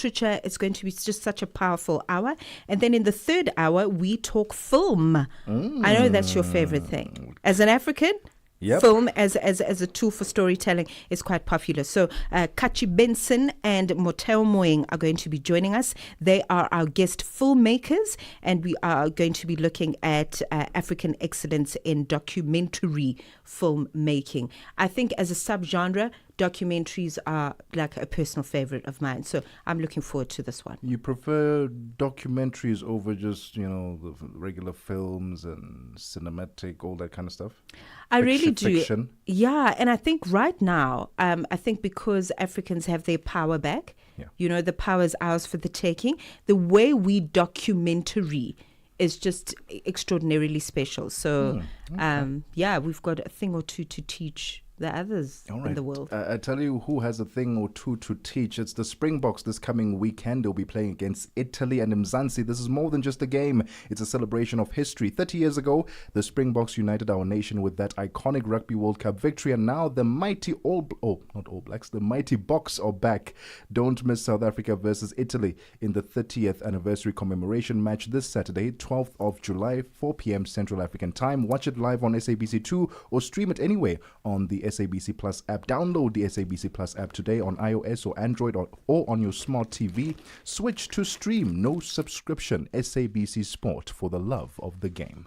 literature. It's going to be just such a powerful hour. And then in the third hour, we talk film. I know that's your favorite thing. As an African, film as a tool for storytelling is quite popular. So Kachi Benson and Moteo Moeng are going to be joining us. They are our guest filmmakers, and we are going to be looking at African excellence in documentary filmmaking. I think as a subgenre, documentaries are like a personal favorite of mine. So I'm looking forward to this one. You prefer documentaries over just, the regular films and cinematic, all that kind of stuff? I really do. Fiction? Yeah, and I think right now, I think because Africans have their power back, the power is ours for the taking, the way we documentary is just extraordinarily special. So, we've got a thing or two to teach the others in the world. I tell you who has a thing or two to teach. It's the Springboks this coming weekend. They'll be playing against Italy and Mzansi. This is more than just a game. It's a celebration of history. 30 years ago, the Springboks united our nation with that iconic Rugby World Cup victory, and now the mighty the mighty Boks are back. Don't miss South Africa versus Italy in the 30th anniversary commemoration match this Saturday, 12th of July, 4 p.m. Central African Time. Watch it live on SABC2 or stream it anywhere on the SABC Plus app. Download the SABC Plus app today on iOS or Android or on your smart TV. Switch to stream, no subscription. SABC Sport, for the love of the game.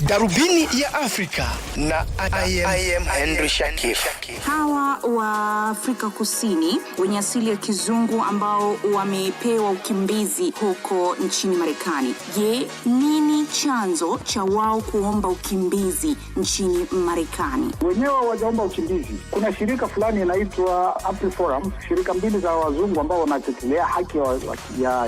Darubini ya Afrika na I am Henry Shakif. Hawa wa Afrika Kusini wenye asili ya kizungu ambao wamepewa ukimbizi huko nchini Marekani. Je, nini chanzo cha wao kuomba ukimbizi nchini Marekani? Wenyewe hawajaomba ukimbizi. Kuna shirika fulani inaitwa AfriForum, shirika mbili za wazungu ambao wanatetea haki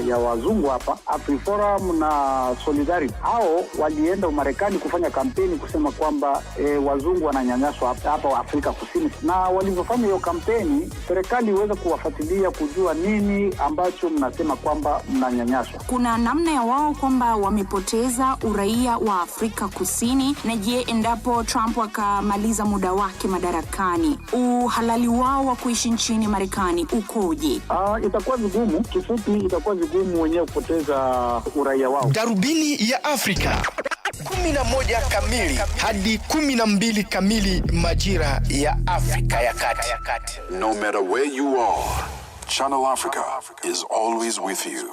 ya wazungu hapa, AfriForum na Solidarity. Hao walienda Marekani kufanya kampeni kusema kwamba wazungu wananyanyaswa hapa Afrika Kusini, na walivyofanya hiyo kampeni, serikali iweze kuwafuatilia kujua nini ambacho mnasema kwamba mnanyanyaswa. Kuna namna ya wao kwamba wamepoteza uraia wa Afrika Kusini, na je, endapo Trump akamaliza muda wake madarakani, uhalali wao wa kuishi nchini Marekani ukoje? Itakuwa vigumu, kifupi itakuwa vigumu wenyewe kupoteza uraia wao. Darubini ya Afrika 11 kamili hadi 12 kamili majira ya Afrika ya Kati. No matter where you are, Channel Africa is always with you.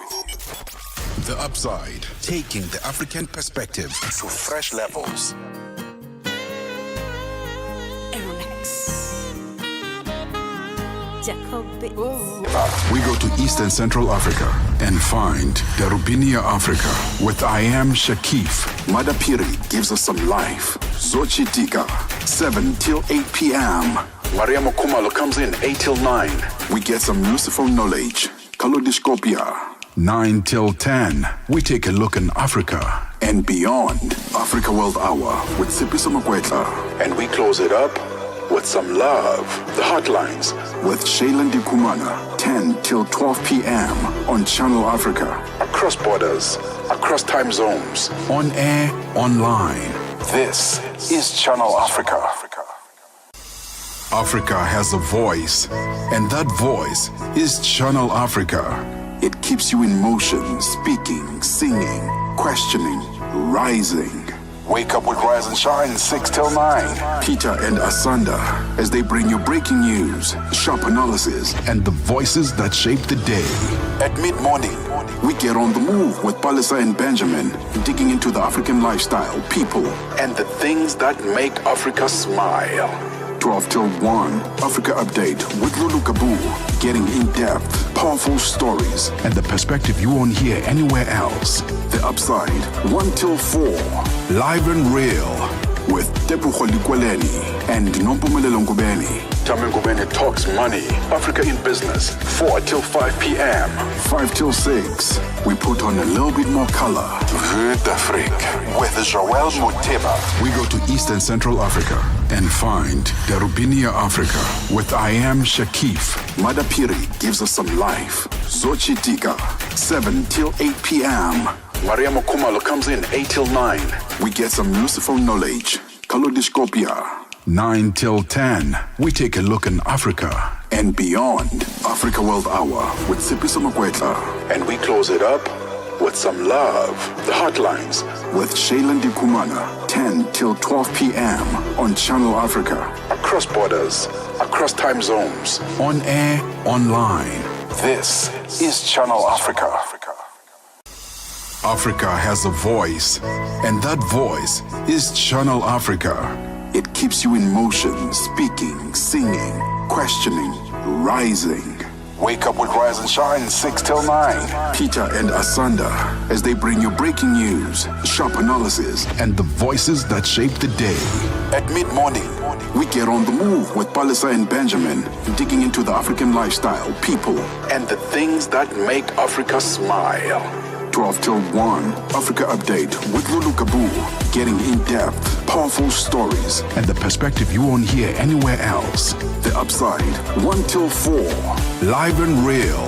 The Upside, taking the African perspective to fresh levels. We go to Eastern Central Africa and find Darubini Africa with I am Shakif. Madapiri gives us some life. Zochitika, 7 till 8 p.m. Mariamo Kumalo comes in 8 till 9. We get some useful knowledge. Kalodiscopia, 9 till 10. We take a look in Africa and beyond. Africa World Hour with Sipiso Makwetla. And we close it up with some love. The Hotlines with Shailen Dikumana, 10 till 12 p.m. on Channel Africa. Across borders, across time zones, on air, online. This is Channel Africa. Africa has a voice, and that voice is Channel Africa. It keeps you in motion, speaking, singing, questioning, rising. Wake up with Rise and Shine, 6 till 9. Peter and Asanda, as they bring you breaking news, sharp analysis, and the voices that shape the day. At mid-morning, we get on the move with Palisa and Benjamin, digging into the African lifestyle, people, and the things that make Africa smile. 12 till 1, Africa Update with Lulu Kabu, getting in-depth, powerful stories, and the perspective you won't hear anywhere else. The Upside, 1 till 4, live and real, with Tebogo Lekhuleni and Nompumelelo Ngubeni. Tame Ngubeni talks money, Africa in business, 4 till 5 p.m. 5 till 6, we put on a little bit more color. Vue d'Afrique with Joel Moteba. We go to Eastern Central Africa and find Darubini Africa with I am Shakif. Madapiri gives us some life. Zochitika, 7 till 8 p.m. Mariamo Kumalo comes in 8 till 9. We get some useful knowledge. Kalodiscopia, 9 till 10, we take a look in Africa and beyond. Africa World Hour with Sipiso Makwetla. And we close it up with some love. The Hotlines with Shailen Dikumana. 10 till 12 p.m. on Channel Africa. Across borders, across time zones, on air, online. This is Channel Africa. Africa has a voice, and that voice is Channel Africa. It keeps you in motion, speaking, singing, questioning, rising. Wake up with Rise and Shine 6 till 9. Peter and Asanda as they bring you breaking news, sharp analysis, and the voices that shape the day. At mid-morning, we get on the move with Palisa and Benjamin, digging into the African lifestyle, people, and the things that make Africa smile. 12 till 1, Africa Update with Lulu Kabu, getting in-depth, powerful stories, and the perspective you won't hear anywhere else. The Upside, 1 till 4, live and real,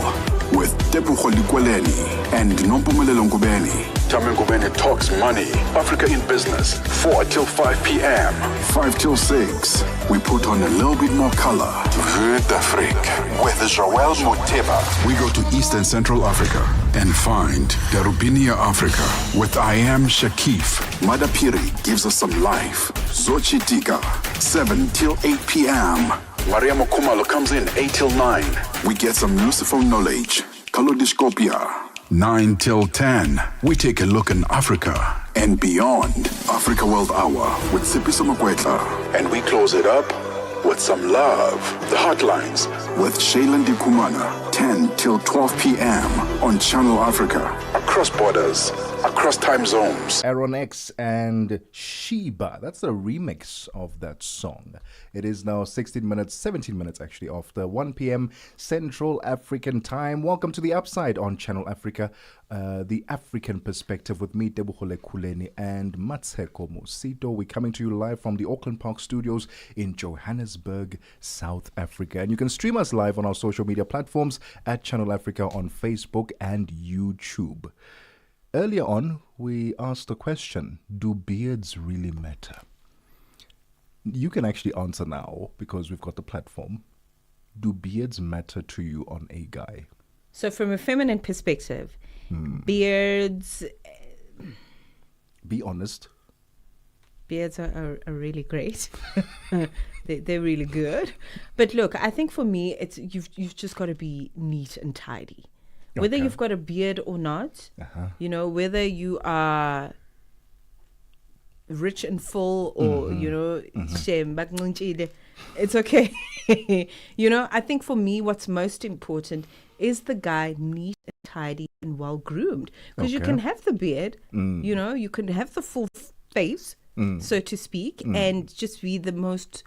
with Tebogo Lekhuleni and Nompumelelo Ngubeni. Tame Ngubeni talks money, Africa in business, 4 till 5 p.m. 5 till 6, we put on a little bit more color. Vue d'Afrique with Joel Moteba. We go to East and Central Africa and find Darubinia Africa with I Am Shakif. Madapiri gives us some life. Zochi Tika, 7 till 8 p.m. Maria Mokumalo comes in 8 till 9. We get some Lucifer knowledge. Kalodiscopia. 9 till 10, we take a look in Africa and beyond. Africa World Hour with Sipiso Makwetla. And we close it up with some love. The Hotlines with Shailen Dikumana. 10 till 12 p.m. on Channel Africa. Across borders, across time zones. Aaron X and Sheba. That's a remix of that song. It is now 17 minutes actually, after 1 p.m. Central African time. Welcome to the Upside on Channel Africa, the African perspective with me, Tebogo Lekhuleni, and Mmatsheko Mosito. We're coming to you live from the Auckland Park Studios in Johannesburg, South Africa. And you can stream us live on our social media platforms at Channel Africa on Facebook and YouTube. Earlier on, we asked the question, do beards really matter? You can actually answer now because we've got the platform. Do beards matter to you on a guy? So from a feminine perspective, beards... Be honest. Beards are really great. They're really good. But look, I think for me, it's you've just got to be neat and tidy. Whether you've got a beard or not, you know, whether you are rich and full or, you know, it's okay. You know, I think for me, what's most important is the guy neat and tidy and well groomed. Because you can have the beard, you know, you can have the full face, so to speak, and just be the most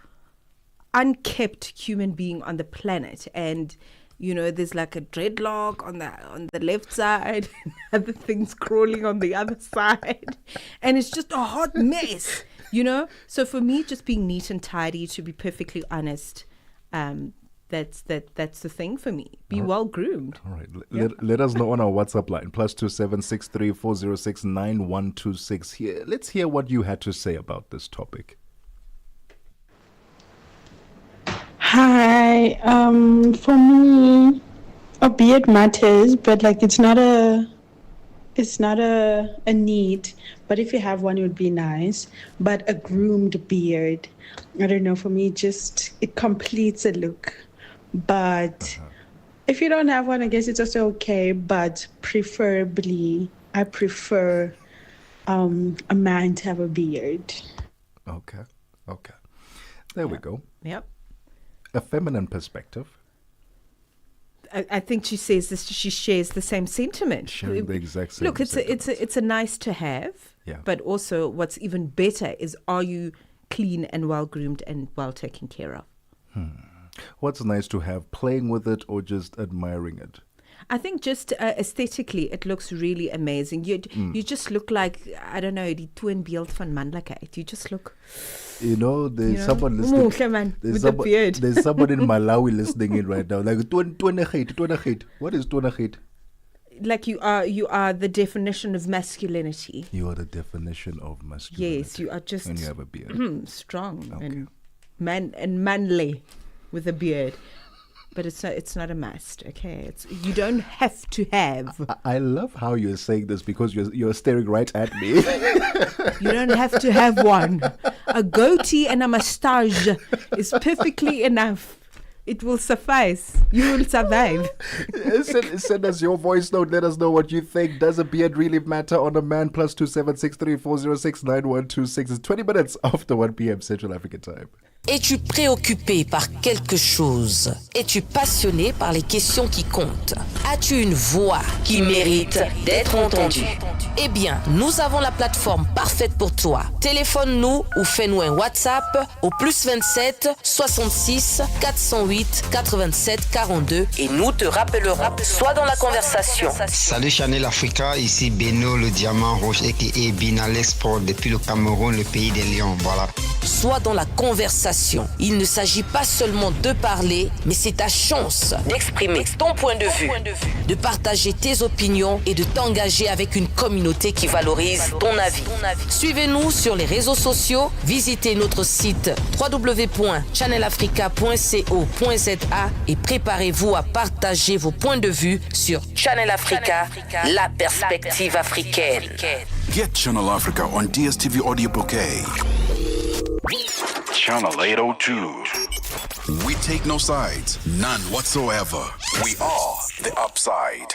unkept human being on the planet. And you know, there's like a dreadlock on the left side, and other things crawling on the other side, and it's just a hot mess, you know. So for me, just being neat and tidy, to be perfectly honest, that's the thing for me. Be well groomed. All right, let us know on our WhatsApp line +27634069126. 4069126. Here, let's hear what you had to say about this topic. Hi, for me, a beard matters, but like it's not a need. But if you have one, it would be nice. But a groomed beard, I don't know. For me, it completes a look. But if you don't have one, I guess it's also okay. But preferably, I prefer a man to have a beard. Okay. There we go. Yep. A feminine perspective. I think she says this. She shares the same sentiment. Sharing the exact same. Look, it's a nice to have. Yeah. But also, what's even better is, are you clean and well groomed and well taken care of? What's nice to have? Playing with it or just admiring it? I think just aesthetically, it looks really amazing. You just look like, I don't know, die toonbeeld van manlikheid. You just look... You know, there's someone listening. With the beard. There's someone in Malawi listening in right now. Like, tuanagheid. What is tuanagheid? Like you are the definition of masculinity. You are the definition of masculinity. Yes, you are just... When you have a beard. Strong. Okay. And manly with a beard. But it's not a must, okay? You don't have to have. I love how you're saying this because you're staring right at me. You don't have to have one. A goatee and a mustache is perfectly enough. It will suffice. You will survive. Send us your voice note. Let us know what you think. Does a beard really matter on a man? +27634069126. It's 20 minutes after 1 p.m. Central African time. Es-tu préoccupé par quelque chose? Es-tu passionné par les questions qui comptent? As-tu une voix qui mérite d'être entendue? Eh bien, nous avons la plateforme parfaite pour toi. Téléphone-nous ou fais-nous un WhatsApp au +27 66 408 87 42 et nous te rappellerons. Sois dans la conversation. Salut Channel Africa, ici Beno le diamant rouge aka Binal Export depuis le Cameroun, le pays des lions. Voilà. Sois dans la conversation. Il ne s'agit pas seulement de parler, mais c'est ta chance d'exprimer ton point de vue, de partager tes opinions et de t'engager avec une communauté qui valorise ton avis. Suivez-nous sur les réseaux sociaux, visitez notre site www.channelafrica.co.za et préparez-vous à partager vos points de vue sur Channel Africa, la perspective africaine. Get Channel Africa on DSTV Audio Bouquet. Channel 802. We take no sides, none whatsoever. We are the upside.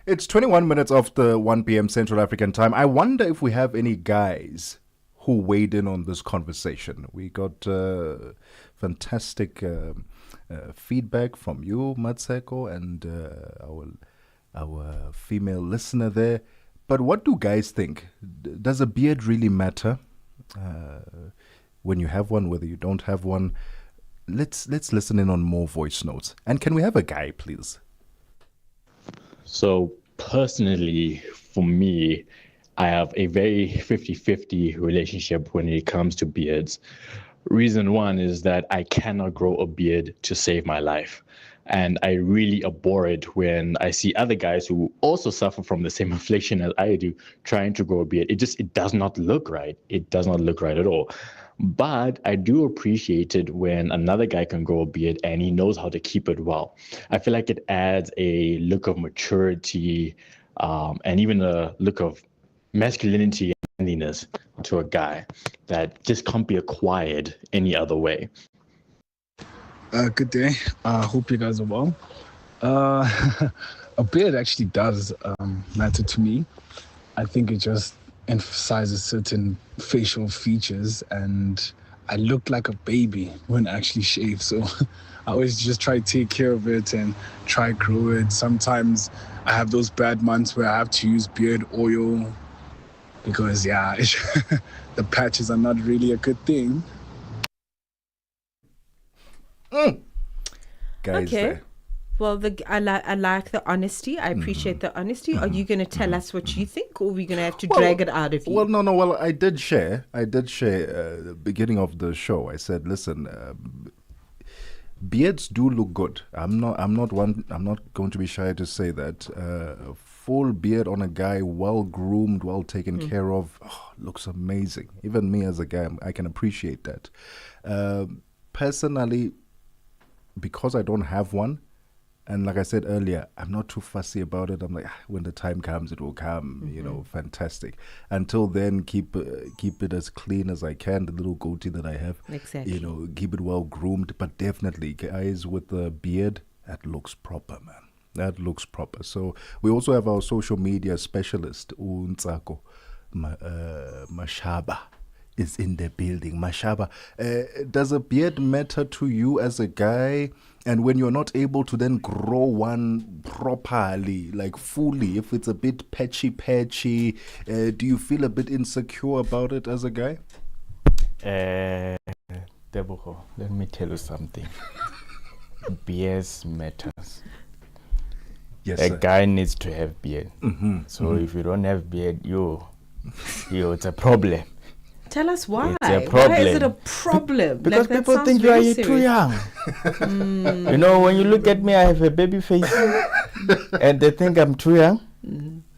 It's 21 minutes after 1 p.m. Central African time. I wonder if we have any guys who weighed in on this conversation. We got fantastic feedback from you, Mmatsheko, and our female listener there. But what do guys think? Does a beard really matter? When you have one, whether you don't have one. Let's listen in on more voice notes. And can we have a guy, please? So personally, for me, I have a very 50-50 relationship when it comes to beards. Reason one is that I cannot grow a beard to save my life. And I really abhor it when I see other guys who also suffer from the same affliction as I do trying to grow a beard. It does not look right. It does not look right at all. But I do appreciate it when another guy can grow a beard and he knows how to keep it well. I feel like it adds a look of maturity and even a look of masculinity and manliness to a guy that just can't be acquired any other way. Good day. Hope you guys are well. A beard actually does matter to me. I think it just emphasizes certain facial features, and I look like a baby when I actually shave. So I always just try to take care of it and try grow it. Sometimes I have those bad months where I have to use beard oil because, the patches are not really a good thing. Guys, okay. Well, I like the honesty. I appreciate the honesty. Are you going to tell us what you think, or are we going to have to drag it out of you? Well, no. Well, I did share the beginning of the show. I said, listen, beards do look good. I'm not going to be shy to say that. Full beard on a guy, well groomed, well taken care of, looks amazing. Even me as a guy, I can appreciate that. Personally, because I don't have one, and like I said earlier, I'm not too fussy about it. I'm like, when the time comes, it will come. Fantastic. Until then, keep it as clean as I can. The little goatee that I have, exactly. Keep it well groomed. But definitely, guys with a beard, that looks proper, man. That looks proper. So we also have our social media specialist, Untsako Mashaba, is in the building. Mashaba, does a beard matter to you as a guy? And when you're not able to then grow one properly, like fully, if it's a bit patchy, do you feel a bit insecure about it as a guy? Tebogo, let me tell you something. Beards matters. Yes, a guy needs to have beard. So if you don't have beard, it's a problem. Tell us why. It's a problem. Why is it a problem? Because people think you are too young. When you look at me, I have a baby face. And they think I'm too young.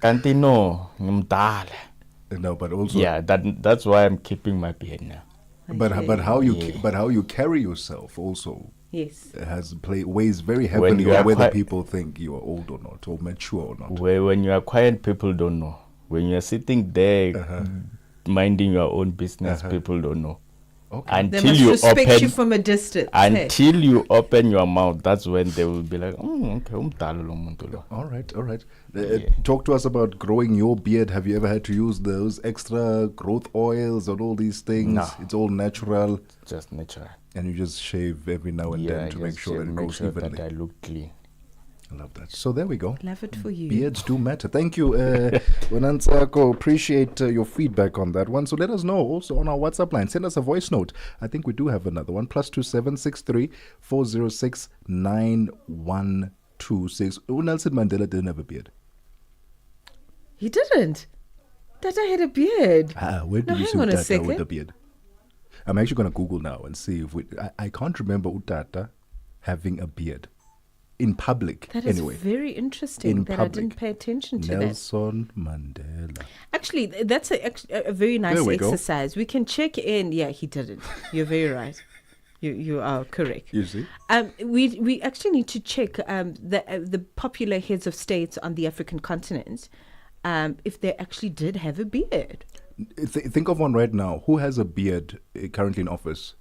Can't they know? I'm dal. No, but also... Yeah, that's why I'm keeping my beard now. But how you carry yourself also yes weighs very heavily on whether people think you are old or not, or mature or not. When you are quiet, people don't know. When you are sitting there minding your own business, people don't know. Okay. Until they must respect you from a distance. Until you open your mouth, that's when they will be like, okay, all right. Talk to us about growing your beard. Have you ever had to use those extra growth oils and all these things? No. It's all natural. Just natural. And you just shave every now and then to make sure that it grows evenly. That I look clean. I love that. So there we go. Love it for you. Beards do matter. Thank you, Mmatsheko. Appreciate your feedback on that one. So let us know also on our WhatsApp line. Send us a voice note. I think we do have another one. +27 63 406 9126. Nelson Mandela didn't have a beard. He didn't. Tata had a beard. Where do you see Utata with a beard? I'm actually going to Google now and see if I can't remember Utata having a beard. In public, that is anyway. Very interesting that public. I didn't pay attention to Nelson Mandela. Actually, that's a very nice exercise. We can check in. Yeah, he didn't. You're very right. You are correct. You see? We actually need to check the popular heads of states on the African continent if they actually did have a beard. Think of one right now. Who has a beard currently in office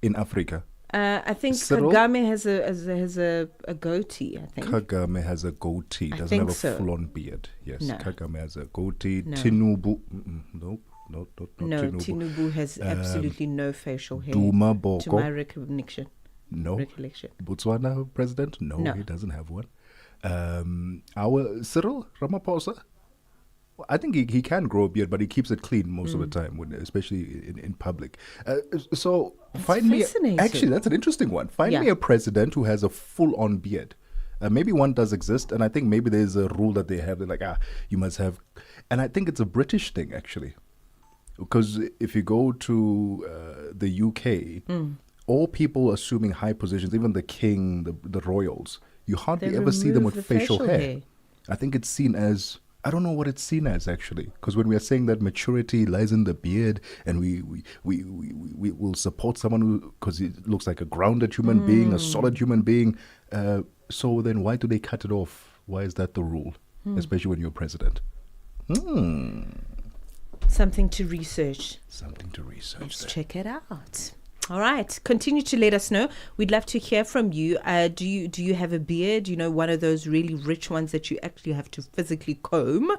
in Africa? I think Cyril? Kagame has a goatee. I think Kagame has a goatee. Doesn't have a full-on beard. Yes, no. Kagame has a goatee. No. Tinubu, no, Tinubu. Has absolutely no facial hair. Duma Boko. To my recollection. Botswana president? No, he doesn't have one. Our Cyril Ramaphosa. I think he can grow a beard, but he keeps it clean most of the time, especially in public. So find me. Actually, that's an interesting one. Find me a president who has a full-on beard. Maybe one does exist, and I think maybe there's a rule that they have. They're like, you must have. And I think it's a British thing, actually. Because if you go to the UK, all people assuming high positions, even the king, the royals, you hardly ever see them with facial hair. I think it's seen as... I don't know what it's seen as, actually, because when we are saying that maturity lies in the beard, and we will support someone because he looks like a grounded human being, a solid human being. So then, why do they cut it off? Why is that the rule, especially when you're president? Something to research. Let's check it out. All right. Continue to let us know. We'd love to hear from you. Do you have a beard? You know, one of those really rich ones that you actually have to physically comb?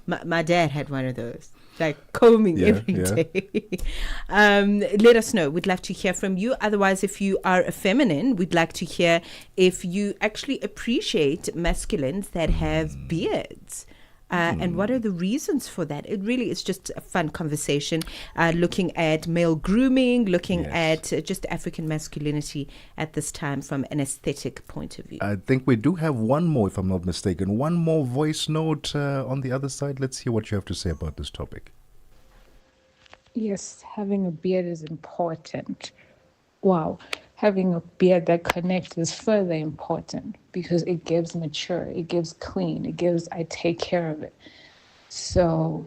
My dad had one of those, like combing every day. Let us know. We'd love to hear from you. Otherwise, if you are a feminine, we'd like to hear if you actually appreciate masculines that have beards. And what are the reasons for that? It really is just a fun conversation, looking at male grooming, looking at just African masculinity at this time from an aesthetic point of view. I think we do have one more, if I'm not mistaken. One more voice note on the other side. Let's hear what you have to say about this topic. Yes, having a beard is important. Wow. Having a beard that connects is further important because it gives mature, it gives clean, it gives I take care of it. So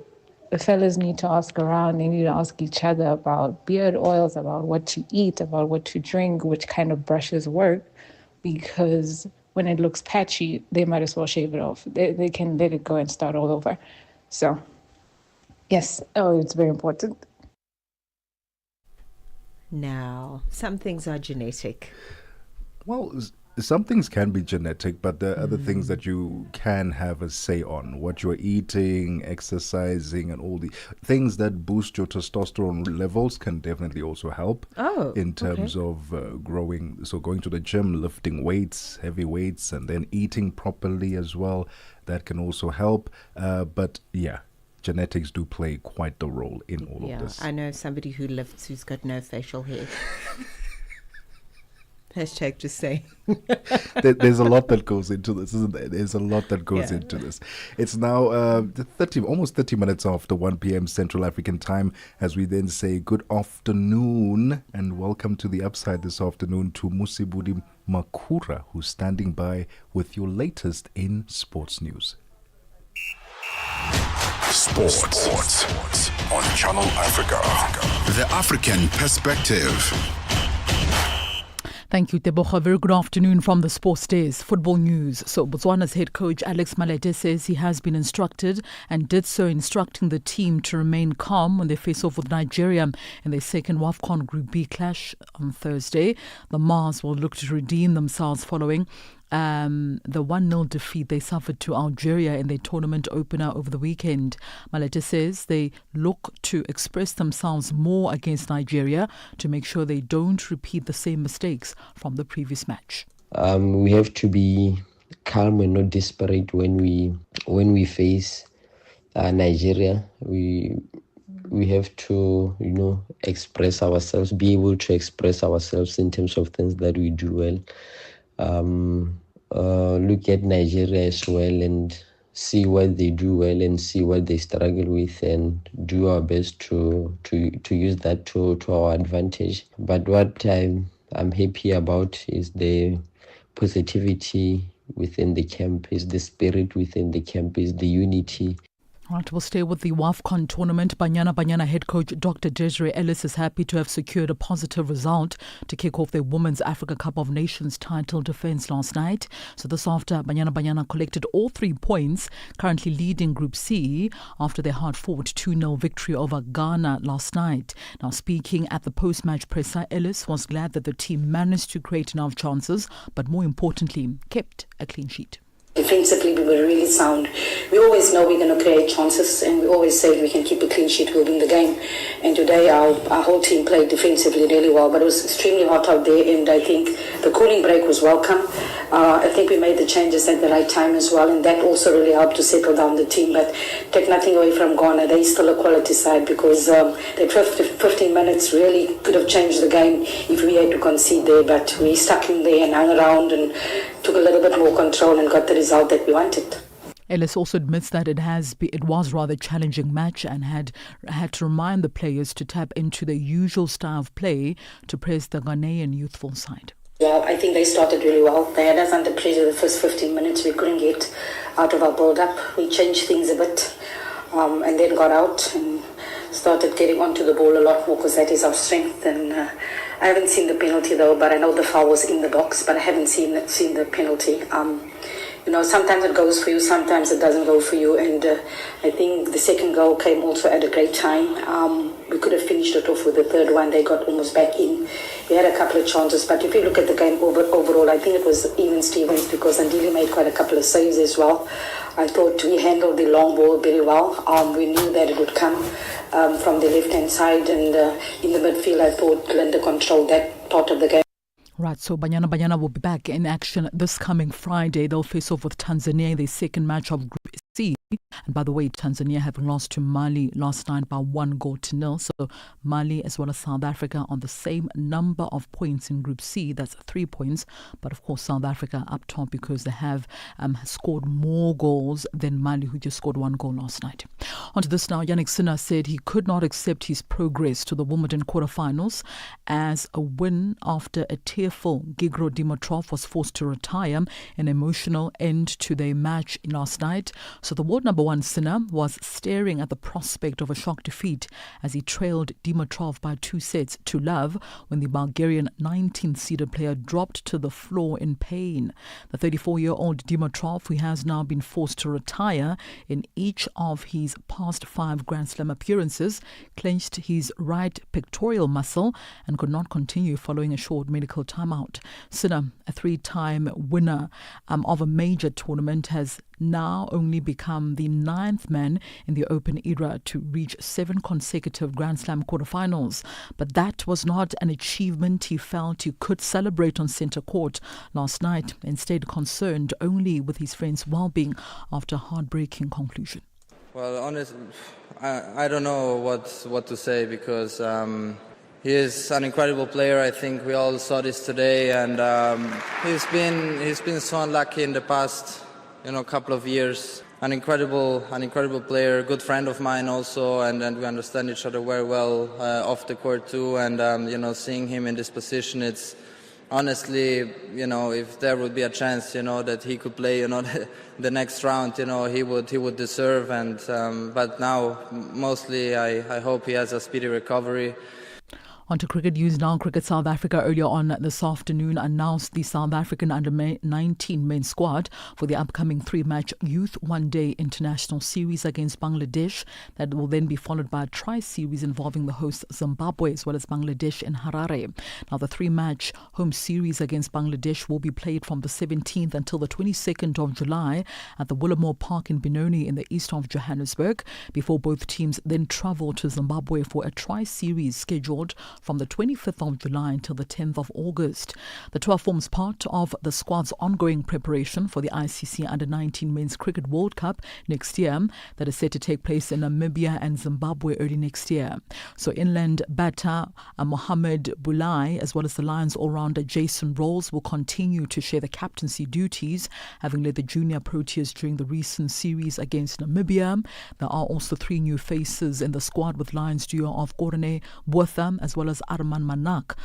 the fellas need to ask around, they need to ask each other about beard oils, about what to eat, about what to drink, which kind of brushes work, because when it looks patchy, they might as well shave it off. They can let it go and start all over. So yes, it's very important. Now, some things are genetic. Well, some things can be genetic, but there are other things that you can have a say on. What you're eating, exercising, and all the things that boost your testosterone levels can definitely also help in terms of growing. So going to the gym, lifting weights, heavy weights, and then eating properly as well. That can also help. But yeah. Genetics do play quite the role in all of this. I know somebody who lifts who's got no facial hair. Hashtag just saying. There's a lot that goes into this, isn't there? There's a lot that goes into this. It's now almost 30 minutes after 1 p.m. Central African time, as we then say good afternoon and welcome to the Upside this afternoon to Musibudi Makura, who's standing by with your latest in sports news. Sports on Channel Africa. The African perspective. Thank you, Tebogo. A very good afternoon from the Sports Days. Football news. So Botswana's head coach Alex Malete says he has been instructed and did so, instructing the team to remain calm when they face off with Nigeria in their second WAFCON Group B clash on Thursday. The Mars will look to redeem themselves following the 1-0 defeat they suffered to Algeria in their tournament opener over the weekend. Malete says they look to express themselves more against Nigeria to make sure they don't repeat the same mistakes from the previous match. We have to be calm and not desperate when we face Nigeria. We have to, express ourselves, be able to express ourselves in terms of things that we do well. Look at Nigeria as well and see what they do well and see what they struggle with and do our best to use that to our advantage. But what I'm happy about is the positivity within the camp, is the spirit within the camp, is the unity. Right, we'll stay with the WAFCON tournament. Banyana head coach Dr. Desiree Ellis is happy to have secured a positive result to kick off their Women's Africa Cup of Nations title defence last night. So this after Banyana collected all 3 points, currently leading Group C after their hard-fought 2-0 victory over Ghana last night. Now, speaking at the post-match presser, Ellis was glad that the team managed to create enough chances, but more importantly, kept a clean sheet. Defensively, we were really sound. We always know we're going to create chances, and we always say we can keep a clean sheet, we'll win the game. And today our whole team played defensively really well, but it was extremely hot out there, and I think the cooling break was welcome. I think we made the changes at the right time as well, and that also really helped to settle down the team. But take nothing away from Ghana, they're still a quality side, because that 15 minutes really could have changed the game if we had to concede there, but we stuck in there and hung around and took a little bit more control and got the result that we wanted. Ellis also admits that it was rather a challenging match and had to remind the players to tap into their usual style of play to press the Ghanaian youthful side. Well, I think they started really well. They had us under pressure the first 15 minutes. We couldn't get out of our build-up. We changed things a bit and then got out and started getting onto the ball a lot more, because that is our strength. And I haven't seen the penalty though, but I know the foul was in the box, but I haven't seen the penalty. Sometimes it goes for you, sometimes it doesn't go for you, and I think the second goal came also at a great time. We could have finished it off with the third one. They got almost back in. We had a couple of chances, but if you look at the game overall, I think it was even Stevens, because Andile made quite a couple of saves as well. I thought we handled the long ball very well. We knew that it would come from the left-hand side, and in the midfield, I thought Linda controlled that part of the game. Right, so Banyana will be back in action this coming Friday. They'll face off with Tanzania in their second match of Group C. And by the way, Tanzania having lost to Mali last night by 1-0. So Mali as well as South Africa on the same number of points in Group C. That's 3 points. But of course, South Africa up top because they have scored more goals than Mali, who just scored 1 goal last night. On to this now. Yannick Sinner said he could not accept his progress to the Wimbledon quarterfinals as a win after a tearful Grigor Dimitrov was forced to retire, an emotional end to their match last night. So the world number 1 Sinner was staring at the prospect of a shock defeat as he trailed Dimitrov by 2-0 when the Bulgarian 19th-seeded player dropped to the floor in pain. The 34-year-old Dimitrov, who has now been forced to retire in each of his past 5 Grand Slam appearances, clenched his right pectoral muscle and could not continue following a short medical timeout. Sinner, a 3-time winner of a major tournament, has now only become the 9th man in the Open era to reach 7 consecutive Grand Slam quarterfinals. But that was not an achievement he felt he could celebrate on centre court last night, instead concerned only with his friend's well-being after a heartbreaking conclusion. Well, honestly, I don't know what to say, because he is an incredible player. I think we all saw this today, and he's been so unlucky in the past couple of years. An incredible player, good friend of mine also, and we understand each other very well off the court too. And seeing him in this position, it's honestly, if there would be a chance, that he could play, the next round, he would deserve. And but now, mostly, I hope he has a speedy recovery. On to cricket news now. Cricket South Africa earlier on this afternoon announced the South African under-19 main squad for the upcoming 3-match Youth One-Day International Series against Bangladesh. That will then be followed by a tri-series involving the host Zimbabwe as well as Bangladesh in Harare. Now, the 3-match home series against Bangladesh will be played from the 17th until the 22nd of July at the Willamore Park in Benoni in the east of Johannesburg, before both teams then travel to Zimbabwe for a tri-series scheduled from the 25th of July until the 10th of August. The tour forms part of the squad's ongoing preparation for the ICC Under-19 Men's Cricket World Cup next year that is set to take place in Namibia and Zimbabwe early next year. So inland batter Mohamed Bulai as well as the Lions all-rounder Jason Rolls will continue to share the captaincy duties, having led the junior Proteas during the recent series against Namibia. There are also 3 new faces in the squad, with Lions duo of Korene Botha as well as Arman Manak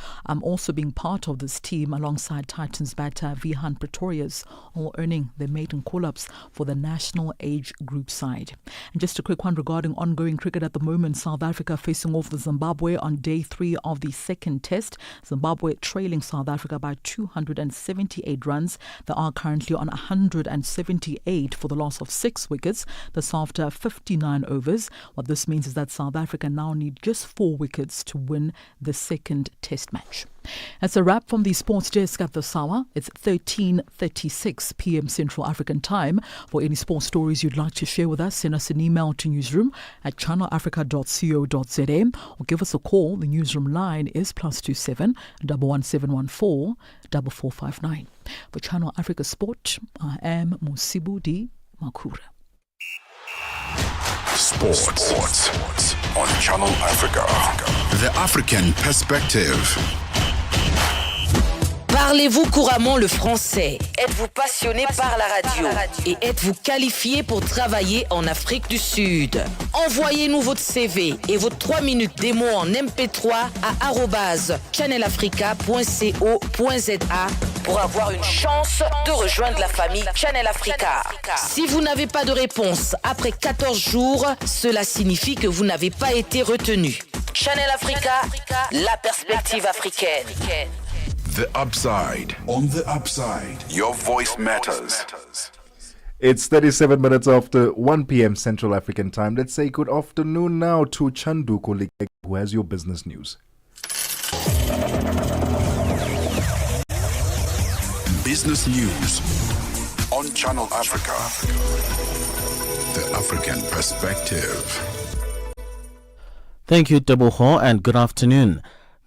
also being part of this team alongside Titans batter Vihan Pretorius, all earning their maiden call-ups for the national age group side. And just a quick one regarding ongoing cricket at the moment. South Africa facing off with Zimbabwe on day 3 of the second test. Zimbabwe trailing South Africa by 278 runs. They are currently on 178 for the loss of 6 wickets. That's after 59 overs. What this means is that South Africa now need just 4 wickets to win the second test match. That's a wrap from the sports desk at this hour. It's 13:36 p.m. Central African Time. For any sports stories you'd like to share with us, send us an email to newsroom@channelafrica.co.za or give us a call. The newsroom line is +27 11714 4459. For Channel Africa Sport, I am Mosito Makura. Sports on Channel Africa. The African Perspective. Parlez-vous couramment le français? Êtes-vous passionné par la radio? Et êtes-vous qualifié pour travailler en Afrique du Sud? Envoyez-nous votre CV et vos 3 minutes démo en MP3 à @channelafrica.co.za pour avoir une chance de rejoindre la famille Channel Africa. Si vous n'avez pas de réponse après 14 jours, cela signifie que vous n'avez pas été retenu. Channel Africa, la perspective africaine. The Upside. On the Upside, your voice matters. It's 37 minutes after 1 p.m. Central African Time. Let's say good afternoon now to Chandu Kolik, who has your business news. Business news on Channel Africa. The African Perspective. Thank you, Tebogo, and good afternoon.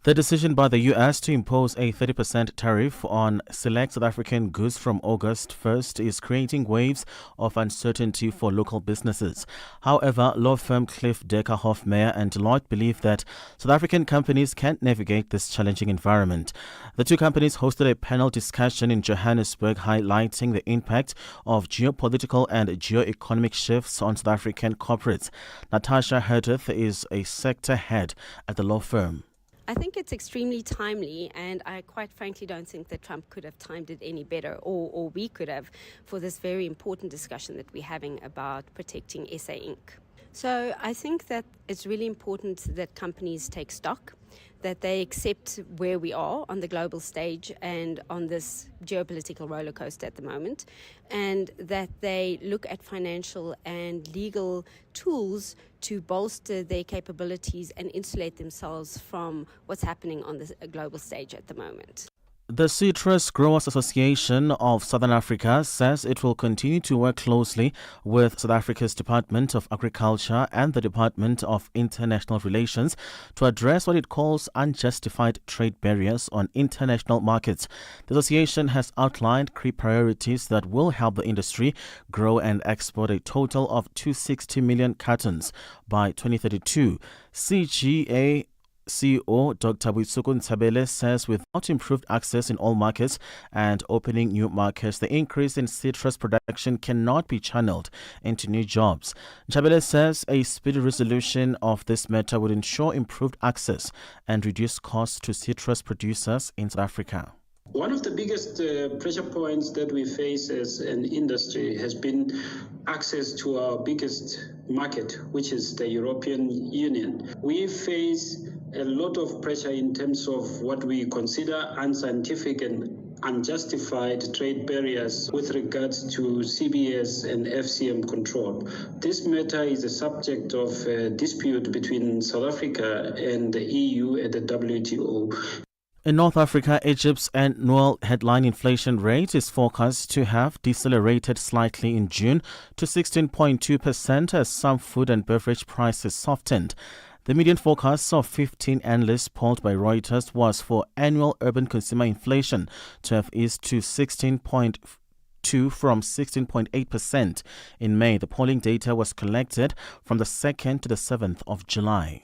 The decision by the U.S. to impose a 30% tariff on select South African goods from August 1st is creating waves of uncertainty for local businesses. However, law firm Cliff Decker Hofmeyr and Deloitte believe that South African companies can navigate this challenging environment. The two companies hosted a panel discussion in Johannesburg highlighting the impact of geopolitical and geo-economic shifts on South African corporates. Natasha Herdeth is a sector head at the law firm. I think it's extremely timely, and I quite frankly don't think that Trump could have timed it any better, or we could have, for this very important discussion that we're having about protecting SA Inc. So I think that it's really important that companies take stock, that they accept where we are on the global stage and on this geopolitical roller coaster at the moment, and that they look at financial and legal tools to bolster their capabilities and insulate themselves from what's happening on the global stage at the moment. The Citrus Growers Association of Southern Africa says it will continue to work closely with South Africa's Department of Agriculture and the Department of International Relations to address what it calls unjustified trade barriers on international markets. The association has outlined key priorities that will help the industry grow and export a total of 260 million cartons by 2032. CGA CEO Dr. Boitsuko Ntshabele says without improved access in all markets and opening new markets, the increase in citrus production cannot be channeled into new jobs. Ntshabele says a speedy resolution of this matter would ensure improved access and reduce costs to citrus producers in South Africa. One of the biggest pressure points that we face as an industry has been access to our biggest market, which is the European Union. We face a lot of pressure in terms of what we consider unscientific and unjustified trade barriers with regards to CBS and FCM control. This matter is a subject of a dispute between South Africa and the EU at the WTO. In North Africa, Egypt's annual headline inflation rate is forecast to have decelerated slightly in June to 16.2% as some food and beverage prices softened. The median forecast of 15 analysts polled by Reuters was for annual urban consumer inflation to have eased to 16.2% from 16.8% in May. The polling data was collected from the 2nd to the 7th of July.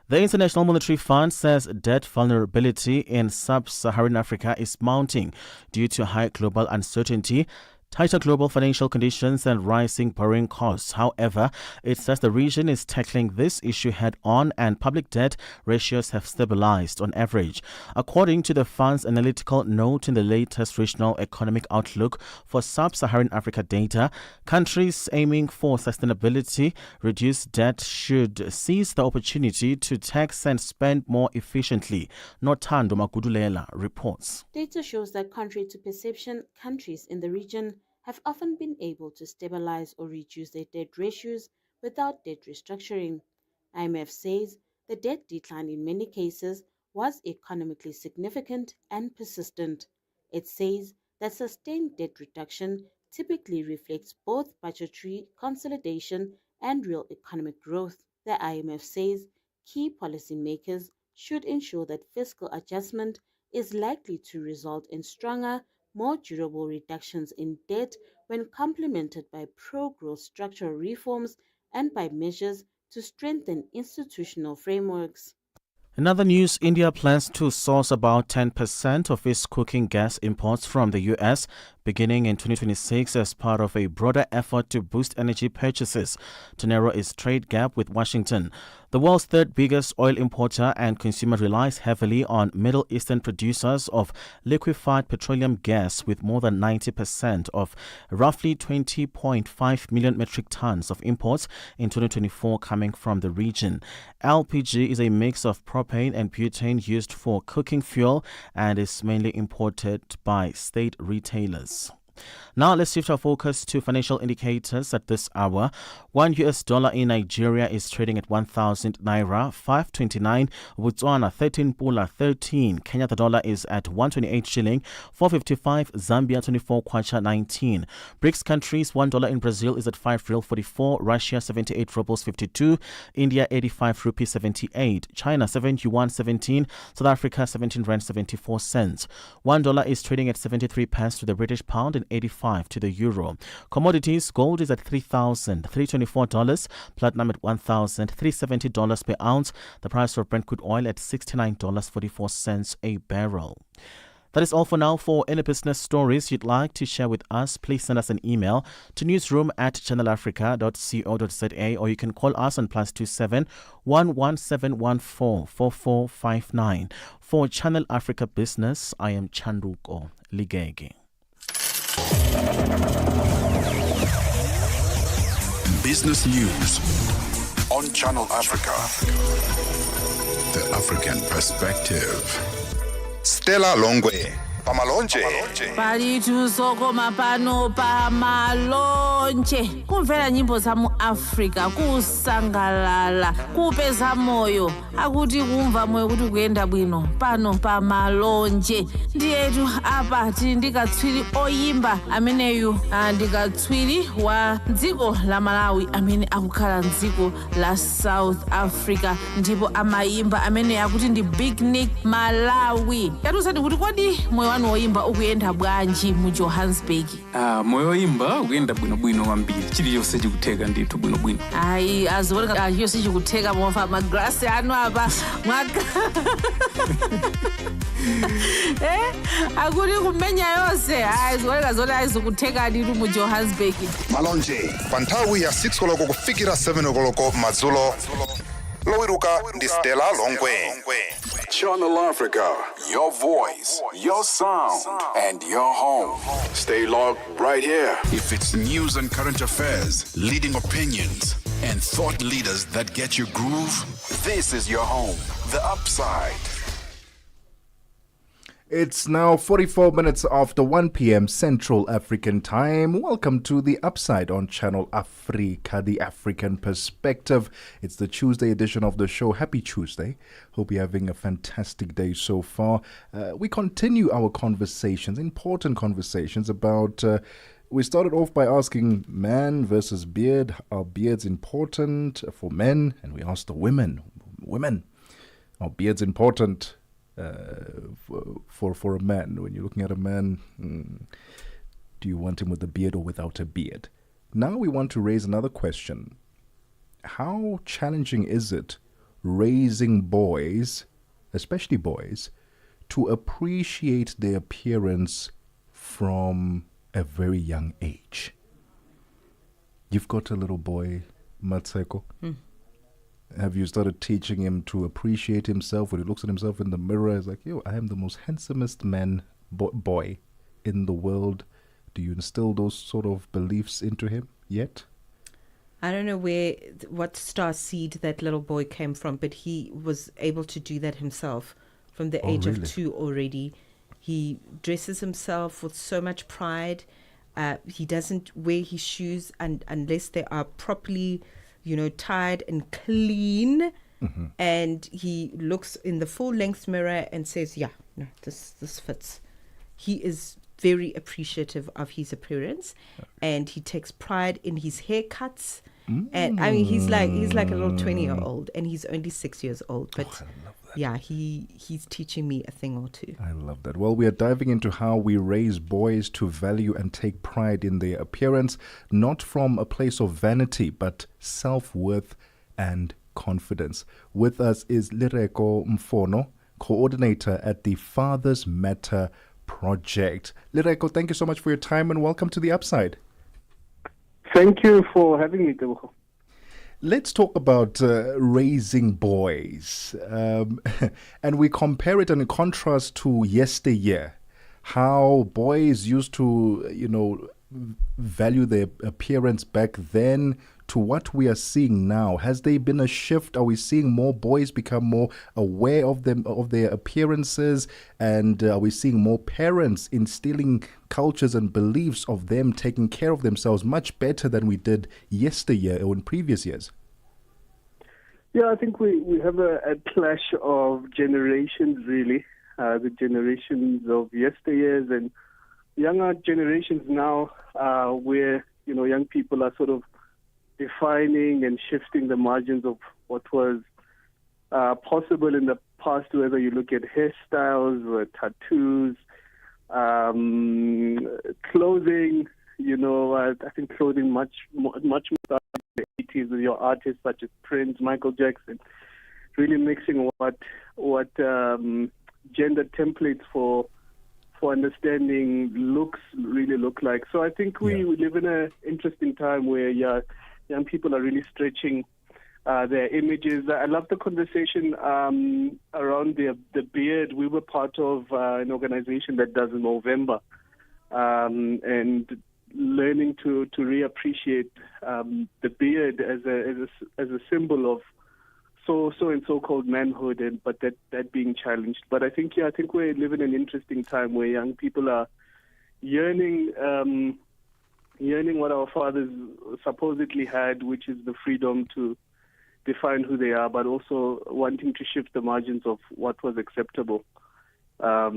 The International Monetary Fund says debt vulnerability in sub-Saharan Africa is mounting due to high global uncertainty, tighter global financial conditions and rising borrowing costs. However, it says the region is tackling this issue head-on and public debt ratios have stabilized on average. According to the fund's analytical note in the latest regional economic outlook for sub-Saharan Africa data, countries aiming for sustainability, reduced debt should seize the opportunity to tax and spend more efficiently. Nothando Magudulela reports. Data shows that contrary to perception, countries in the region have often been able to stabilize or reduce their debt ratios without debt restructuring. IMF says the debt decline in many cases was economically significant and persistent. It says that sustained debt reduction typically reflects both budgetary consolidation and real economic growth. The IMF says key policymakers should ensure that fiscal adjustment is likely to result in stronger, more durable reductions in debt when complemented by pro-growth structural reforms and by measures to strengthen institutional frameworks. In other news, India plans to source about 10% of its cooking gas imports from the U.S. beginning in 2026 as part of a broader effort to boost energy purchases to narrow its trade gap with Washington. The world's third biggest oil importer and consumer relies heavily on Middle Eastern producers of liquefied petroleum gas, with more than 90% of roughly 20.5 million metric tons of imports in 2024 coming from the region. LPG is a mix of propane and butane used for cooking fuel and is mainly imported by state retailers. Now let's shift our focus to financial indicators at this hour. $1 in Nigeria is trading at 1,000 naira, 529. Botswana 13 pula 13. Kenya the dollar is at 128 shilling, 455. Zambia 24 kwacha 19. BRICS countries, $1 in Brazil is at 5 real 44. Russia 78 rubles 52. India 85 rupees 78. China 7 yuan 17. South Africa 17 rand 74 cents. $1 is trading at 73 pence to the British pound and 85 to the euro. Commodities, gold is at $3,324, platinum at $1,370 per ounce. The price for Brent crude oil at $69.44 a barrel. That is all for now. For any business stories you'd like to share with us, please send us an email to newsroom@channelafrica.co.za, or you can call us on +27 11714 4459. For Channel Africa Business, I am Chanduko Ligege. Business News on Channel Africa. The African Perspective. Stella Longwe, Pamalonje. Palitusokoma pano pamalonje, kumvera nyimbo za mu Africa, kusangalala, kupeza moyo, akuti kumva moyo kuti kuyenda bwino pano pamalonje. Ndiyetu apa tindikatswiri oyimba ameneyu ndikatswiri wa dziko la Malawi amene akukhala mdziko la South Africa, ndipo amayimba amene akuti ndi Big Nick Malawi. Yatusati kuti kodi moyo wanu woyimba ukuyenda bwanji mu Johannesburg? Moyo woyimba ukuyenda bwinobwino kwambiri, chiliyonse chikutheka ndithu bwinobwino. Ayi, aziwoneka chiliyonse chikutheka mofa magrasi anu apa mwaka. Akuti kumenya yonse, aziwoneka zoti azikutheka ndithu mu Johannesburg. Malonje, pa nthawi ya 6 koloko kufikira 7 koloko madzulo. Lowiruka ndi Stella Longwe. Channel Africa, your voice, your sound, and your home. Stay logged right here. If it's news and current affairs, leading opinions, and thought leaders that get your groove, this is your home. The Upside. It's now 44 minutes after 1 p.m. Central African Time. Welcome to The Upside on Channel Africa, the African perspective. It's the Tuesday edition of the show. Happy Tuesday. Hope you're having a fantastic day so far. We continue our conversations, important conversations about... we started off by asking man versus beard. Are beards important for men? And we asked the women, are beards important for a man? When you're looking at a man, do you want him with a beard or without a beard? Now we want to raise another question. How challenging is it raising boys, especially boys, to appreciate their appearance from a very young age? You've got a little boy, Mmatsheko. Have you started teaching him to appreciate himself? When he looks at himself in the mirror, he's like, yo, I am the most handsomest boy in the world. Do you instill those sort of beliefs into him yet? I don't know what star seed that little boy came from, but he was able to do that himself from the age of 2 already. He dresses himself with so much pride. He doesn't wear his shoes unless they are properly, tied and clean. Mm-hmm. And he looks in the full-length mirror and says, yeah, no, this fits. He is very appreciative of his appearance, and he takes pride in his haircuts. And I mean, he's like a little 20-year-old, and he's only 6 years old. But yeah, he's teaching me a thing or two. I love that. Well, we are diving into how we raise boys to value and take pride in their appearance, not from a place of vanity, but self-worth and confidence. With us is Lireko Mfono, coordinator at the Fathers Matter Project. Lireko, thank you so much for your time and welcome to The Upside. Thank you for having me, Tebogo. Let's talk about raising boys. And we compare it and contrast to yesteryear, how boys used to, value their appearance back then to what we are seeing now. Has there been a shift? Are we seeing more boys become more aware of their appearances? And are we seeing more parents instilling cultures and beliefs of them taking care of themselves much better than we did yesteryear or in previous years? Yeah, I think we have a clash of generations, really. The generations of yesteryears and younger generations now, where, young people are sort of defining and shifting the margins of what was possible in the past, whether you look at hairstyles or tattoos, clothing. I think clothing much more in the 80s with your artists such as Prince, Michael Jackson, really mixing what gender templates for understanding looks really look like. So I think we live in an interesting time where young people are really stretching their images. I love the conversation around the beard. We were part of an organization that does November, and learning to reappreciate the beard as a symbol of so-called manhood, but that being challenged. But I think we live in an interesting time where young people are yearning what our fathers supposedly had, which is the freedom to define who they are, but also wanting to shift the margins of what was acceptable. I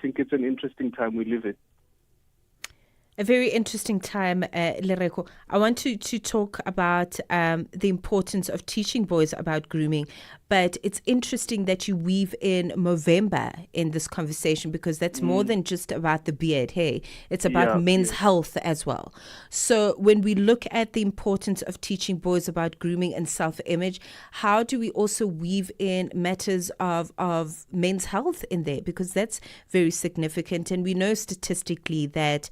think it's an interesting time we live in. A very interesting time, Lireko. I want to talk about the importance of teaching boys about grooming, but it's interesting that you weave in Movember in this conversation, because that's more than just about the beard, hey? It's about men's health as well. So when we look at the importance of teaching boys about grooming and self-image, how do we also weave in matters of men's health in there? Because that's very significant, and we know statistically that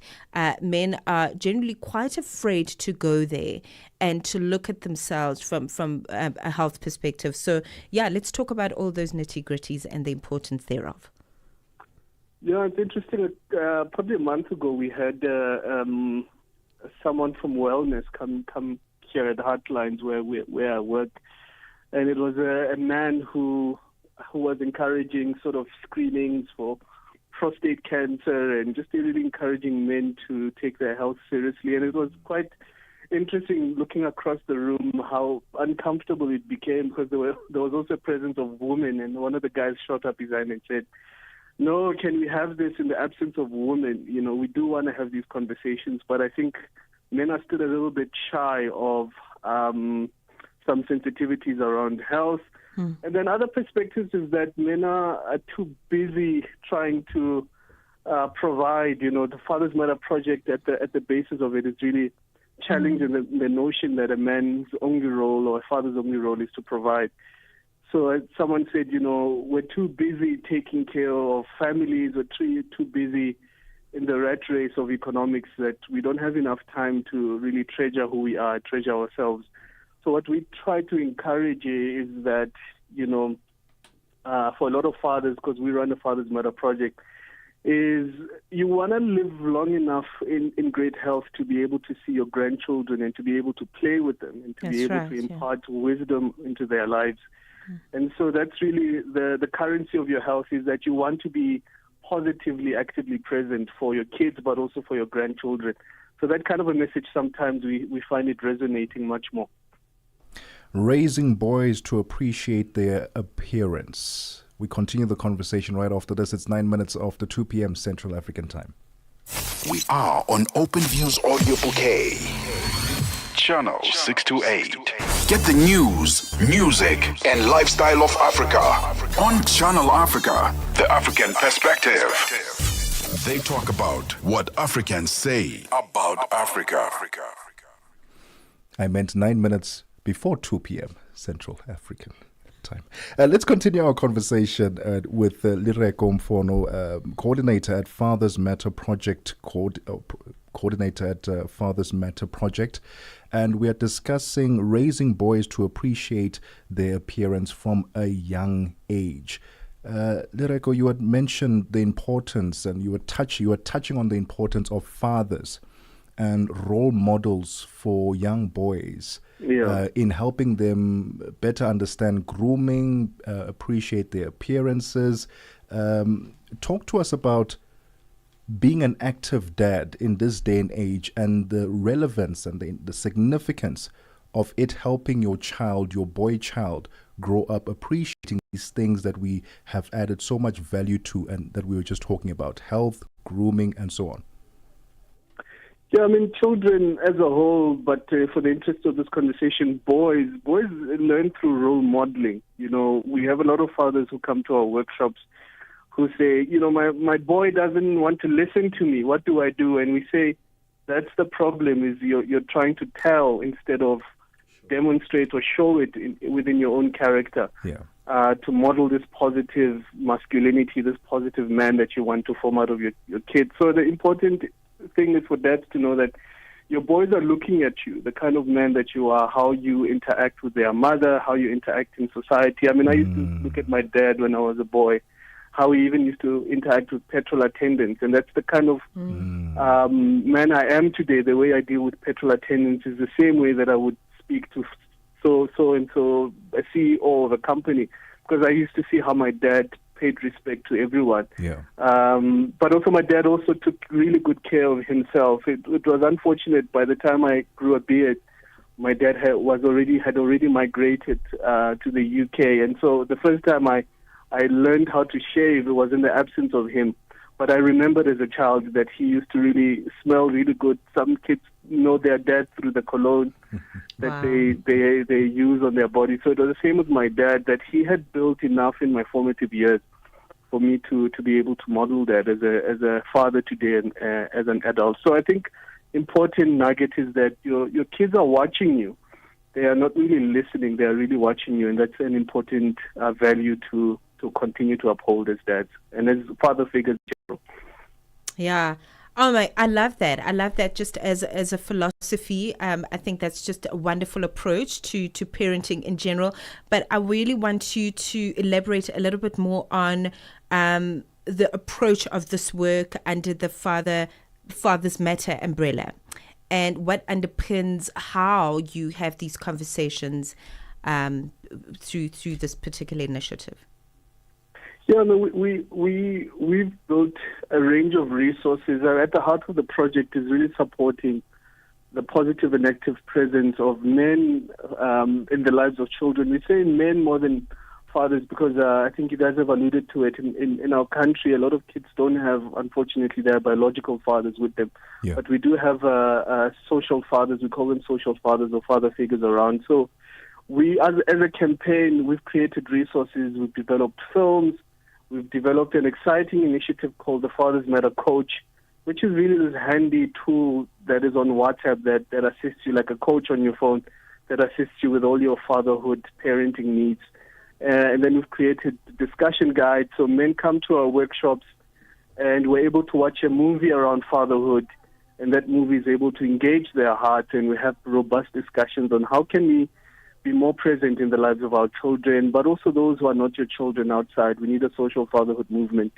that men are generally quite afraid to go there and to look at themselves from a health perspective. So, yeah, let's talk about all those nitty-gritties and the importance thereof. Yeah, it's interesting. Probably a month ago, we had someone from wellness come here at Heartlines where I work, and it was a man who was encouraging sort of screenings for prostate cancer and just really encouraging men to take their health seriously. And it was quite interesting looking across the room how uncomfortable it became, because there was also a presence of women, and one of the guys shot up his hand and said, "No, can we have this in the absence of women? You know, we do want to have these conversations, but I think men are still a little bit shy of some sensitivities around health." And then other perspectives is that men are too busy trying to provide. You know, the Father's Matter project at the basis of it is really challenging the notion that a man's only role or a father's only role is to provide. So someone said, you know, we're too busy taking care of families, we're too busy in the rat race of economics that we don't have enough time to really treasure who we are, treasure ourselves. So what we try to encourage is that, you know, for a lot of fathers, because we run the Father's Matter project, is you want to live long enough in great health to be able to see your grandchildren and to be able to play with them and to be able to impart wisdom into their lives. And so that's really the currency of your health, is that you want to be positively, actively present for your kids, but also for your grandchildren. So that kind of a message, sometimes we find it resonating much more. Raising boys to appreciate their appearance. We continue the conversation right after this. It's 9 minutes after 2 p.m. Central African time. We are on OpenView's audio bouquet. Channel 628. Get the news, music, and lifestyle of Africa on Channel Africa, the African perspective. They talk about what Africans say about Africa. I meant 9 minutes before 2 p.m. Central African time. Let's continue our conversation with Lireko Mfono, coordinator at Fathers Matter Project, coordinator at Fathers Matter Project, and we are discussing raising boys to appreciate their appearance from a young age. Lireko, you had mentioned the importance, and you were touching on the importance of fathers and role models for young boys in helping them better understand grooming, appreciate their appearances. Talk to us about being an active dad in this day and age, and the relevance and the significance of it helping your child, your boy child, grow up appreciating these things that we have added so much value to and that we were just talking about: health, grooming, and so on. Yeah, I mean, children as a whole, but for the interest of this conversation, boys learn through role modeling. You know, we have a lot of fathers who come to our workshops who say, you know, my boy doesn't want to listen to me. What do I do? And we say, that's the problem, is you're trying to tell instead of demonstrate or show it within your own character. To model this positive masculinity, this positive man that you want to form out of your kids. So the important thing is for dads to know that your boys are looking at you, the kind of man that you are, how you interact with their mother, how you interact in society. I mean, I used to look at my dad when I was a boy, how he even used to interact with petrol attendants. And that's the kind of man I am today. The way I deal with petrol attendants is the same way that I would speak to so-and-so, a CEO of a company, because I used to see how my dad paid respect to everyone. But also my dad also took really good care of himself. It was unfortunate, by the time I grew a beard, my dad had already migrated to the UK. And so the first time I learned how to shave, it was in the absence of him. But I remembered as a child that he used to really smell really good. Some kids know their dad through the cologne that they use on their body. So it was the same with my dad, that he had built enough in my formative years for me to be able to model that as a father today and as an adult. So I think important nugget is that your kids are watching you. They are not really listening, they are really watching you, and that's an important value to continue to uphold as dads and as father figures in general. Yeah. Oh my, I love that. I love that just as a philosophy. I think that's just a wonderful approach to parenting in general. But I really want you to elaborate a little bit more on the approach of this work under the Father's Matter umbrella, and what underpins how you have these conversations through this particular initiative. Yeah, no, we've built a range of resources. At the heart of the project is really supporting the positive and active presence of men in the lives of children. We say men more than fathers because I think you guys have alluded to it. In our country, a lot of kids don't have, unfortunately, their biological fathers with them. Yeah. But we do have social fathers. We call them social fathers or father figures around. So we, as a campaign, we've created resources. We've developed films. We've developed an exciting initiative called the Fathers Matter Coach, which is really this handy tool that is on WhatsApp that assists you, like a coach on your phone, that assists you with all your fatherhood parenting needs. And then we've created discussion guides. So men come to our workshops and we're able to watch a movie around fatherhood, and that movie is able to engage their heart, and we have robust discussions on how can we be more present in the lives of our children, but also those who are not your children outside. We need a social fatherhood movement.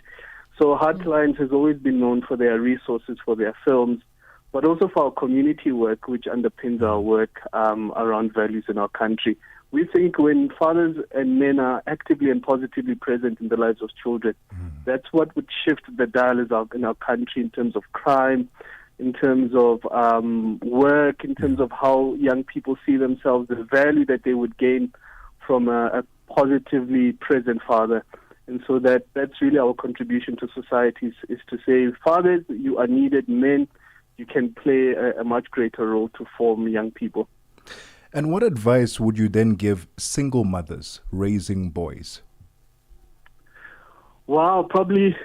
So Heartlines has always been known for their resources, for their films, but also for our community work, which underpins our work around values in our country. We think when fathers and men are actively and positively present in the lives of children, that's what would shift the dial in our country in terms of crime, in terms of work, in terms of how young people see themselves, the value that they would gain from a positively present father. And so that's really our contribution to society is to say, fathers, you are needed. Men, you can play a much greater role to form young people. And what advice would you then give single mothers raising boys? Wow, probably...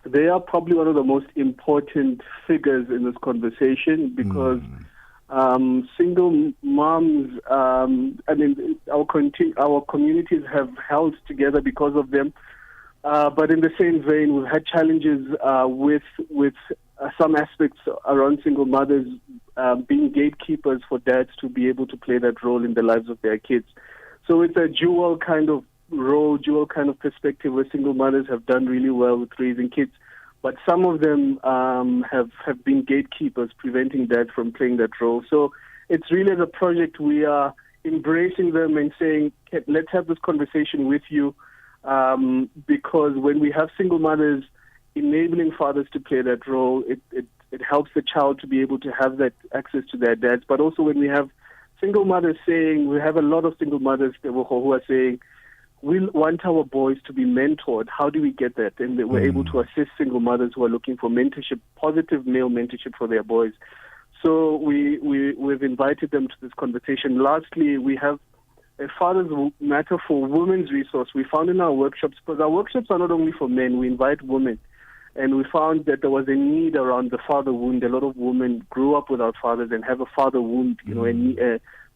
they are probably one of the most important figures in this conversation because single moms, our communities have held together because of them. But in the same vein, we've had challenges with some aspects around single mothers being gatekeepers for dads to be able to play that role in the lives of their kids. So it's a dual kind of role, dual kind of perspective where single mothers have done really well with raising kids, but some of them have been gatekeepers, preventing dads from playing that role. So it's really as a project we are embracing them and saying, let's have this conversation with you, because when we have single mothers enabling fathers to play that role, it helps the child to be able to have that access to their dads. But also when we have single mothers saying, we have a lot of single mothers who are saying, we want our boys to be mentored. How do we get that? And we're able to assist single mothers who are looking for mentorship, positive male mentorship for their boys. So we've invited them to this conversation. Lastly, we have a Father's Matter for Women's resource we found in our workshops, because our workshops are not only for men, we invite women. And we found that there was a need around the father wound. A lot of women grew up without fathers and have a father wound,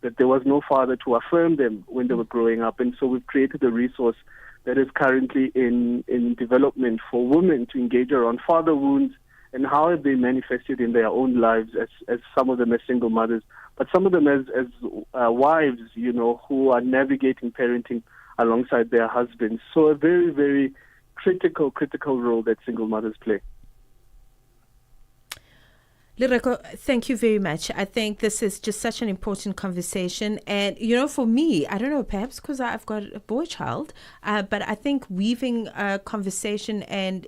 that there was no father to affirm them when they were growing up. And so we've created a resource that is currently in development for women to engage around father wounds and how have they manifested in their own lives, as some of them as single mothers, but some of them as wives, who are navigating parenting alongside their husbands. So a very, very critical role that single mothers play. Lireko, thank you very much. I think this is just such an important conversation. And, for me, I don't know, perhaps because I've got a boy child, but I think weaving a conversation and,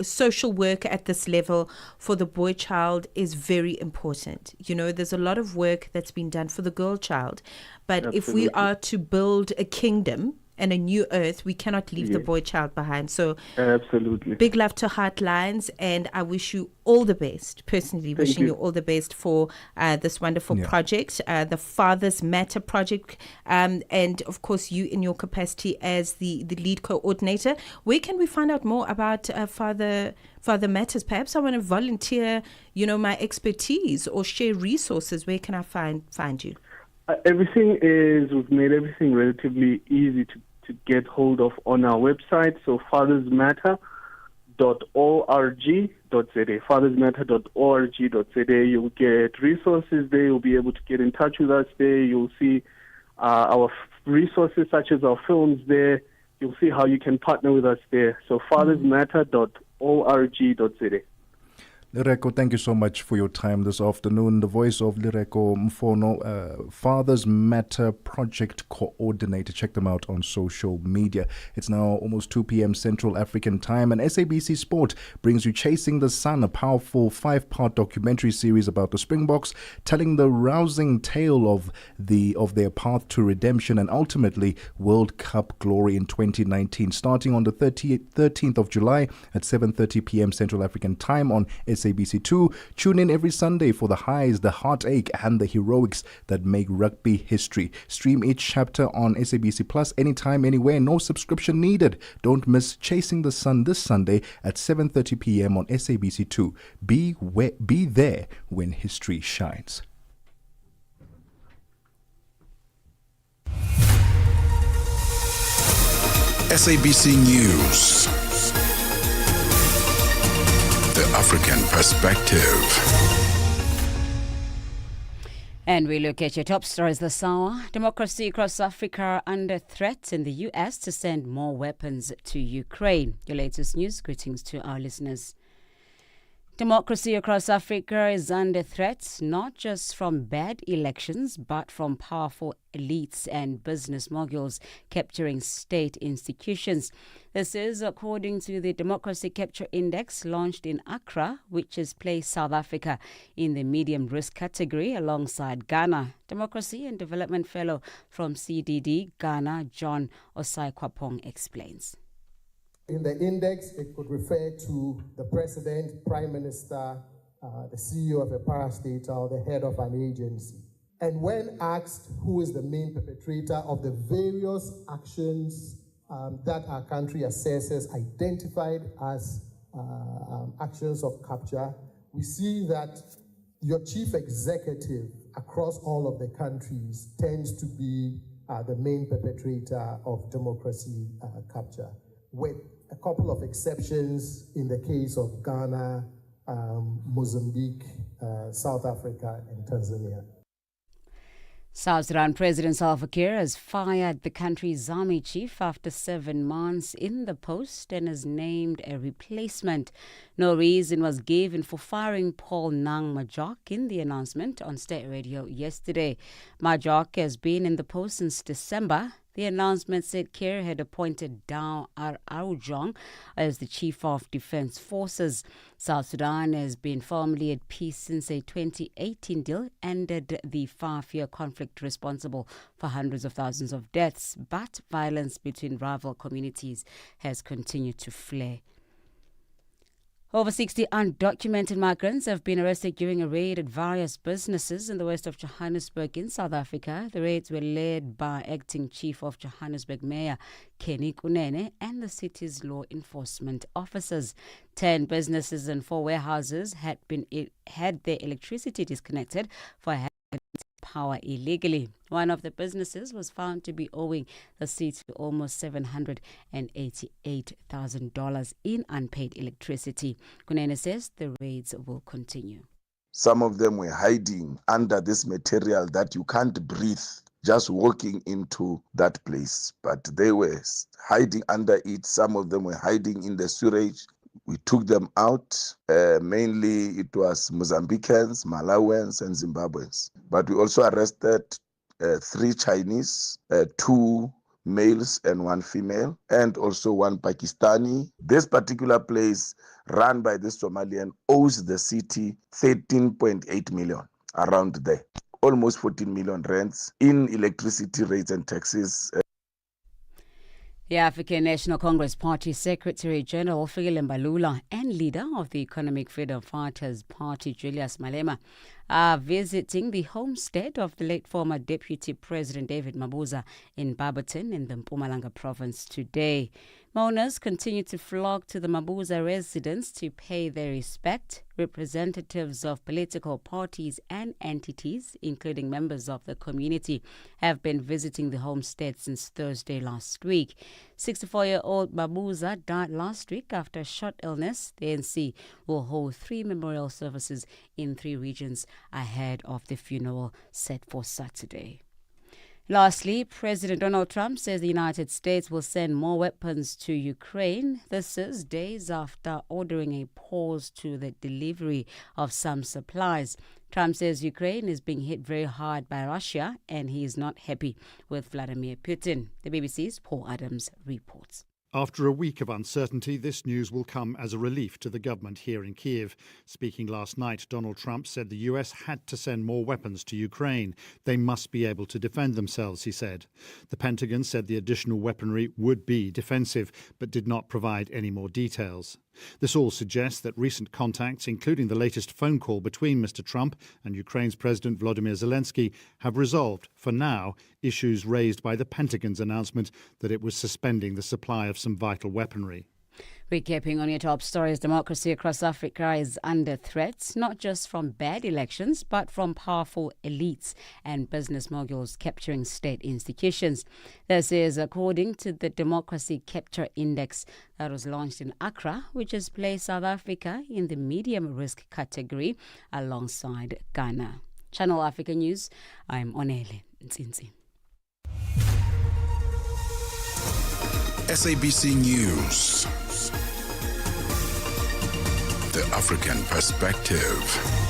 social work at this level for the boy child is very important. There's a lot of work that's been done for the girl child. But Absolutely. If we are to build a kingdom and a new earth, we cannot leave the boy child behind. So absolutely, big love to Heartlines, and I wish you all the best, personally wishing you all the best for this wonderful project, the Fathers Matter project, and of course you in your capacity as the lead coordinator. Where can we find out more about Father Matters? Perhaps I want to volunteer, my expertise or share resources. Where can I find you? We've made everything relatively easy to get hold of on our website. So fathersmatter.org.za. fathersmatter.org.za. You'll get resources there. You'll be able to get in touch with us there. You'll see our resources such as our films there. You'll see how you can partner with us there. So fathersmatter.org.za. Lereko, thank you so much for your time this afternoon. The voice of Lereko Mfono, Fathers Matter Project Coordinator. Check them out on social media. It's now almost 2 p.m. Central African Time, and SABC Sport brings you Chasing the Sun, a powerful 5-part documentary series about the Springboks, telling the rousing tale of their path to redemption and ultimately World Cup glory in 2019. Starting on the 13th of July at 7:30 p.m. Central African Time on SABC2. Tune in every Sunday for the highs, the heartache, and the heroics that make rugby history. Stream each chapter on SABC Plus anytime, anywhere. No subscription needed. Don't miss Chasing the Sun this Sunday at 7:30 p.m. on SABC2. Be there when history shines. SABC News. The African perspective. And we look at your top stories this hour. Democracy across Africa are under threat in the U.S. to send more weapons to Ukraine. Your latest news. Greetings to our listeners. Democracy across Africa is under threat, not just from bad elections, but from powerful elites and business moguls capturing state institutions. This is according to the Democracy Capture Index launched in Accra, which has placed South Africa in the medium risk category alongside Ghana. Democracy and Development Fellow from CDD Ghana, John Osai-Kwapong, explains. In the index, it could refer to the president, prime minister, the CEO of a parastatal, or the head of an agency. And when asked who is the main perpetrator of the various actions that our country assesses identified as actions of capture, we see that your chief executive across all of the countries tends to be the main perpetrator of democracy capture, with a couple of exceptions in the case of Ghana, Mozambique, South Africa, and Tanzania. South Sudan President Salva Kiir has fired the country's army chief after 7 months in the post and has named a replacement. No reason was given for firing Paul Nang Majok in the announcement on state radio yesterday. Majok has been in the post since December. The announcement said Kiir had appointed Dao Arujong as the Chief of Defense Forces. South Sudan has been firmly at peace since a 2018 deal ended the 5-year conflict responsible for hundreds of thousands of deaths, but violence between rival communities has continued to flare. Over 60 undocumented migrants have been arrested during a raid at various businesses in the west of Johannesburg in South Africa. The raids were led by Acting Chief of Johannesburg Mayor Kenny Kunene and the city's law enforcement officers. 10 businesses and 4 warehouses had their electricity disconnected for having power illegally. One of the businesses was found to be owing the city almost $788,000 in unpaid electricity. Kunene says the raids will continue. Some of them were hiding under this material that you can't breathe just walking into that place, but they were hiding under it. Some of them were hiding in the sewage. We took them out. Mainly it was Mozambicans, Malawians, and Zimbabweans. But we also arrested 3 Chinese, 2 males and 1 female, and also 1 Pakistani. This particular place, run by this Somalian, owes the city 13.8 million, around there. Almost 14 million rents in electricity rates and taxes. The African National Congress Party Secretary General Fikile Mbalula and leader of the Economic Freedom Fighters Party Julius Malema are visiting the homestead of the late former Deputy President David Mabuza in Barberton in the Mpumalanga province today. Mourners continue to flock to the Mabuza residence to pay their respect. Representatives of political parties and entities, including members of the community, have been visiting the homestead since Thursday last week. 64-year-old Mabuza died last week after a short illness. The ANC will hold 3 memorial services in 3 regions ahead of the funeral set for Saturday. Lastly, President Donald Trump says the United States will send more weapons to Ukraine. This is days after ordering a pause to the delivery of some supplies. Trump says Ukraine is being hit very hard by Russia and he is not happy with Vladimir Putin. The BBC's Paul Adams reports. After a week of uncertainty, this news will come as a relief to the government here in Kiev. Speaking last night, Donald Trump said the US had to send more weapons to Ukraine. They must be able to defend themselves, he said. The Pentagon said the additional weaponry would be defensive, but did not provide any more details. This all suggests that recent contacts, including the latest phone call between Mr. Trump and Ukraine's President Volodymyr Zelensky, have resolved, for now, issues raised by the Pentagon's announcement that it was suspending the supply of some vital weaponry. Recapping on your top stories, democracy across Africa is under threat, not just from bad elections, but from powerful elites and business moguls capturing state institutions. This is according to the Democracy Capture Index that was launched in Accra, which has placed South Africa in the medium risk category alongside Ghana. Channel Africa News, I'm Onele Nzinzi. SABC News. The African Perspective.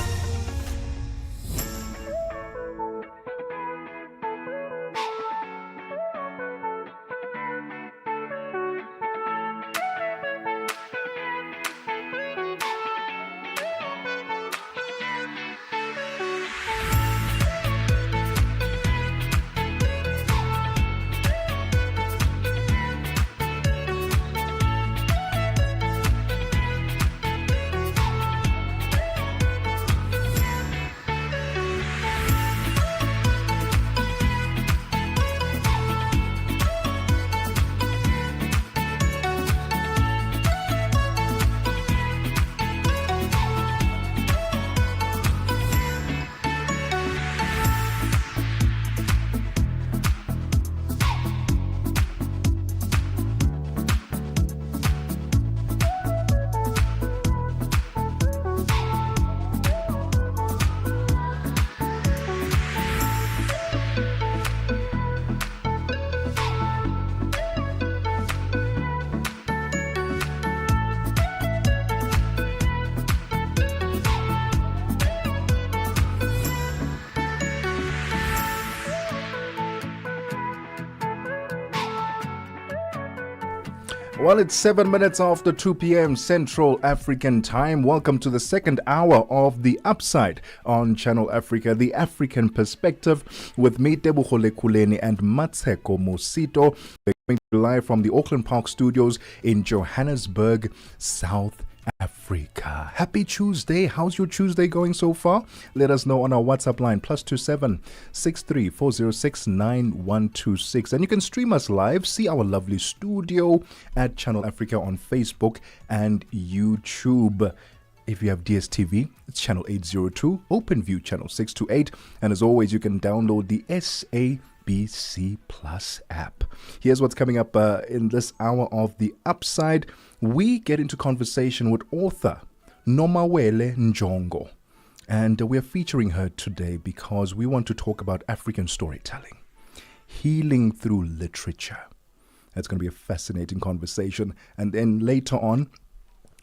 Well, it's 7 minutes after 2 p.m. Central African Time. Welcome to the second hour of The Upside on Channel Africa, The African Perspective, with me, Tebogo Lekhuleni, and Mmatsheko Mosito. We're coming live from the Auckland Park Studios in Johannesburg, South Africa. Happy Tuesday. How's your Tuesday going so far? Let us know on our WhatsApp line, +27 63 406 9126. And you can stream us live, see our lovely studio at Channel Africa on Facebook and YouTube. If you have DSTV, it's channel 802, OpenView channel 628. And as always, you can download the SABC Plus app. Here's what's coming up in this hour of The Upside. We get into conversation with author Nomawele Njongo. And we're featuring her today because we want to talk about African storytelling, healing through literature. That's going to be a fascinating conversation. And then later on,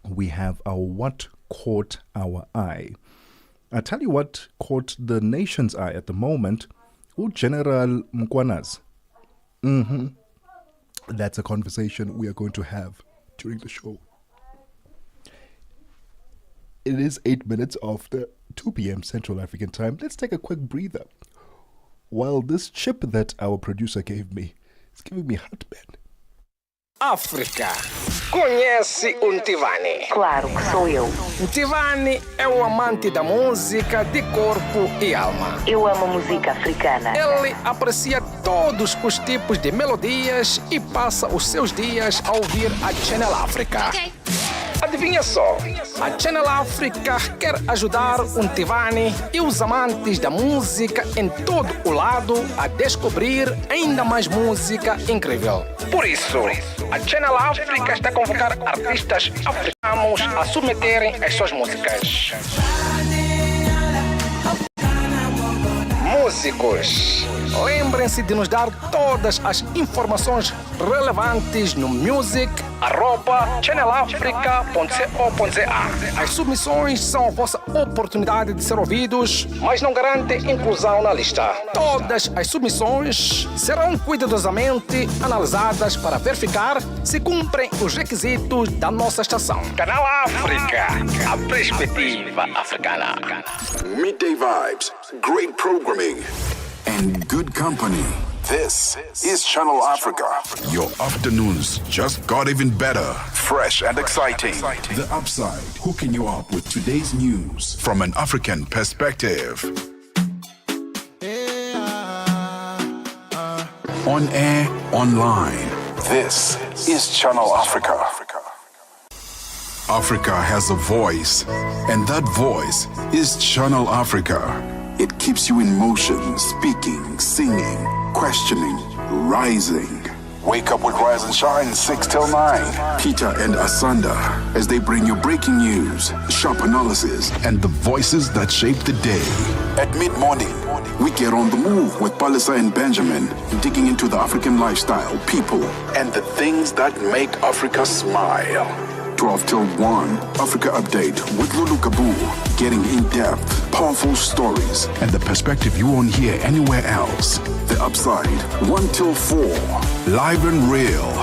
we have our What Caught Our Eye. I tell you what caught the nation's eye at the moment, General Mkwanas. That's a conversation we are going to have during the show. It is 8 minutes after 2 p.m. Central African Time. Let's take a quick breather. While this chip that our producer gave me is giving me heartburn. África. Conhece o Ntivani? Claro que sou eu. Ntivani é o amante da música de corpo e alma. Eu amo música africana. Ele aprecia todos os tipos de melodias e passa os seus dias a ouvir a Channel África. Adivinha só, a Channel África quer ajudar o Ntivani e os amantes da música em todo o lado a descobrir ainda mais música incrível. Por isso, a Channel África está a convocar artistas africanos a submeterem as suas músicas. Músicos, lembrem-se de nos dar todas as informações relevantes no music@channelafrica.co.za. As submissões são a vossa oportunidade de ser ouvidos, mas não garantem inclusão na lista. Todas as submissões serão cuidadosamente analisadas para verificar se cumprem os requisitos da nossa estação. Canal África, a perspectiva africana. Midday vibes, great programming, and good company. This is Channel Africa. Your afternoons just got even better. Fresh and exciting. The Upside, hooking you up with today's news from an African perspective. On air, online. This is Channel Africa. Africa has a voice, and that voice is Channel Africa. It keeps you in motion, speaking, singing, questioning, rising. Wake up with Rise and Shine 6 till 9. Peter and Asanda as they bring you breaking news, sharp analysis, and the voices that shape the day. At mid-morning, we get on the move with Palisa and Benjamin, digging into the African lifestyle, people, and the things that make Africa smile. 12 till 1, Africa Update with Lulu Kabu, getting in-depth, powerful stories, and the perspective you won't hear anywhere else. The Upside, 1 till 4, live and real,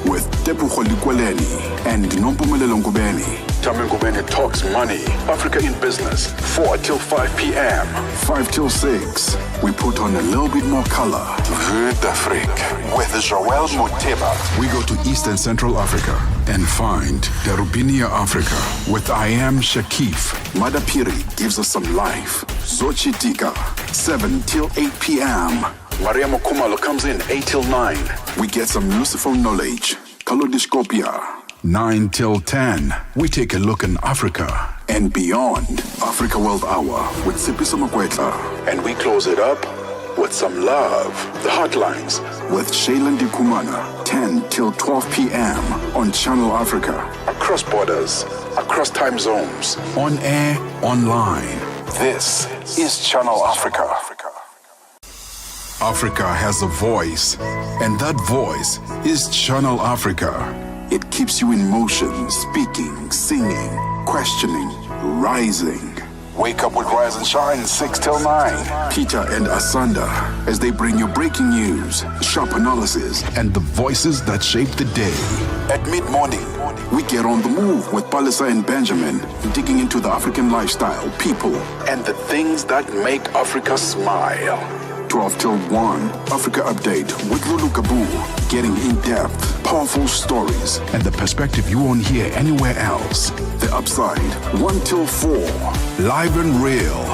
with Tebogo Lekhuleni and Nompumelelo Ngubeni. Tame Ngubeni talks money, Africa in business, 4 till 5 p.m. 5 till 6, we put on a little bit more color. Vue d'Afrique with Joel Moteba. We go to East and Central Africa and find Derubinia Africa with I Am Shakif. Madapiri gives us some life. Zochi Tika, 7 till 8 p.m. Mariamo Kumalo comes in 8 till 9. We get some Lucifer knowledge. Kalodiscopia. 9 till 10. We take a look in Africa and beyond. Africa World Hour with Sipiso Makwetla. And we close it up with some love. The Hotlines with Shailen Dikumana. 10 till 12 p.m. on Channel Africa. Across borders, across time zones. On air, online. This is Channel Africa. Africa has a voice, and that voice is Channel Africa. It keeps you in motion, speaking, singing, questioning, rising. Wake up with Rise and Shine 6 till 9. Peter and Asanda as they bring you breaking news, sharp analysis, and the voices that shape the day. At mid-morning, we get on the move with Palisa and Benjamin, digging into the African lifestyle, people, and the things that make Africa smile. 12 till 1, Africa Update with Lulu Kabu, getting in-depth, powerful stories, and the perspective you won't hear anywhere else. The Upside, 1 till 4, live and real,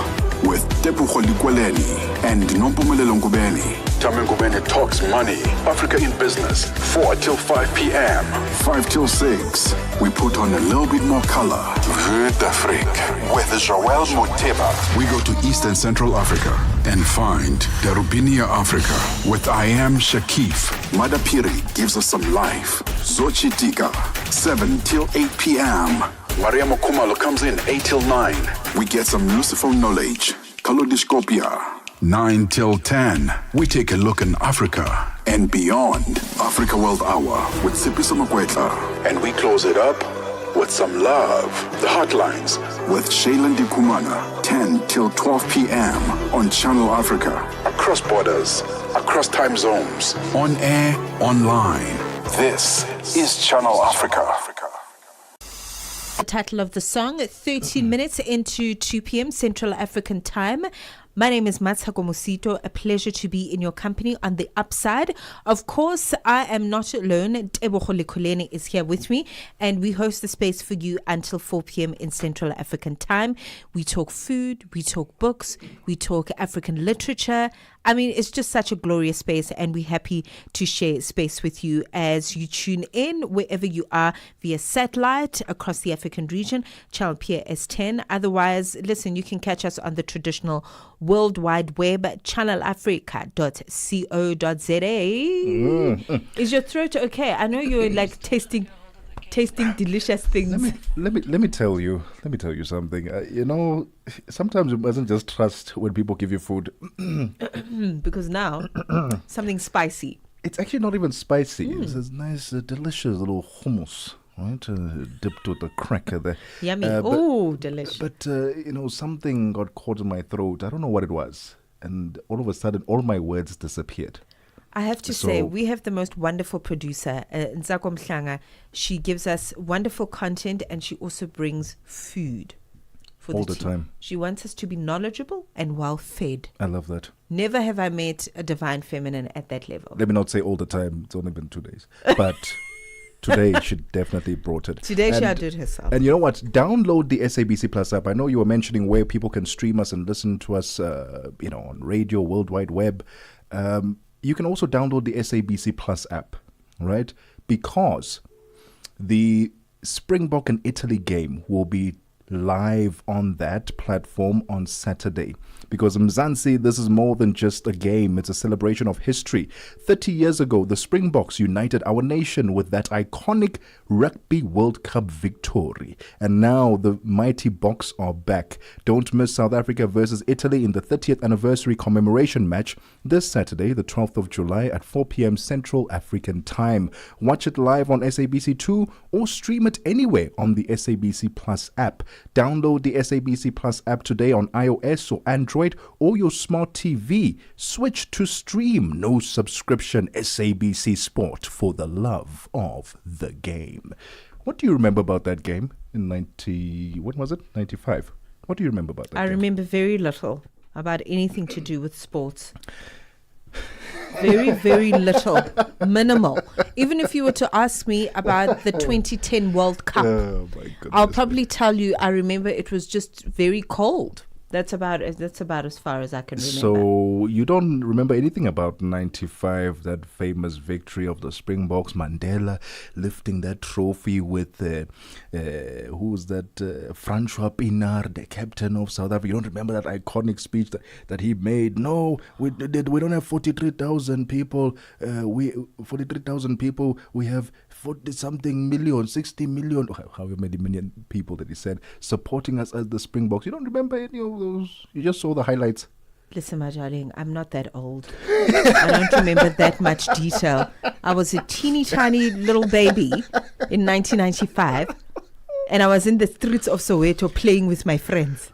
with Tebogo Lekhuleni and Nompumelelo Ngubeni. Tame Ngubeni talks money, Africa in business, 4 till 5 p.m. 5 till 6, we put on a little bit more color. Vue d'Afrique with Joel Moteba. We go to East and Central Africa and find Derubinia Africa with I Am Shakif. Madapiri gives us some life. Zochi Tika, 7 till 8 p.m. Mariamo Kumalo comes in 8 till 9. We get some Lucifer knowledge. Kalodiscopia. 9 till 10. We take a look in Africa and beyond. Africa World Hour with Sipiso Makwetla. And we close it up with some love. The Hotlines with Shailen Dikumana. 10 till 12 p.m. on Channel Africa. Across borders, across time zones. On air, online. This is Channel Africa. The title of the song, 30 minutes into 2 p.m. Central African Time My name is Mmatsheko Mosito. A pleasure to be in your company on the upside. Of course, I am not alone. Tebogo Lekhuleni is here with me, and we host the space for you until 4 p.m. in Central African time. We talk food, we talk books, we talk African literature. I mean, it's just such a glorious space, and we're happy to share space with you as you tune in wherever you are via satellite across the African region, Channel PAS10. Otherwise, listen, you can catch us on the traditional World Wide Web, channelafrica.co.za. Is your throat okay? I know you're like tasting delicious things. Let me tell you something. Sometimes you mustn't just trust when people give you food. Because now something spicy. It's actually not even spicy. It's this nice, delicious little hummus, right? Dipped with a cracker there. Yummy. Delicious. But something got caught in my throat. I don't know what it was, and all of a sudden, all my words disappeared. I have to say, we have the most wonderful producer, Nzako Mhlanga. She gives us wonderful content, and she also brings food for all the the time. She wants us to be knowledgeable and well fed. I love that. Never have I met a divine feminine at that level. Let me not say all the time. It's only been 2 days, but today she definitely brought it. Today she outdid herself. And you know what? Download the SABC Plus app. I know you were mentioning where people can stream us and listen to us, on radio, World Wide Web. You can also download the SABC Plus app, right? Because the Springbok and Italy game will be live on that platform on Saturday. Because Mzansi, this is more than just a game. It's a celebration of history. 30 years ago, the Springboks united our nation with that iconic Rugby World Cup victory. And now the mighty Boks are back. Don't miss South Africa versus Italy in the 30th anniversary commemoration match this Saturday, the 12th of July at 4 p.m. Central African time. Watch it live on SABC2 or stream it anywhere on the SABC Plus app. Download the SABC Plus app today on iOS or Android or your smart TV. Switch to stream. No subscription. SABC Sport, for the love of the game. What do you remember about that game in 95? What do you remember about that game? I remember very little about anything to do with sports. Very, very little. Minimal. Even if you were to ask me about the 2010 World Cup, I'll probably tell you I remember it was just very cold. That's about as far as I can remember. So you don't remember anything about 95, that famous victory of the Springboks, Mandela lifting that trophy with who's that? Francois Pienaar, the captain of South Africa. You don't remember that iconic speech that he made? No, we don't have 43,000 people. 43,000 people. We have 40-something million, 60 million, however many million people that he said supporting us as the Springboks. You don't remember any of those? You just saw the highlights. Listen, my darling, I'm not that old. I don't remember that much detail. I was a teeny tiny little baby in 1995, and I was in the streets of Soweto playing with my friends.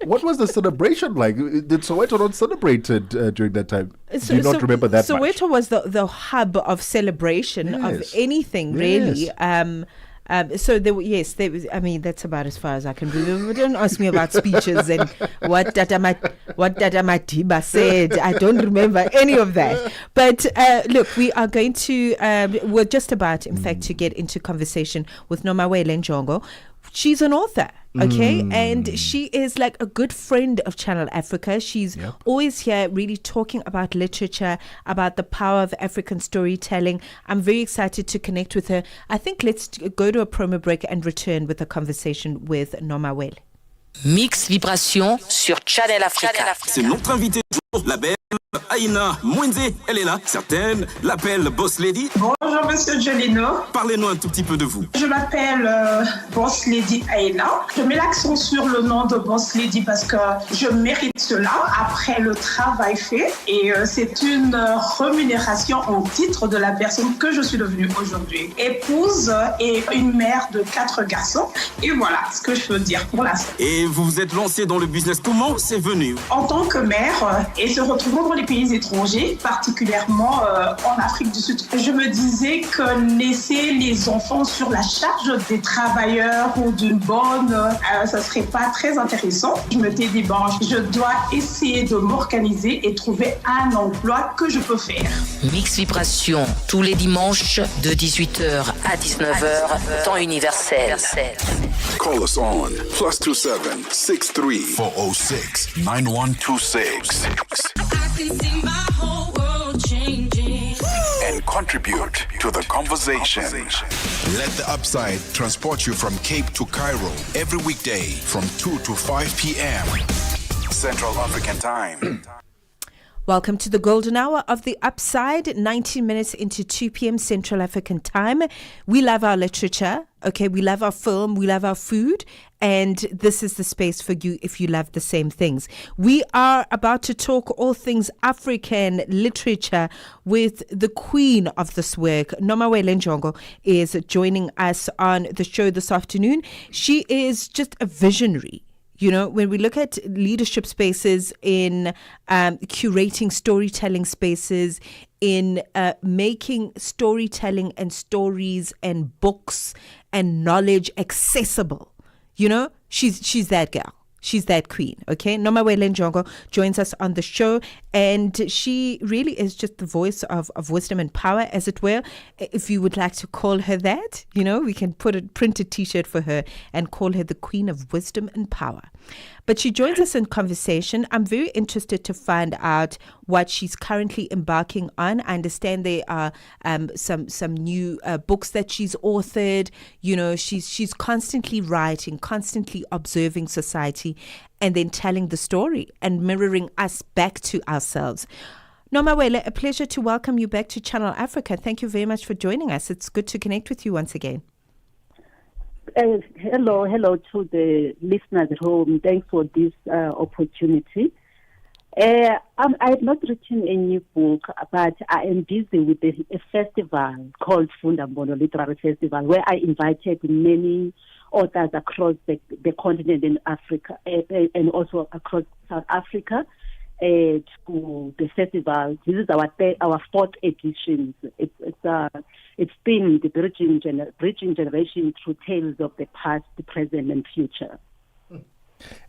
What was the celebration like? Did Soweto not celebrate it during that time? Do you not remember that much? Soweto was the hub of celebration of anything, really. So there was. I mean, that's about as far as I can remember. Don't ask me about speeches and what Dada Matiba said. I don't remember any of that. But look, we are going to. We're just about, in fact, to get into conversation with Nomawele Njongo. She's an author, okay? And she is like a good friend of Channel Africa. She's always here really talking about literature, about the power of African storytelling. I'm very excited to connect with her. I think let's go to a promo break and return with a conversation with Nomawele. Mix Vibration sur Channel Africa. C'est notre invité du jour, la belle Aïna Mwenze. Elle est là, certaines l'appellent Boss Lady. Bonjour Monsieur Jolino. Parlez-nous un tout petit peu de vous. Je m'appelle Boss Lady Aïna. Je mets l'accent sur le nom de Boss Lady parce que je mérite cela après le travail fait. Et c'est une rémunération en titre de la personne que je suis devenue aujourd'hui. Épouse et une mère de 4 garçons. Et voilà ce que je peux dire pour l'instant. Et vous vous êtes lancée dans le business. Comment c'est venu? En tant que mère et se retrouvant dans les pays étrangers, particulièrement en Afrique du Sud. Je me disais que laisser les enfants sur la charge des travailleurs ou d'une bonne, ça serait pas très intéressant. Je me dis, je dois essayer de m'organiser et trouver un emploi que je peux faire. Mix Vibration, tous les dimanches de 18h à 19h, temps universel. Call us on +27 63 406 9126 and contribute to the conversation. Let the Upside transport you from Cape to Cairo every weekday from 2 to 5 p.m. Central African Time. Welcome to the golden hour of the Upside, 19 minutes into 2 p.m. Central African Time. We love our literature, okay? We love our film, we love our food, and this is the space for you if you love the same things. We are about to talk all things African literature with the queen of this work. Nomawele Njongo is joining us on the show this afternoon. She is just a visionary. You know, when we look at leadership spaces in curating storytelling spaces, in making storytelling and stories and books and knowledge accessible, you know, she's that girl. She's that queen, okay? Nomawele Njongo joins us on the show, and she really is just the voice of wisdom and power, as it were. If you would like to call her that, you know, we can print a T-shirt for her and call her the queen of wisdom and power. But she joins us in conversation. I'm very interested to find out what she's currently embarking on. I understand there are some new books that she's authored. You know, she's constantly writing, constantly observing society, and then telling the story and mirroring us back to ourselves. Nomawele, a pleasure to welcome you back to Channel Africa. Thank you very much for joining us. It's good to connect with you once again. Hello to the listeners at home. Thanks for this opportunity. I have not written a new book, but I am busy with a festival called Fundambono Literary Festival, where I invited many authors across the continent in Africa and also across South Africa to the festival. This is our fourth edition. It's themed the bridging generation through tales of the past, the present, and future.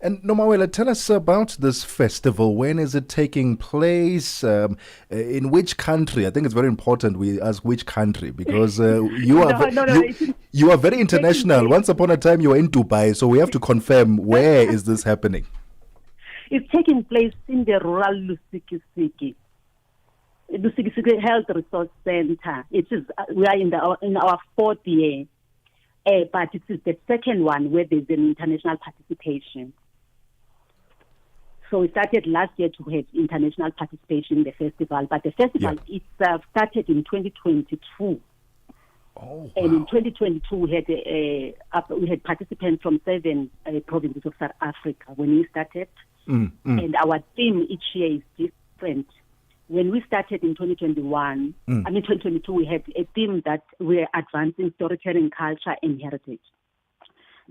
And Nomawele, tell us about this festival. When is it taking place? In which country? I think it's very important we ask which country, because you are very international. Once upon a time you were in Dubai, so we have to confirm where is this happening. It's taking place in the rural Lusikisiki Health Resource Center. We are in our fourth year, but it is the second one where there's an international participation. So we started last year to have international participation in the festival, but the festival itself started in 2022. Oh, wow. And in 2022 we had participants from 7 provinces of South Africa when we started. And our theme each year is different. When we started in 2022, we had a theme that we're advancing storytelling, culture, and heritage.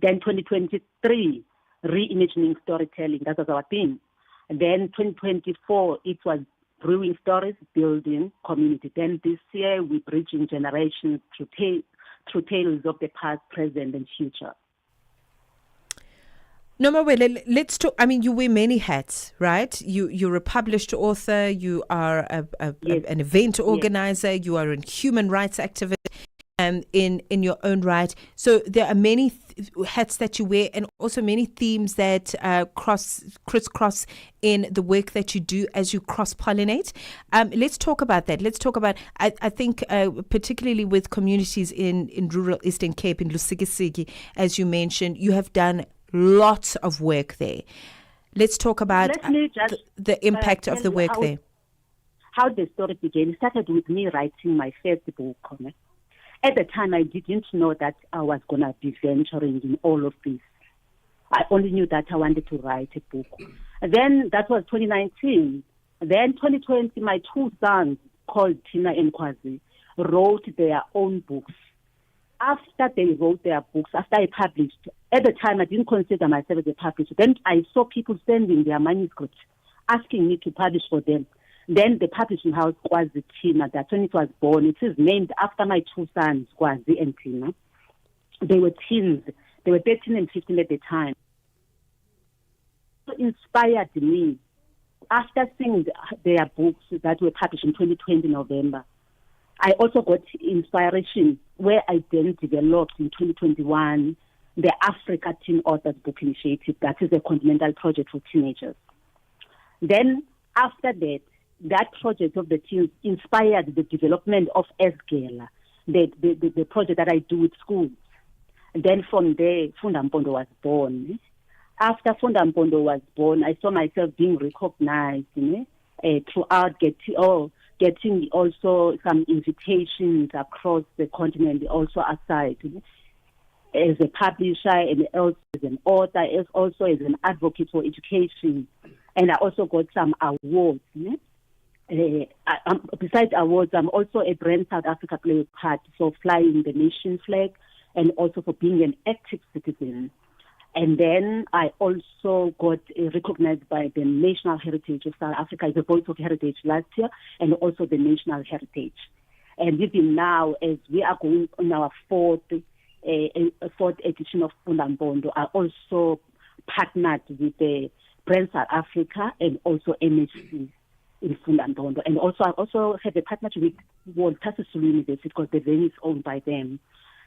Then 2023, reimagining storytelling, that was our theme. And then 2024, it was brewing stories, building community. Then this year, we're bridging generations through tales of the past, present, and future. Nomawele, let's talk. I mean, you wear many hats, right? You're a published author. You are an event organizer. You are a human rights activist, in your own right. So there are many hats that you wear, and also many themes that crisscross in the work that you do as you cross-pollinate. Let's talk about that. Let's talk about, I think, particularly with communities in rural Eastern Cape, in Lusikisiki, as you mentioned, you have done lots of work there. Let's talk about the impact of the work there. How the story began. It started with me writing my first book. At the time, I didn't know that I was going to be venturing in all of this. I only knew that I wanted to write a book. And then that was 2019. Then 2020, my 2 sons, called Tina and Kwazi, wrote their own books. After they wrote their books, after I published, at the time I didn't consider myself as a publisher. Then I saw people sending their manuscripts, asking me to publish for them. Then the publishing house, Kwazi Tina, that's when it was born. It is named after my two sons, Kwazi and Tina. They were teens. They were 13 and 15 at the time. It inspired me. After seeing their books that were published in 2020 November, I also got inspiration where I then developed in 2021 the Africa Teen Authors Book Initiative. That is a continental project for teenagers. Then after that, that project of the teens inspired the development of Esgela, the project that I do with schools. And then from there, Funda Mpondo was born. After Funda Mpondo was born, I saw myself being recognized throughout, getting also some invitations across the continent, also outside, as a publisher and also as an author, also as an advocate for education. And I also got some awards. Besides awards, I'm also a Brand South Africa player part for flying the nation flag and also for being an active citizen. And then I also got recognized by the National Heritage of South Africa, the Voice of Heritage last year, and also the National Heritage. And even now, as we are going on our fourth edition of Funda Mpondo, I also partnered with the Brand South Africa and also MSC in Funda Mpondo. And also I also have a partnership with Walter Sisulu University because the venue is owned by them.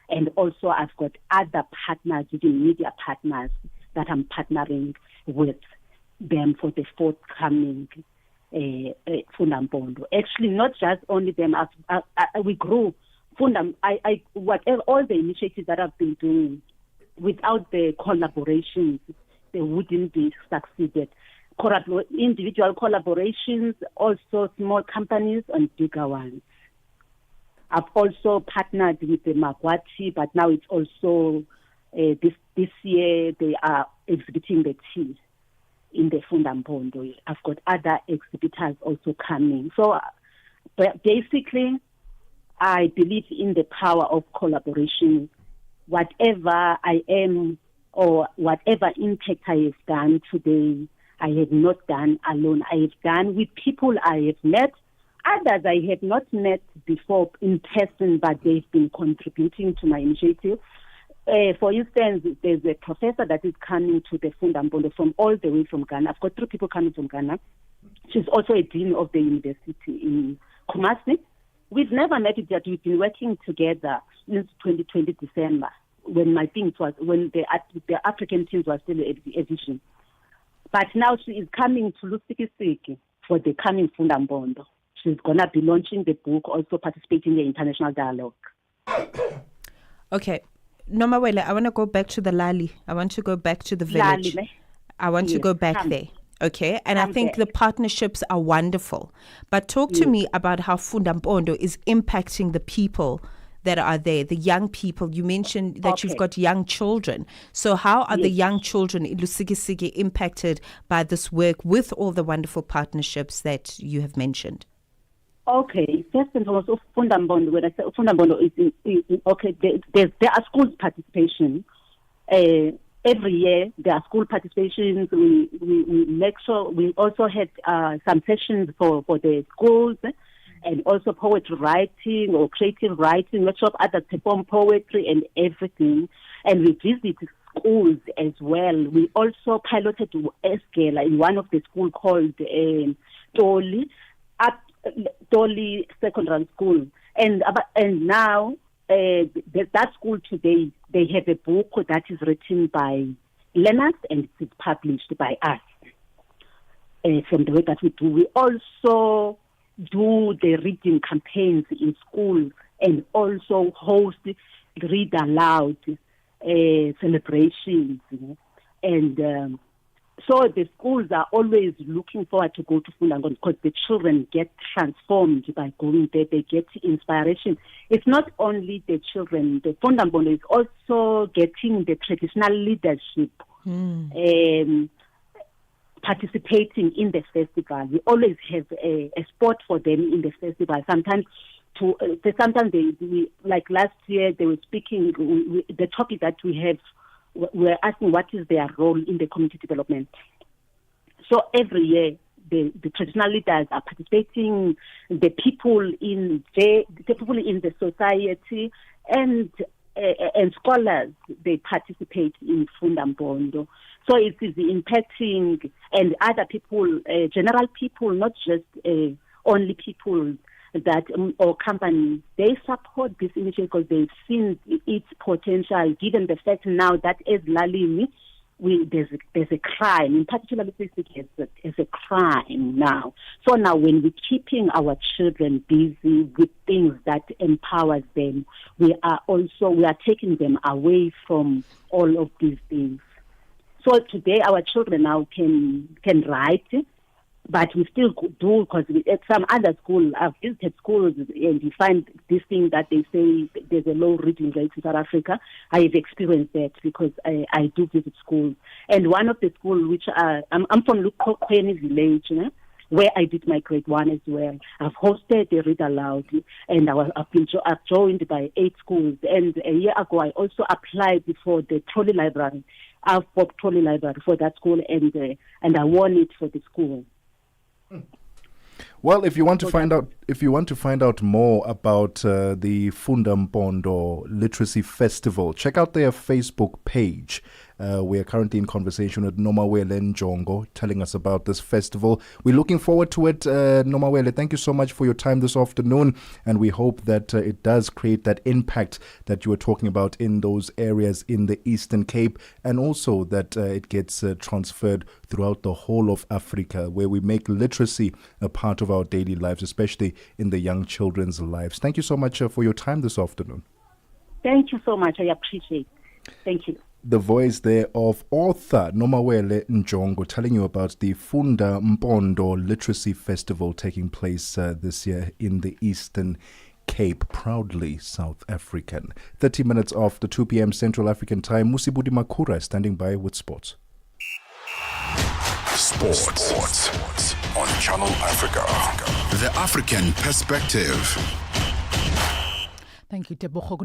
And also I've got other partners, media partners, that I'm partnering with them for the forthcoming Funda Mpondo. Actually, not just only them. We grew Funda. Whatever all the initiatives that I've been doing, without the collaborations, they wouldn't be succeeded. Individual collaborations, also small companies and bigger ones. I've also partnered with the Magwati, but now it's also this year they are exhibiting the tea in the Funda Mpondo. I've got other exhibitors also coming. So basically, I believe in the power of collaboration. Whatever I am or whatever impact I have done today, I have not done alone. I have done with people I have met. Others I have not met before in person, but they've been contributing to my initiative. For instance, there's a professor that is coming to the Funda Mpondo from all the way from Ghana. I've got 3 people coming from Ghana. She's also a dean of the university in Kumasi. We've never met yet. We've been working together since 2020 December when the African teams were still a vision. But now she is coming to Lusikisiki for the coming Funda Mpondo. She's going to be launching the book, also participating in the international dialogue. Okay. Nomawele, I want to go back to the Lali. I want to go back to the village. I want to go back there. Okay. And I think the partnerships are wonderful. But talk to me about how Funda Mpondo is impacting the people that are there, the young people. You mentioned that you've got young children. So how are the young children in Lusikisiki impacted by this work with all the wonderful partnerships that you have mentioned? Okay, first and foremost, Funda Mpondo, when I say Funda Mpondo, there are schools participation. Every year there are school participations. We make sure we also had some sessions for the schools and also poetry writing or creative writing, workshop, others perform poetry and everything. And we visit schools as well. We also piloted Esgela in one of the schools called Toli Secondary School, and now that school today they have a book that is written by learners and it's published by us. From the way that we do, we also do the reading campaigns in schools and also host read aloud celebrations, and so the schools are always looking forward to go to Funda Mpondo because the children get transformed by going there. They get inspiration. It's not only the children. The Funda Mpondo is also getting the traditional leadership participating in the festival. We always have a spot for them in the festival. Sometimes like last year they were speaking. The topic that we have. We're asking what is their role in the community development. So every year the traditional leaders are participating, the people in the society, and scholars, they participate in Fundambondo. So it is impacting, and other people, general people, not just only people that or companies, they support this initiative because they've seen its potential, given the fact now that as Lalini, there's a crime, in particular there's a crime now. So now when we're keeping our children busy with things that empowers them, we are taking them away from all of these things. So today our children now can write, but we still do, because at some other school, I've visited schools and you find this thing that they say there's a low reading rate in South Africa. I have experienced that because I do visit schools. And one of the schools, which I'm from Lekhuleni village, where I did my grade 1 as well. I've hosted a read aloud, and I've joined by 8 schools. And a year ago, I also applied for the trolley library. I've bought trolley library for that school, and I won it for the school. Well, if you want to find out more about the Fundambondo Literacy Festival, check out their Facebook page. We are currently in conversation with Nomawele Njongo, telling us about this festival. We're looking forward to it. Nomawele, thank you so much for your time this afternoon, and we hope that it does create that impact that you were talking about in those areas in the Eastern Cape, and also that it gets transferred throughout the whole of Africa, where we make literacy a part of our daily lives, especially in the young children's lives. Thank you so much for your time this afternoon. Thank you so much. I appreciate it. Thank you. The voice there of author Nomawele Njongo telling you about the Fundambondo Literacy Festival taking place this year in the Eastern Cape, proudly South African. 30 minutes after 2 p.m. Central African Time, Musibudi Makura is standing by with sports. Sports on Channel Africa. The African perspective. Thank you, Tebogo.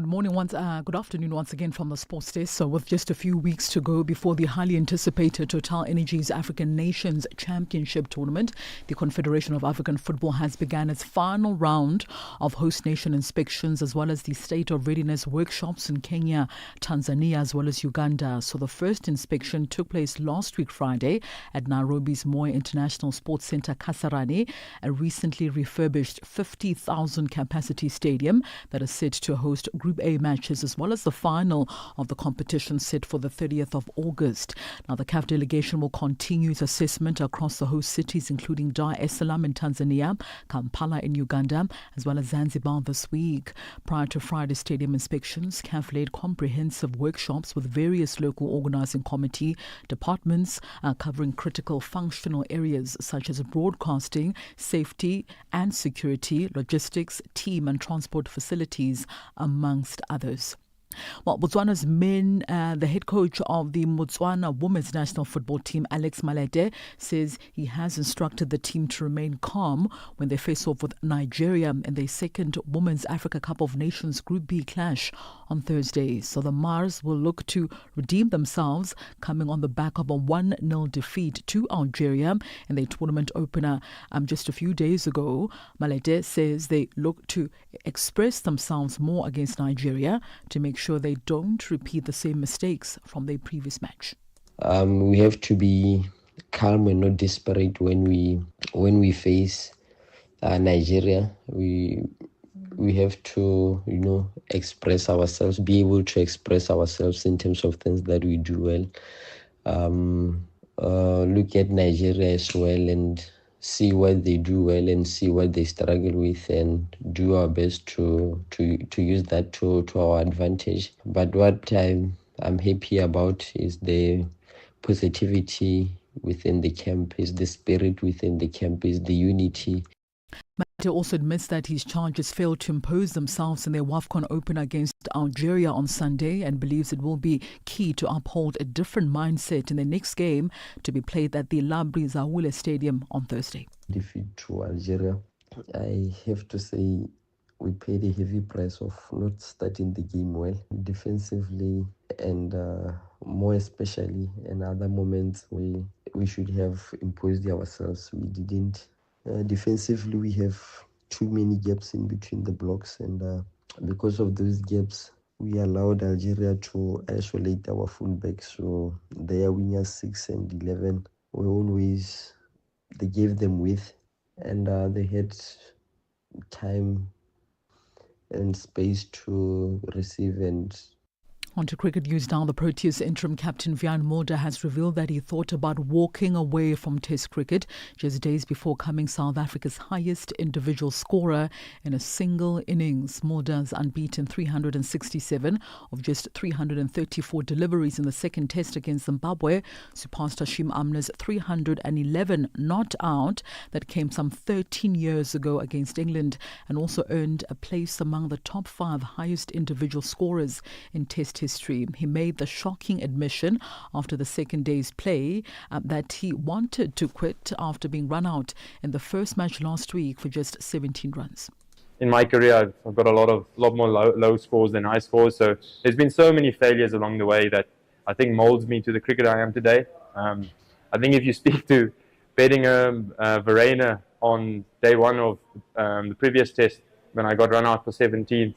Good afternoon once again from the Sports Desk. So with just a few weeks to go before the highly anticipated Total Energies African Nations Championship Tournament, the Confederation of African Football has begun its final round of host nation inspections, as well as the state of readiness workshops in Kenya, Tanzania, as well as Uganda. So the first inspection took place last week Friday at Nairobi's Moi International Sports Centre, Kasarani, a recently refurbished 50,000 capacity stadium that is set to host Group A matches, as well as the final of the competition set for the 30th of August. Now, the CAF delegation will continue its assessment across the host cities, including Dar es Salaam in Tanzania, Kampala in Uganda, as well as Zanzibar this week. Prior to Friday's stadium inspections, CAF led comprehensive workshops with various local organising committee departments covering critical functional areas such as broadcasting, safety and security, logistics, team and transport facilities, amongst others. Well, Botswana's men, the head coach of the Botswana women's national football team, Alex Malete, says he has instructed the team to remain calm when they face off with Nigeria in their second Women's Africa Cup of Nations Group B clash on Thursday. So the Mars will look to redeem themselves, coming on the back of a 1-0 defeat to Algeria in their tournament opener just a few days ago. Malete says they look to express themselves more against Nigeria to make sure they don't repeat the same mistakes from their previous match. We have to be calm and not desperate when we face Nigeria. We have to, express ourselves, be able to express ourselves in terms of things that we do well. Look at Nigeria as well and see what they do well and see what they struggle with, and do our best to use that to our advantage. But what I'm happy about is the positivity within the camp, is the spirit within the camp, is the unity. Malete also admits that his charges failed to impose themselves in their WAFCON opener against Algeria on Sunday, and believes it will be key to uphold a different mindset in the next game to be played at the Labri Zaule Stadium on Thursday. Defeat to Algeria, I have to say we paid a heavy price of not starting the game well defensively, and more especially in other moments we should have imposed ourselves. We didn't. Defensively, we have too many gaps in between the blocks, and because of those gaps, we allowed Algeria to isolate our fullbacks. So their wingers 6 and 11 were always, they gave them width, and they had time and space to receive. And on to cricket news now. The Proteas interim captain Vian Mulder has revealed that he thought about walking away from Test cricket just days before becoming South Africa's highest individual scorer in a single innings. Mulder's unbeaten 367 of just 334 deliveries in the second Test against Zimbabwe surpassed Hashim Amla's 311 not out that came some 13 years ago against England, and also earned a place among the top 5 highest individual scorers in Test history. He made the shocking admission after the second day's play that he wanted to quit after being run out in the first match last week for just 17 runs. In my career, I've got a lot more low scores than high scores. So there's been so many failures along the way that I think molds me to the cricketer I am today. I think if you speak to Bedingham, Verena on day one of the previous Test, when I got run out for 17,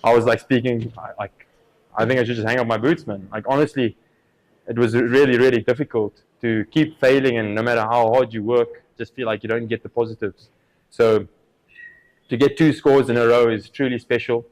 I was like speaking, I think I should just hang up my boots, man. Like, honestly, it was really, really difficult to keep failing, and no matter how hard you work, just feel like you don't get the positives. So to get 2 scores in a row is truly special.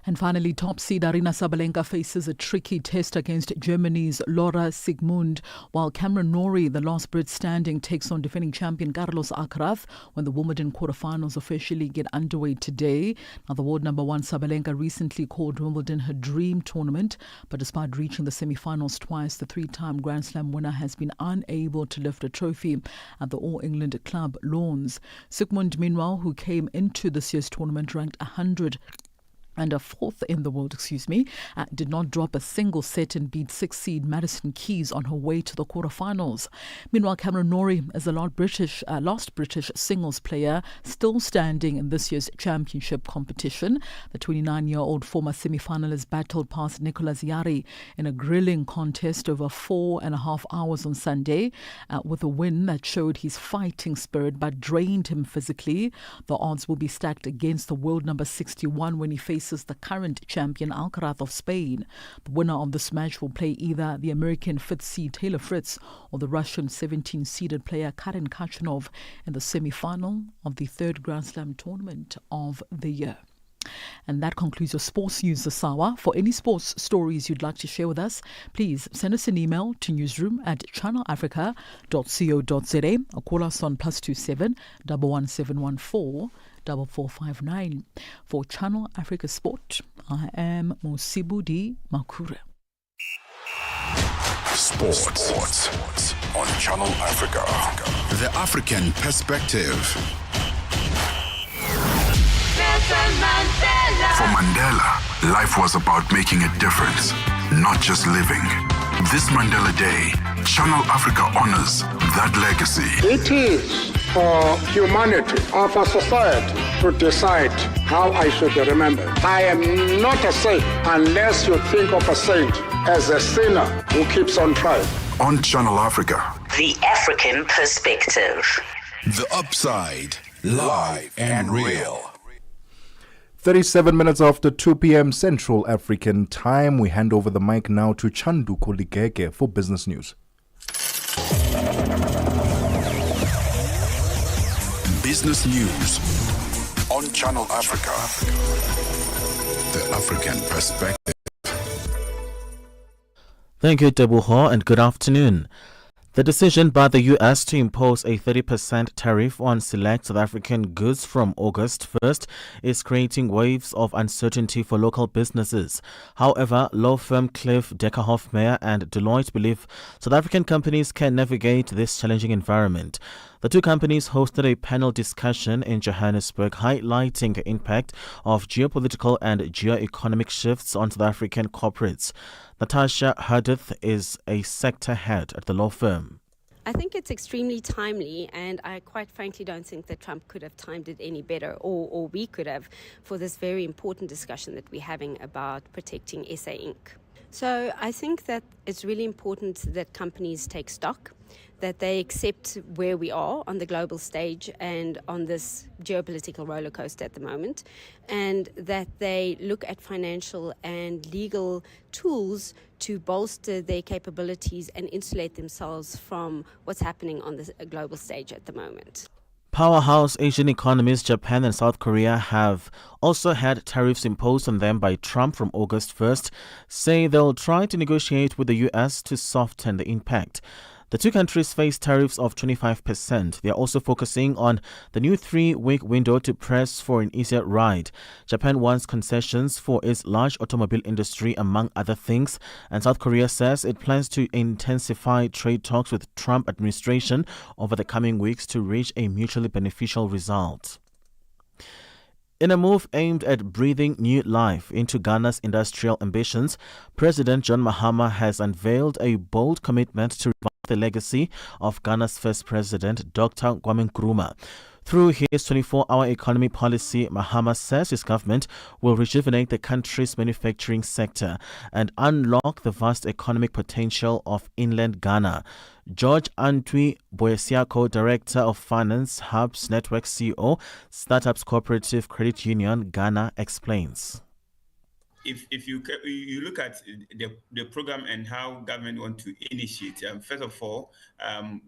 And finally, top seed Arina Sabalenka faces a tricky test against Germany's Laura Sigmund, while Cameron Norrie, the last Brit standing, takes on defending champion Carlos Alcaraz when the Wimbledon quarterfinals officially get underway today. Now, the world number 1 Sabalenka recently called Wimbledon her dream tournament, but despite reaching the semi-finals twice, the 3-time Grand Slam winner has been unable to lift a trophy at the All England Club lawns. Sigmund, meanwhile, who came into this year's tournament ranked 100 and a 4th in the world, did not drop a single set and beat 6 seed Madison Keys on her way to the quarterfinals. Meanwhile, Cameron Norrie is the last British singles player still standing in this year's championship competition. The 29-year-old former semi-finalist battled past Nicolas Yari in a grilling contest over 4.5 hours on Sunday, with a win that showed his fighting spirit but drained him physically. The odds will be stacked against the world number 61 when he faces the current champion Alcaraz of Spain. The winner of this match will play either the American 5th seed Taylor Fritz or the Russian 17-seeded player Karen Khachanov in the semi-final of the 3rd Grand Slam tournament of the year. And that concludes your sports news this hour. For any sports stories you'd like to share with us, please send us an email to newsroom@channelafrica.co.za or call us on +27 11714 4459. For Channel Africa Sport, I am Mosibudi Makure. Sports on Channel Africa. The African perspective. For Mandela, life was about making a difference, not just living. This Mandela Day, Channel Africa honors that legacy. It is for humanity or for society to decide how I should be remembered. I am not a saint unless you think of a saint as a sinner who keeps on trying. On Channel Africa, The African Perspective. The Upside, live and real. 37 minutes after 2 p.m. Central African Time, we hand over the mic now to Chandu Koligeke for business news. Business news on Channel Africa. The African Perspective. Thank you, Tebogo, and good afternoon. The decision by the U.S. to impose a 30% tariff on select South African goods from August 1st is creating waves of uncertainty for local businesses. However, law firm Cliff Decker Hofmeyr and Deloitte believe South African companies can navigate this challenging environment. The two companies hosted a panel discussion in Johannesburg highlighting the impact of geopolitical and geo-economic shifts on South African corporates. Natasha Herdith is a sector head at the law firm. I think it's extremely timely, and I quite frankly don't think that Trump could have timed it any better, or we could have, for this very important discussion that we're having about protecting SA Inc. So I think that it's really important that companies take stock, that they accept where we are on the global stage and on this geopolitical roller coaster at the moment, and that they look at financial and legal tools to bolster their capabilities and insulate themselves from what's happening on the global stage at the moment. Powerhouse Asian economies Japan and South Korea have also had tariffs imposed on them by Trump from August 1st, say they'll try to negotiate with the U.S. to soften the impact. The two countries face tariffs of 25%. They are also focusing on the new 3-week window to press for an easier ride. Japan wants concessions for its large automobile industry, among other things, and South Korea says it plans to intensify trade talks with Trump administration over the coming weeks to reach a mutually beneficial result. In a move aimed at breathing new life into Ghana's industrial ambitions, President John Mahama has unveiled a bold commitment to revive the legacy of Ghana's first president, Dr. Kwame Nkrumah. Through his 24-hour economy policy, Mahama says his government will rejuvenate the country's manufacturing sector and unlock the vast economic potential of inland Ghana. George Antwi Boesiako, Director of Finance Hubs Network CEO, Startups Cooperative Credit Union, Ghana, explains. If you look at the program and how government want to initiate, first of all,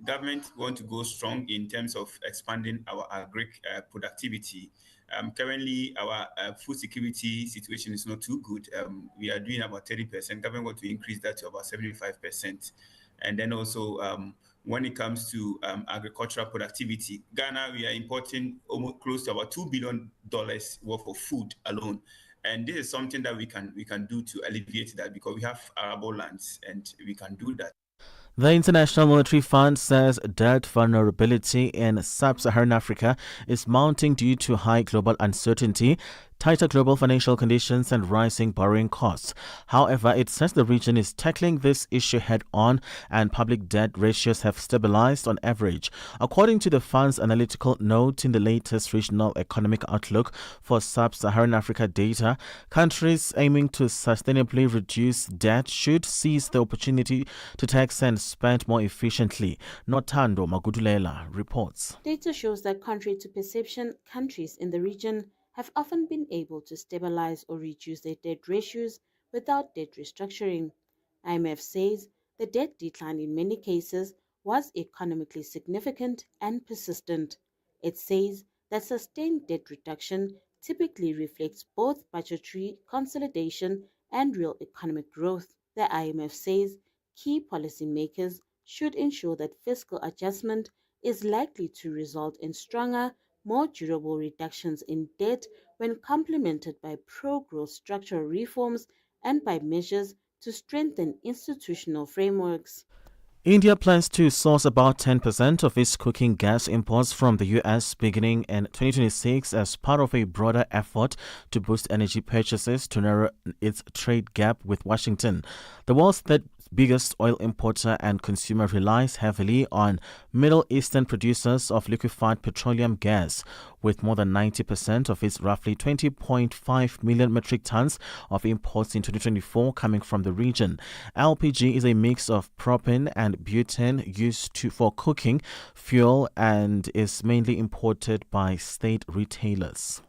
government want to go strong in terms of expanding our agri productivity. Currently, our food security situation is not too good. We are doing about 30%. Government want to increase that to about 75%. And then also, when it comes to agricultural productivity, Ghana, we are importing almost close to about $2 billion worth of food alone. And this is something that we can do to alleviate that, because we have arable lands and we can do that. The International Monetary Fund says debt vulnerability in sub-Saharan Africa is mounting due to high global uncertainty, tighter global financial conditions and rising borrowing costs. However, it says the region is tackling this issue head-on and public debt ratios have stabilized on average. According to the fund's analytical note in the latest regional economic outlook for sub-Saharan Africa data, countries aiming to sustainably reduce debt should seize the opportunity to tax and spend more efficiently. Notando Magudulela reports. Data shows that contrary to perception, countries in the region have often been able to stabilize or reduce their debt ratios without debt restructuring. IMF says the debt decline in many cases was economically significant and persistent. It says that sustained debt reduction typically reflects both budgetary consolidation and real economic growth. The IMF says key policymakers should ensure that fiscal adjustment is likely to result in stronger, more durable reductions in debt when complemented by pro-growth structural reforms and by measures to strengthen institutional frameworks. India plans to source about 10% of its cooking gas imports from the U.S. beginning in 2026 as part of a broader effort to boost energy purchases to narrow its trade gap with Washington. The world's third biggest oil importer and consumer relies heavily on Middle Eastern producers of liquefied petroleum gas, with more than 90% of its roughly 20.5 million metric tons of imports in 2024 coming from the region. LPG is a mix of propane and butane used for cooking fuel and is mainly imported by state retailers.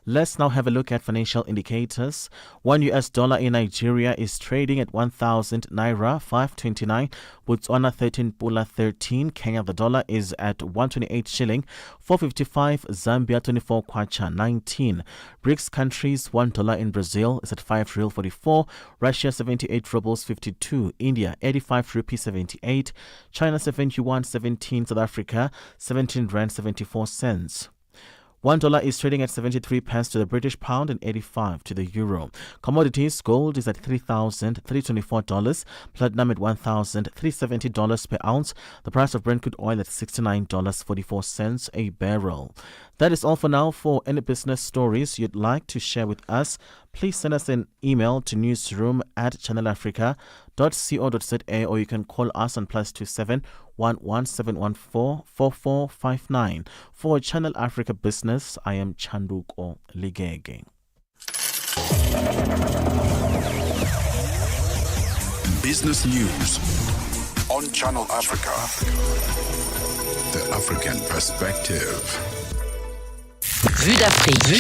Let's now have a look at financial indicators. $1 in Nigeria is trading at 1,000 naira 529, Botswana 13 pula 13. Kenya, the dollar is at 128 shilling 455. Zambia 24 kwacha 19. BRICS countries, $1 in Brazil is at 5 real 44. Russia 78 rubles 52. India 85 rupee 78. China 7 yuan 17. South Africa 17 rand 74 cents. $1 is trading at 73 pence to the British pound and 85 to the euro. Commodities, gold is at $3,324, platinum at $1,370 per ounce. The price of Brent crude oil at $69.44 a barrel. That is all for now. For any business stories you'd like to share with us, please send us an email to newsroom@channelafrica.co.za, or you can call us on +27 11714 4459. For Channel Africa Business, I am Chanduko Ligege. Business News on Channel Africa. The African Perspective. Vue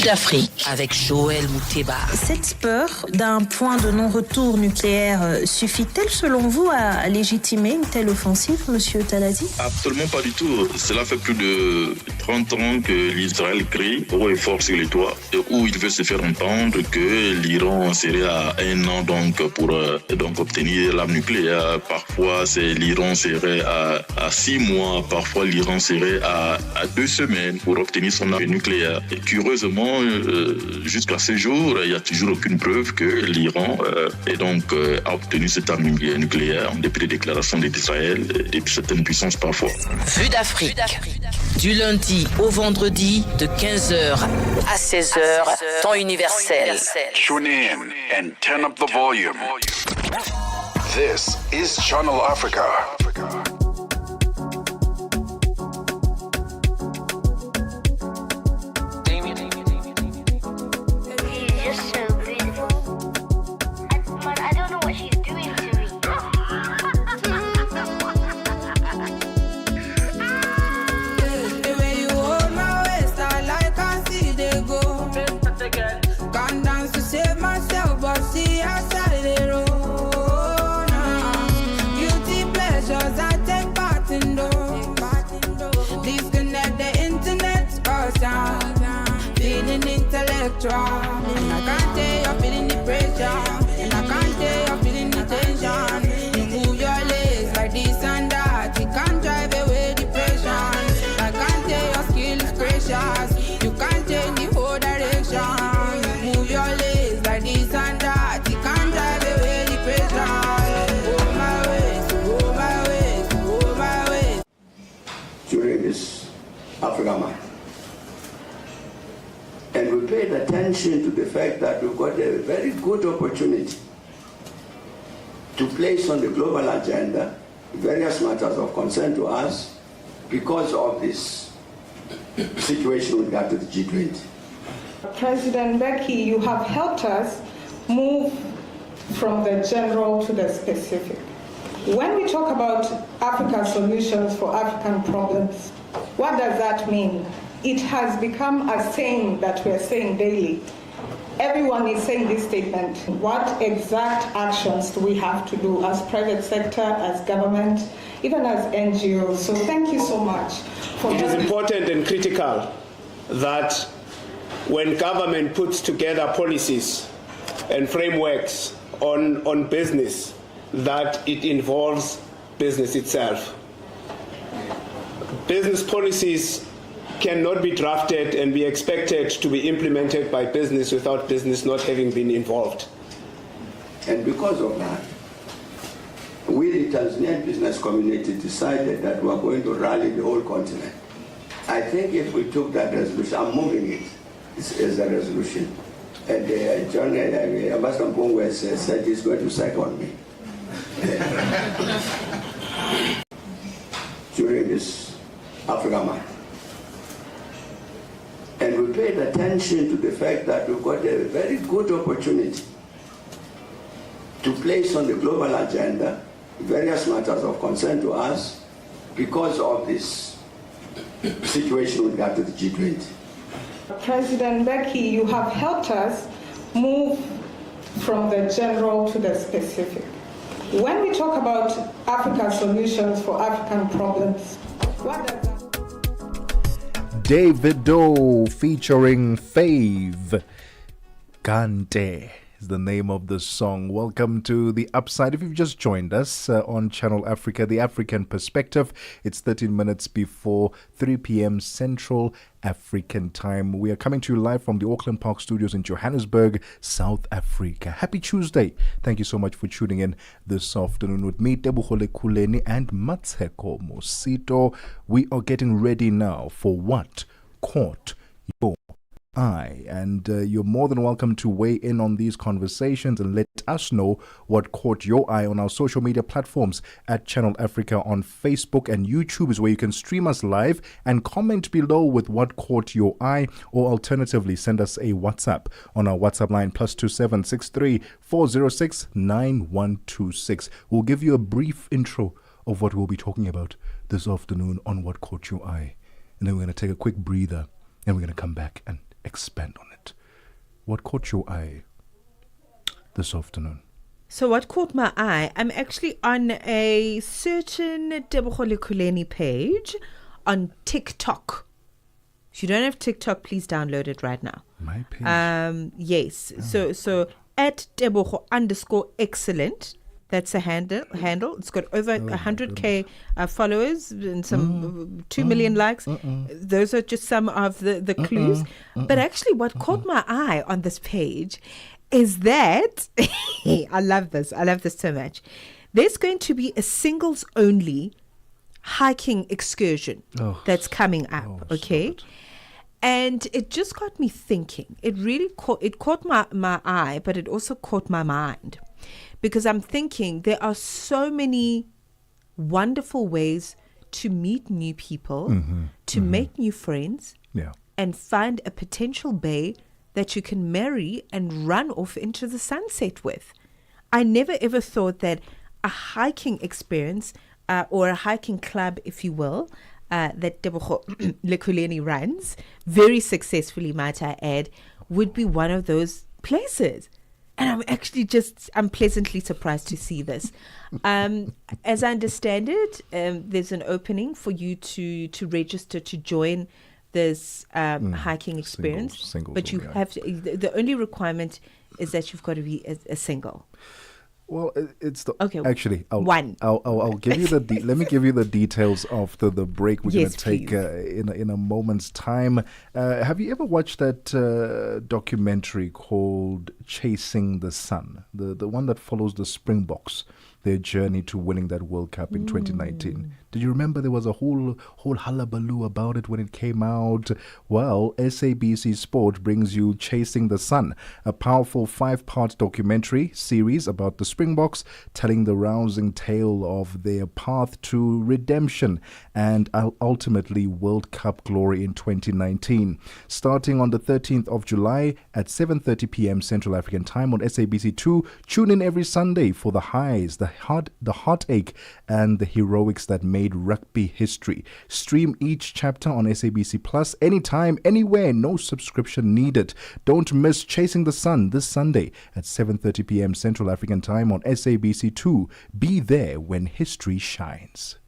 d'Afrique avec Joël Mouteba. Cette peur d'un point de non-retour nucléaire suffit-elle selon vous à légitimer une telle offensive, Monsieur Talati? Absolument pas du tout. Cela fait plus de 30 ans que l'Israël crie haut et fort sur les toits, où il veut se faire entendre que l'Iran serait à 1 an pour obtenir l'arme nucléaire. Parfois, l'Iran serait à 6 mois. Parfois, l'Iran serait à 2 semaines pour obtenir son arme nucléaire. Et curieusement, jusqu'à ce jour, il n'y a toujours aucune preuve que l'Iran a obtenu cette arme nucléaire, depuis les déclarations d'Israël et de certaines puissances parfois. Vue d'Afrique. Du lundi au vendredi de 15h à 16h, temps universel. Tune in and turn up the volume. This is Channel Africa. And I can't tell you're feeling the pressure, and I can't tell you're feeling the tension. You move your legs like this and that, you can't drive away depression. I can't tell your skill is precious, you can't change the whole direction. You move your legs like this and that, you can't drive away depression. Oh my ways, oh my ways, oh my ways. During this Africa month, and we paid attention to the fact that we've got a very good opportunity to place on the global agenda various matters of concern to us because of this situation with regard to the G20. President Becky, you have helped us move from the general to the specific. When we talk about African solutions for African problems, what does that mean? It has become a saying that we're saying daily. Everyone is saying this statement. What exact actions do we have to do as private sector, as government, even as NGOs? So thank you so much. It is important and critical that when government puts together policies and frameworks on business, that it involves business itself. Business policies cannot be drafted and be expected to be implemented by business without business not having been involved. And because of that, we, the Tanzanian business community, decided that we are going to rally the whole continent. I think if we took that resolution, I'm moving it as a resolution. And John Ambassador Mbongwe said he's going to second me. During this Africa month. And we paid attention to the fact that we've got a very good opportunity to place on the global agenda various matters of concern to us because of this situation with regard to the G20. President Becky, you have helped us move from the general to the specific. When we talk about African solutions for African problems, what does that Davido featuring Fave. Kante is the name of the song. Welcome to The Upside. If you've just joined us on Channel Africa, The African Perspective, it's 13 minutes before 3 p.m. Central African time. We are coming to you live from the Auckland Park Studios in Johannesburg, South Africa. Happy Tuesday. Thank you so much for tuning in this afternoon with me, Tebogo, Lekhuleni, and Mmatsheko Mosito. We are getting ready now for what caught your eye? And you're more than welcome to weigh in on these conversations and let us know what caught your eye on our social media platforms at Channel Africa on Facebook and YouTube is where you can stream us live and comment below with what caught your eye, or alternatively send us a WhatsApp on our WhatsApp line +2763 406 9126. We'll give you a brief intro of what we'll be talking about this afternoon on what caught your eye, and then we're going to take a quick breather and we're going to come back and expand on it. What caught your eye this afternoon? So what caught my eye, I'm actually on a certain Tebogo Lekhuleni page on TikTok. If you don't have TikTok, please download it right now. My page? Yes. So at Tebogo_excellent. That's a handle. It's got over 100K followers and some 2 million likes. Those are just some of the clues. But actually what caught my eye on this page is that, I love this so much. There's going to be a singles only hiking excursion that's coming up, okay? And it just got me thinking. It really caught my eye, but it also caught my mind. Because I'm thinking there are so many wonderful ways to meet new people, to make new friends, and find a potential bae that you can marry and run off into the sunset with. I never ever thought that a hiking experience or a hiking club, if you will, that Tebogo Lekhuleni runs very successfully, might I add, would be one of those places. And I'm actually I'm pleasantly surprised to see this. As I understand it, there's an opening for you to register to join this hiking experience. Singles but you have to, the only requirement is that you've got to be a single. Well, it's the actually I'll give you let me give you the details of the break we're going to take in a moment's time. Have you ever watched that documentary called Chasing the Sun, the one that follows the Springboks, their journey to winning that World Cup in 2019? Did you remember there was a whole hullabaloo about it when it came out? Well, SABC Sport brings you Chasing the Sun, a powerful 5-part documentary series about the Springboks, telling the rousing tale of their path to redemption and ultimately World Cup glory in 2019. Starting on the 13th of July at 7:30 p.m. Central African Time on SABC2, tune in every Sunday for the highs, the heartache, and the heroics that made rugby history. Stream each chapter on SABC Plus anytime, anywhere, no subscription needed. Don't miss Chasing the Sun this Sunday at 7:30 p.m. Central African Time on SABC2. Be there when history shines.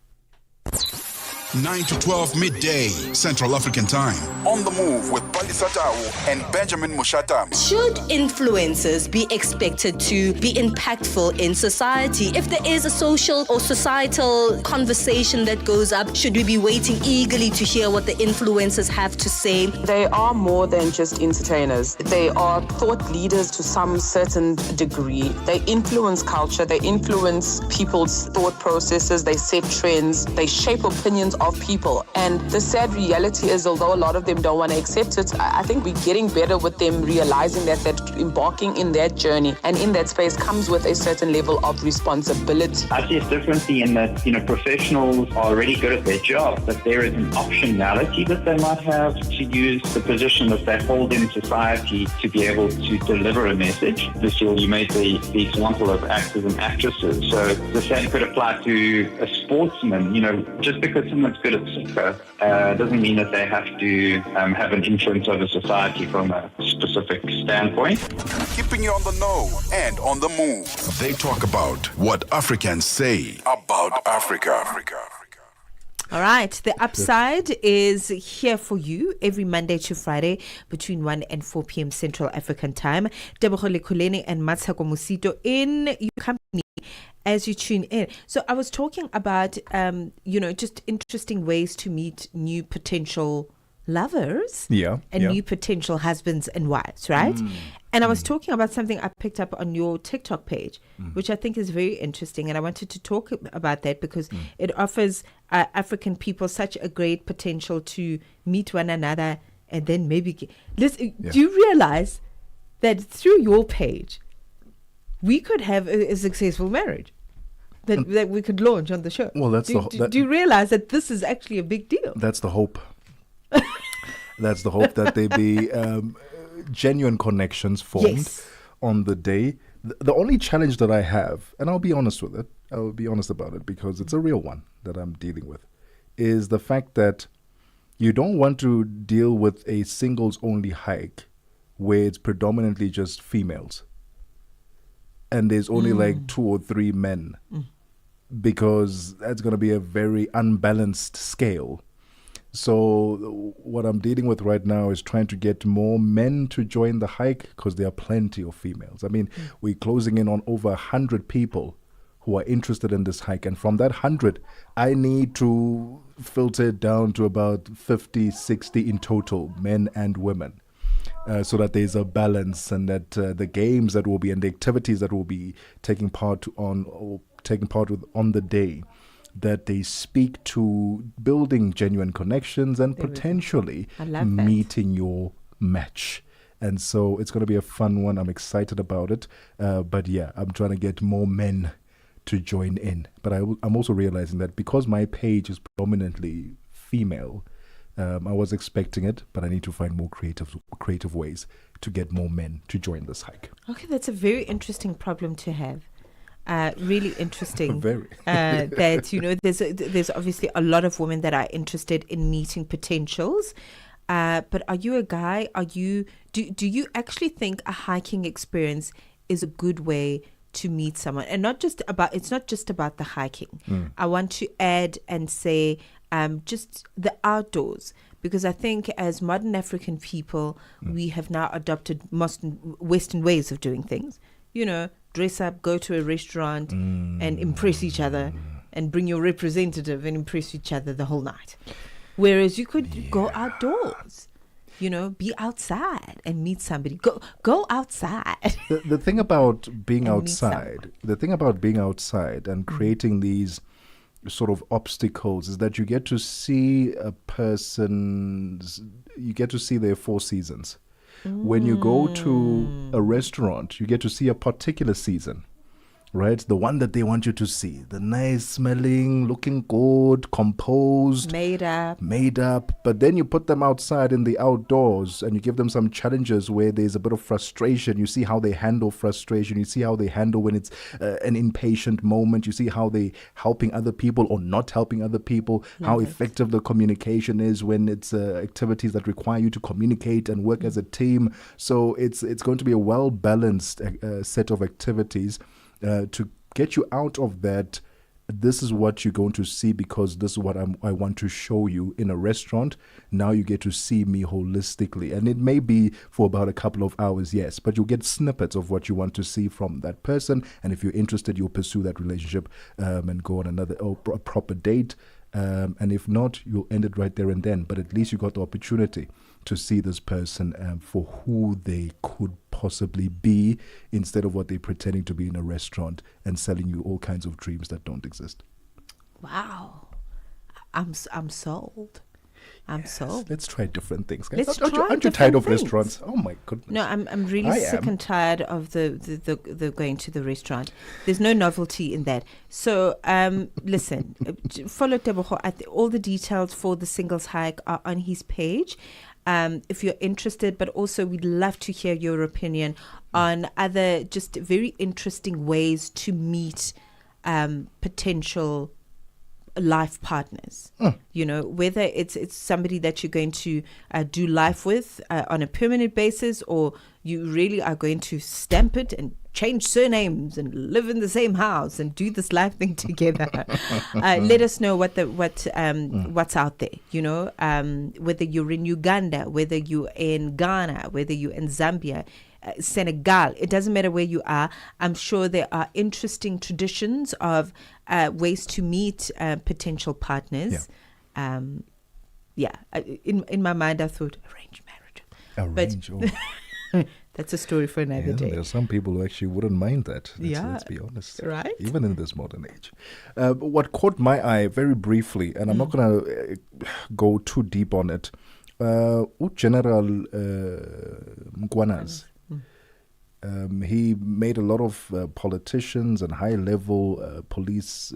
9 to 12 midday Central African Time. On the Move with Palisa Tau and Benjamin Mushatami. Should influencers be expected to be impactful in society? If there is a social or societal conversation that goes up, should we be waiting eagerly to hear what the influencers have to say? They are more than just entertainers. They are thought leaders to some certain degree. They influence culture. They influence people's thought processes. They set trends. They shape opinions of people. And the sad reality is, although a lot of them don't want to accept it, I think we're getting better with them realizing that embarking in that journey and in that space comes with a certain level of responsibility. I see it differently in that, professionals are really good at their job, but there is an optionality that they might have to use the position that they hold in society to be able to deliver a message. This year you made the example of actors and actresses. So the same could apply to a sportsman. Just because someone's good at soccer doesn't mean that they have to have an influence over society from a specific standpoint. Keeping you on the know and on the move. They talk about what Africans say about Africa. All right, the upside is here for you every Monday to Friday between 1 and 4 p.m. Central African Time. Tebogo Lekhuleni and Mmatsheko Mosito in your company as you tune in. So I was talking about, just interesting ways to meet new potential lovers and new potential husbands and wives, right? And I was talking about something I picked up on your TikTok page, which I think is very interesting. And I wanted to talk about that because it offers African people such a great potential to meet one another and then maybe listen. Do you realize that through your page, we could have a successful marriage that we could launch on the show? Well, that's do you realize that this is actually a big deal? That's the hope. That's the hope that there be genuine connections formed on the day. The only challenge that I have, and I'll be honest with it, I'll be honest about it because it's a real one that I'm dealing with, is the fact that you don't want to deal with a singles-only hike where it's predominantly just females and there's only like 2 or 3 men, because that's going to be a very unbalanced scale. So what I'm dealing with right now is trying to get more men to join the hike because there are plenty of females. I mean, we're closing in on over 100 people who are interested in this hike. And from that 100, I need to filter it down to about 50, 60 in total, men and women, so that there's a balance and that the games that will be and the activities that will be taking part on the day, that they speak to building genuine connections and potentially meeting your match. And so it's going to be a fun one. I'm excited about it. But yeah, I'm trying to get more men to join in. But I'm also realizing that because my page is predominantly female, I was expecting it, but I need to find more creative ways to get more men to join this hike. Okay, that's a very interesting problem to have. Really interesting. Very. That there's obviously a lot of women that are interested in meeting potentials. But are you a guy? Do you actually think a hiking experience is a good way to meet someone? And it's not just about the hiking. I want to add and say just the outdoors, because I think as modern African people, we have now adopted Western ways of doing things. Dress up, go to a restaurant and impress each other, and bring your representative and impress each other the whole night. Whereas you could go outdoors, be outside and meet somebody. Go outside. The thing about being outside, and creating these sort of obstacles is that you get to see you get to see their 4 seasons. When you go to a restaurant, you get to see a particular season, right? The one that they want you to see. The nice smelling, looking good, composed. Made up. But then you put them outside in the outdoors and you give them some challenges where there's a bit of frustration. You see how they handle frustration. You see how they handle when it's an impatient moment. You see how they helping other people or not helping other people. How effective the communication is when it's activities that require you to communicate and work as a team. So it's going to be a well-balanced set of activities to get you out of that. This is what you're going to see because this is what I want to show you in a restaurant. Now you get to see me holistically. And it may be for about a couple of hours, yes, but you'll get snippets of what you want to see from that person. And if you're interested, you'll pursue that relationship and go on a proper date. And if not, you'll end it right there and then. But at least you got the opportunity to see this person for who they could possibly be, instead of what they're pretending to be in a restaurant and selling you all kinds of dreams that don't exist. Wow, I'm sold. I'm sold. Let's try different things, guys. Let's aren't you tired of restaurants? Oh my goodness. No, I'm really sick and tired of the going to the restaurant. There's no novelty in that. So listen, follow Tebogo. All the details for the singles hike are on his page. If you're interested, but also we'd love to hear your opinion on other just very interesting ways to meet potential life partners. Whether it's somebody that you're going to do life with on a permanent basis, or you really are going to stamp it and change surnames and live in the same house and do this life thing together. Let us know what's out there. Whether you're in Uganda, whether you're in Ghana, whether you're in Zambia, Senegal, it doesn't matter where you are. I'm sure there are interesting traditions of ways to meet potential partners. In my mind, I thought arranged marriage. That's a story for another day. There are some people who actually wouldn't mind that. Let's be honest. Right. Even in this modern age. What caught my eye very briefly, and I'm not going to go too deep on it, General Mkwanas. He made a lot of politicians and high-level police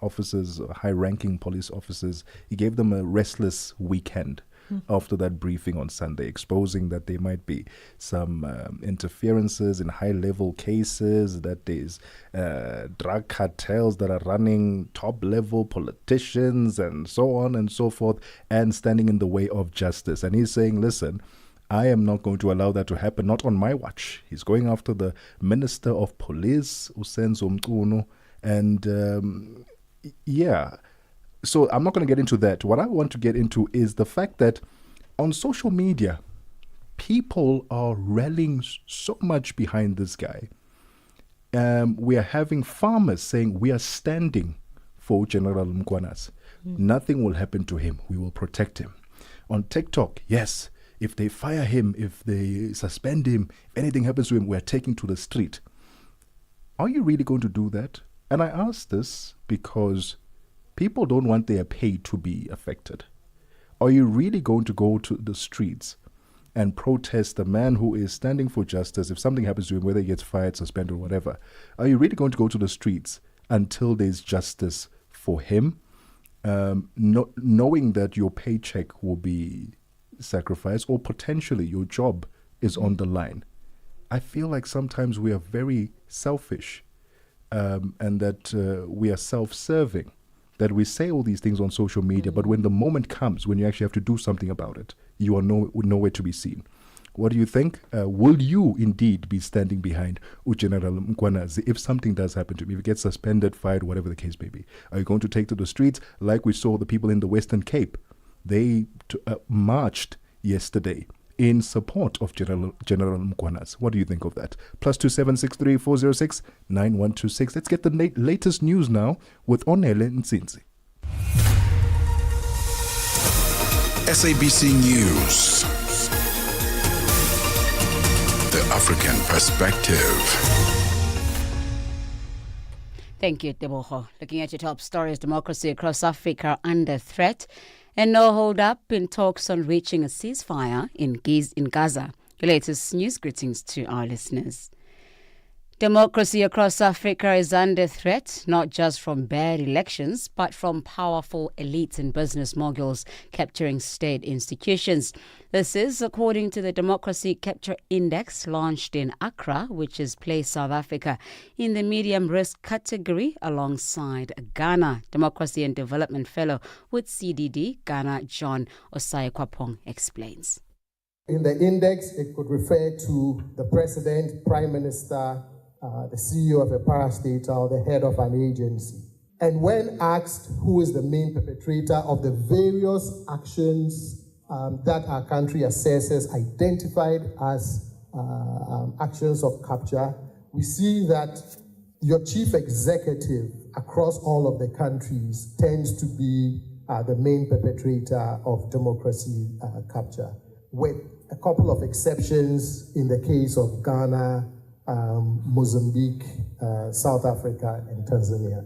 officers, high-ranking police officers, he gave them a restless weekend after that briefing on Sunday, exposing that there might be some interferences in high-level cases, that there's drug cartels that are running top-level politicians and so on and so forth, and standing in the way of justice. And he's saying, listen, I am not going to allow that to happen, not on my watch. He's going after the Minister of Police, Usenzo Mtuno, and yeah. So I'm not going to get into that. What I want to get into is the fact that on social media, people are rallying so much behind this guy. We are having farmers saying we are standing for General Mkwanas. Nothing will happen to him. We will protect him. On TikTok, yes, if they fire him, if they suspend him, if anything happens to him, we're taking to the street. Are you really going to do that? And I ask this because people don't want their pay to be affected. Are you really going to go to the streets and protest the man who is standing for justice if something happens to him, whether he gets fired, suspended, or whatever? Are you really going to go to the streets until there's justice for him, knowing that your paycheck will be sacrificed or potentially your job is on the line? I feel like sometimes we are very selfish and that we are self-serving, that we say all these things on social media, but when the moment comes, when you actually have to do something about it, you are nowhere to be seen. What do you think? Will you indeed be standing behind General Mkwanas if something does happen to him, if he gets suspended, fired, whatever the case may be? Are you going to take to the streets like we saw the people in the Western Cape? They marched yesterday in support of General Mkwanas. What do you think of that? +276 406 9126. Let's get the latest news now with Onele Nsinzi. SABC News. The African Perspective. Thank you, Tebogo. Looking at your top stories, democracy across Africa under threat, and no hold up in talks on reaching a ceasefire in Gaza. Your latest news greetings to our listeners. Democracy across Africa is under threat, not just from bad elections, but from powerful elites and business moguls capturing state institutions. This is according to the Democracy Capture Index launched in Accra, which has placed South Africa in the medium risk category alongside Ghana. Democracy and Development Fellow with CDD Ghana, John Osai-Kwapong, explains. In the index, it could refer to the President, Prime Minister, the CEO of a parastatal, or the head of an agency. And when asked who is the main perpetrator of the various actions that our country assesses identified as actions of capture, we see that your chief executive across all of the countries tends to be the main perpetrator of democracy capture, with a couple of exceptions in the case of Ghana, Mozambique, South Africa, and Tanzania.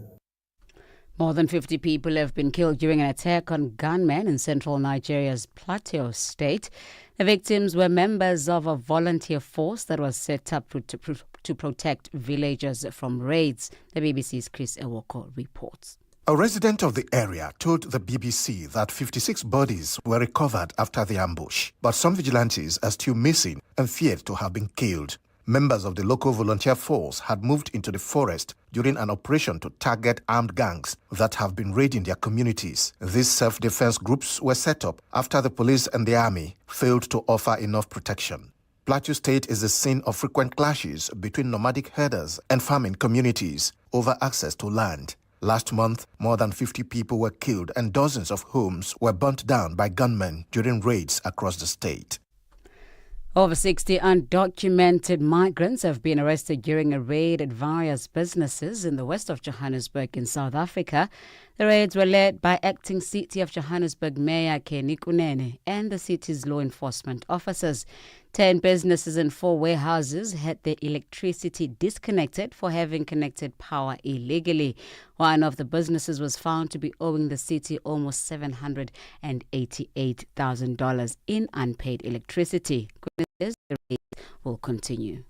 More than 50 people have been killed during an attack on gunmen in central Nigeria's Plateau state. The victims were members of a volunteer force that was set up to protect villagers from raids. The BBC's Chris Ewoko reports. A resident of the area told the BBC that 56 bodies were recovered after the ambush, but some vigilantes are still missing and feared to have been killed. Members of the local volunteer force had moved into the forest during an operation to target armed gangs that have been raiding their communities. These self-defense groups were set up after the police and the army failed to offer enough protection. Plateau State is the scene of frequent clashes between nomadic herders and farming communities over access to land. Last month, more than 50 people were killed and dozens of homes were burnt down by gunmen during raids across the state. Over 60 undocumented migrants have been arrested during a raid at various businesses in the west of Johannesburg in South Africa. The raids were led by acting City of Johannesburg Mayor Kenny Kunene and the city's law enforcement officers. 10 businesses and 4 warehouses had their electricity disconnected for having connected power illegally. One of the businesses was found to be owing the city almost $788,000 in unpaid electricity. The raid will continue.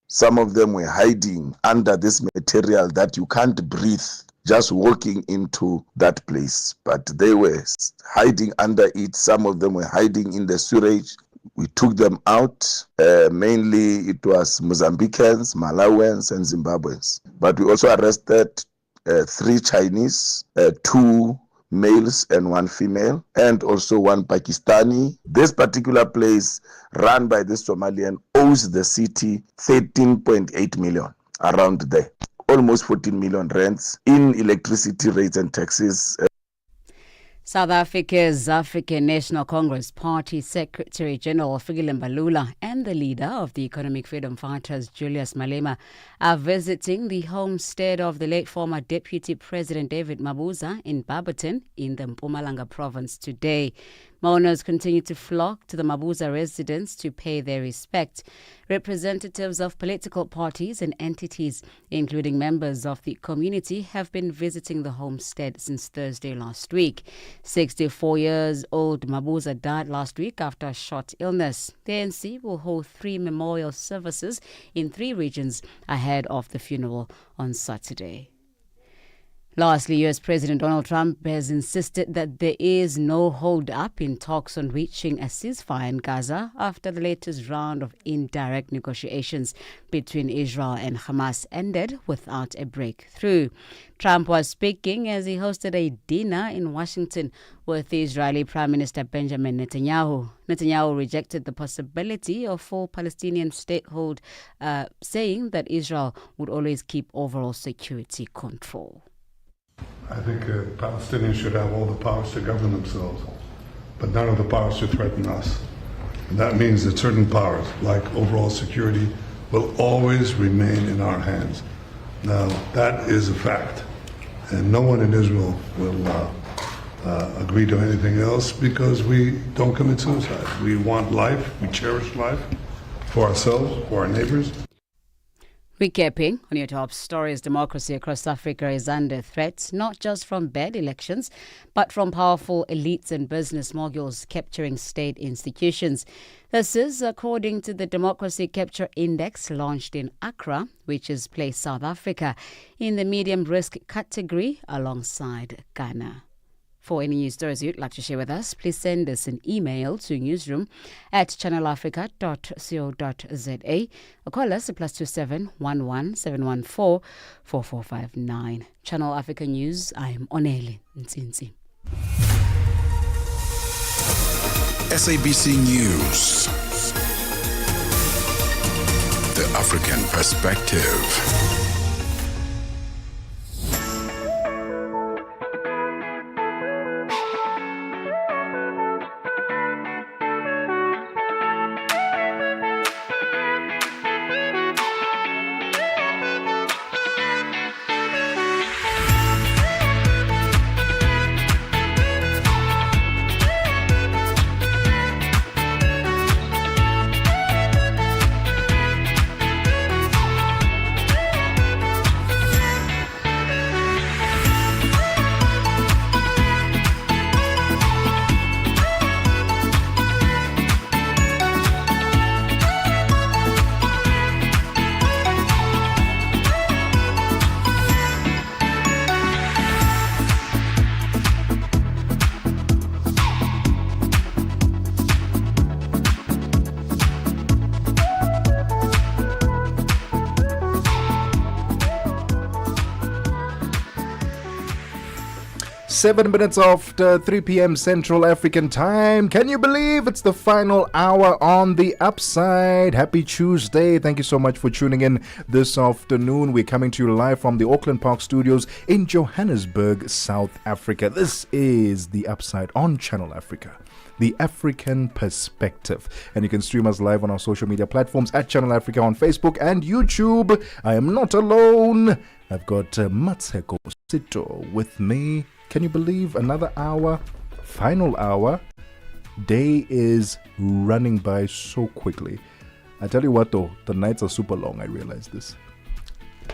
Some of them were hiding under this material that you can't breathe just walking into that place. But they were hiding under it. Some of them were hiding in the sewage. We took them out. Mainly it was Mozambicans, Malawians, and Zimbabweans. But we also arrested 3 Chinese, 2 males and 1 female, and also 1 Pakistani. This particular place run by this Somalian owes the city 13.8 million, around there. Almost 14 million rents in electricity rates and taxes. South Africa's African National Congress Party Secretary General Fikile Mbalula and the leader of the Economic Freedom Fighters, Julius Malema, are visiting the homestead of the late former Deputy President David Mabuza in Barberton in the Mpumalanga province today. Mourners continue to flock to the Mabuza residence to pay their respect. Representatives of political parties and entities, including members of the community, have been visiting the homestead since Thursday last week. 64-year-old Mabuza died last week after a short illness. The ANC will hold 3 memorial services in 3 regions ahead of the funeral on Saturday. Lastly, U.S. President Donald Trump has insisted that there is no hold-up in talks on reaching a ceasefire in Gaza after the latest round of indirect negotiations between Israel and Hamas ended without a breakthrough. Trump was speaking as he hosted a dinner in Washington with the Israeli Prime Minister Benjamin Netanyahu. Netanyahu rejected the possibility of full Palestinian statehood, saying that Israel would always keep overall security control. I think Palestinians should have all the powers to govern themselves, but none of the powers to threaten us. And that means that certain powers, like overall security, will always remain in our hands. Now, that is a fact, and no one in Israel will agree to anything else because we don't commit suicide. We want life, we cherish life for ourselves, for our neighbors. Recapping on your top stories, democracy across Africa is under threat, not just from bad elections, but from powerful elites and business moguls capturing state institutions. This is according to the Democracy Capture Index launched in Accra, which has placed South Africa in the medium risk category alongside Ghana. For any news stories you'd like to share with us, please send us an email to newsroom@channelafrica.co.za or call us at +27 11 714 4459. Channel Africa News, I'm Onele Ntsinzi. SABC News. The African Perspective. Seven minutes after 3 p.m. Central African Time. Can you believe it's the final hour on the Upside? Happy Tuesday. Thank you so much for tuning in this afternoon. We're coming to you live from the Auckland Park Studios in Johannesburg, South Africa. This is the Upside on Channel Africa. The African Perspective. And you can stream us live on our social media platforms at Channel Africa on Facebook and YouTube. I am not alone. I've got Mmatsheko Mosito with me. Can you believe another hour? Final hour. Day is running by so quickly. I tell you what though, the nights are super long. I realize this.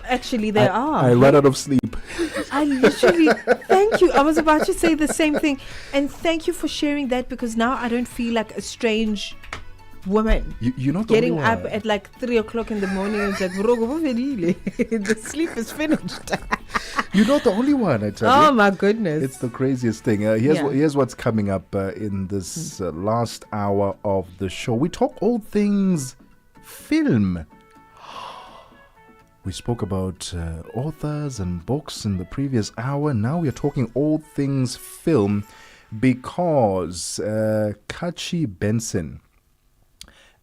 Actually, they are. I run out of sleep. I literally, thank you. I was about to say the same thing. And thank you for sharing that, because now I don't feel like a strange woman. You're not getting up at like 3 o'clock in the morning and it's like, the sleep is finished. You're not the only one, I tell you. Oh my goodness. It's the craziest thing. Here's what's coming up in this last hour of the show. We talk all things film. We spoke about authors and books in the previous hour. Now we are talking all things film because Kachi Benson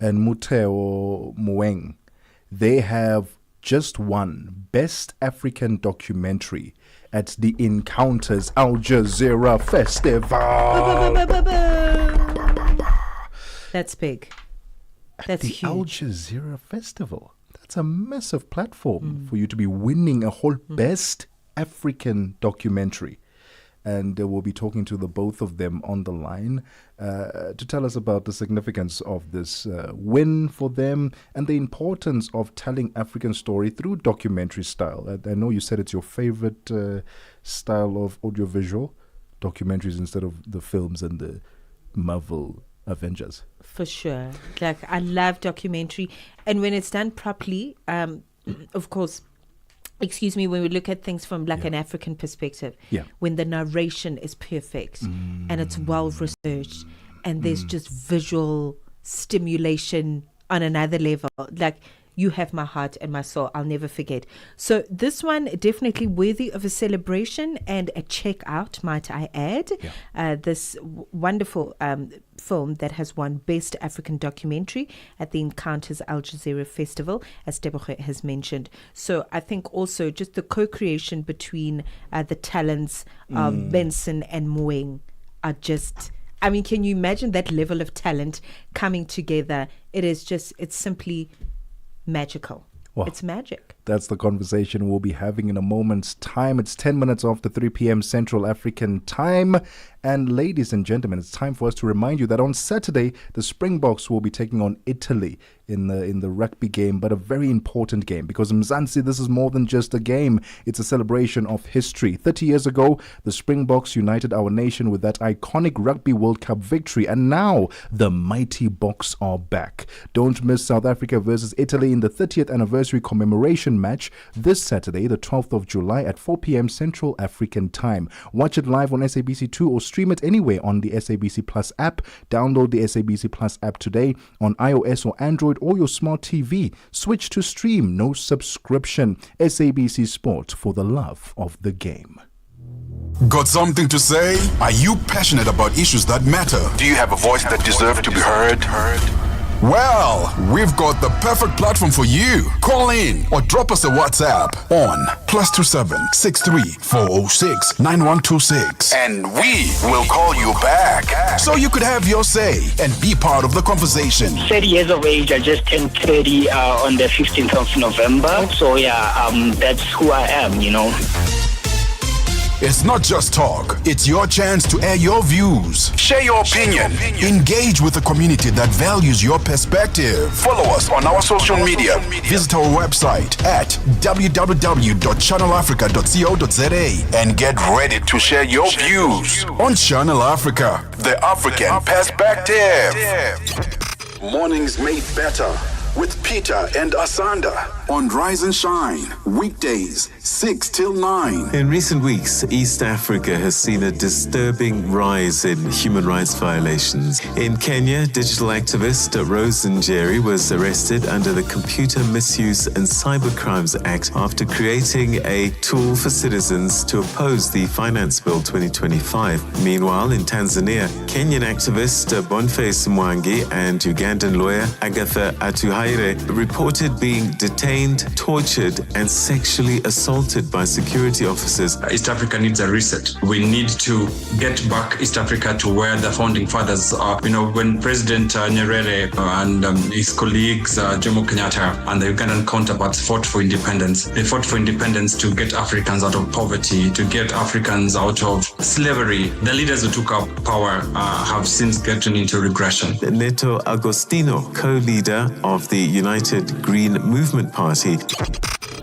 and Muteo Mueng, they have just won Best African Documentary at the Encounters Al Jazeera Festival. That's big. That's the huge. Al Jazeera Festival. That's a massive platform for you to be winning a whole Best African Documentary. And we'll be talking to the both of them on the line to tell us about the significance of this win for them and the importance of telling African story through documentary style. I know you said it's your favorite style of audiovisual, documentaries instead of the films and the Marvel Avengers. For sure. Like, I love documentary. And when it's done properly, of course, excuse me, when we look at things from like an African perspective, when the narration is perfect and it's well researched and there's just visual stimulation on another level, like, you have my heart and my soul. I'll never forget. So this one definitely worthy of a celebration and a check out, might I add. This wonderful film that has won Best African Documentary at the Encounters Al Jazeera Festival, as Tebogo has mentioned. So I think also just the co-creation between the talents of Benson and Mueng are just... I mean, can you imagine that level of talent coming together? It's simply... magical. Well, it's magic. That's the conversation we'll be having in a moment's time. It's 10 minutes after 3 p.m. Central African time. And ladies and gentlemen, it's time for us to remind you that on Saturday, the Springboks will be taking on Italy in the rugby game, but a very important game because Mzansi, this is more than just a game. It's a celebration of history. 30 years ago, the Springboks united our nation with that iconic Rugby World Cup victory. And now the mighty Boks are back. Don't miss South Africa versus Italy in the 30th anniversary commemoration match this Saturday, the 12th of July at 4 p.m. Central African time. Watch it live on SABC2 or stream it anywhere on the SABC Plus app. Download the SABC Plus app today on iOS or Android or your smart TV. Switch to stream, no subscription. SABC Sport, for the love of the game. Got something to say? Are you passionate about issues that matter? Do you have a voice that deserves to be heard? Well, we've got the perfect platform for you. Call in or drop us a WhatsApp on +27 63 406 9126 and we will call you back so you could have your say and be part of the conversation. 30 years of age. I just turned 30 on the 15th of November. So that's who I am, you know. It's not just talk, it's your chance to air your views, share your opinion, engage with a community that values your perspective. Follow us on our social media. Visit our website at www.channelafrica.co.za and get ready to share your views on Channel Africa, the African Perspective. Mornings made better with Peter and Asanda on Rise and Shine, weekdays 6 till 9. In recent weeks, East Africa has seen a disturbing rise in human rights violations. In Kenya, digital activist Rose Njeri was arrested under the Computer Misuse and Cybercrimes Act after creating a tool for citizens to oppose the Finance Bill 2025. Meanwhile, in Tanzania, Kenyan activist Boniface Mwangi and Ugandan lawyer Agatha Atuhaire Zaire reported being detained, tortured, and sexually assaulted by security officers. East Africa needs a reset. We need to get back East Africa to where the founding fathers are. When President Nyerere and his colleagues, Jomo Kenyatta and the Ugandan counterparts fought for independence, they fought for independence to get Africans out of poverty, to get Africans out of slavery. The leaders who took up power have since gotten into regression. Neto Agostino, co-leader of the United Green Movement Party.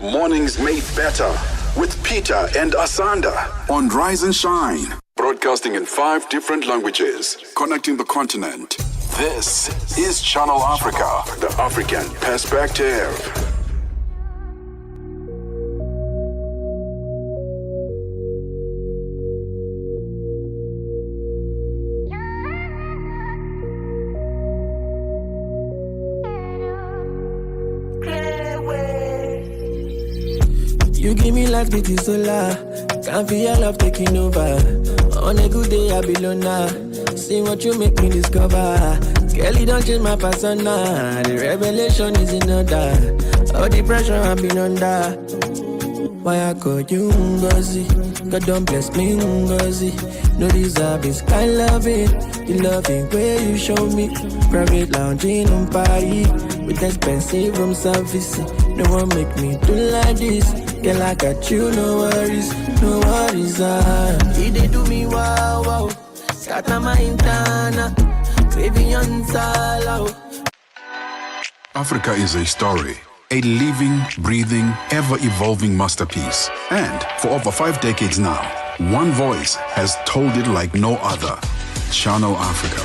Mornings made better with Peter and Asanda on Rise and Shine. Broadcasting in 5 different languages, connecting the continent. This is Channel Africa, the African perspective. You give me life, it is solar. Can't feel your love taking over. On a good day, I be loner. See what you make me discover. Girl, you don't change my persona. The revelation is in order. All the pressure I've been under. Why I call you Ngozi? God don't bless me Ngozi. No deserve is kind loving. The loving way you show me. Private lounging on Paris. With expensive room service. No one make me do like this. Girl, I got you, no worries, no worries. He did do me wow, wow. Scatter my intana, craving on salo. Africa is a story, a living, breathing, ever-evolving masterpiece. And for over 5 decades now, one voice has told it like no other. Channel Africa.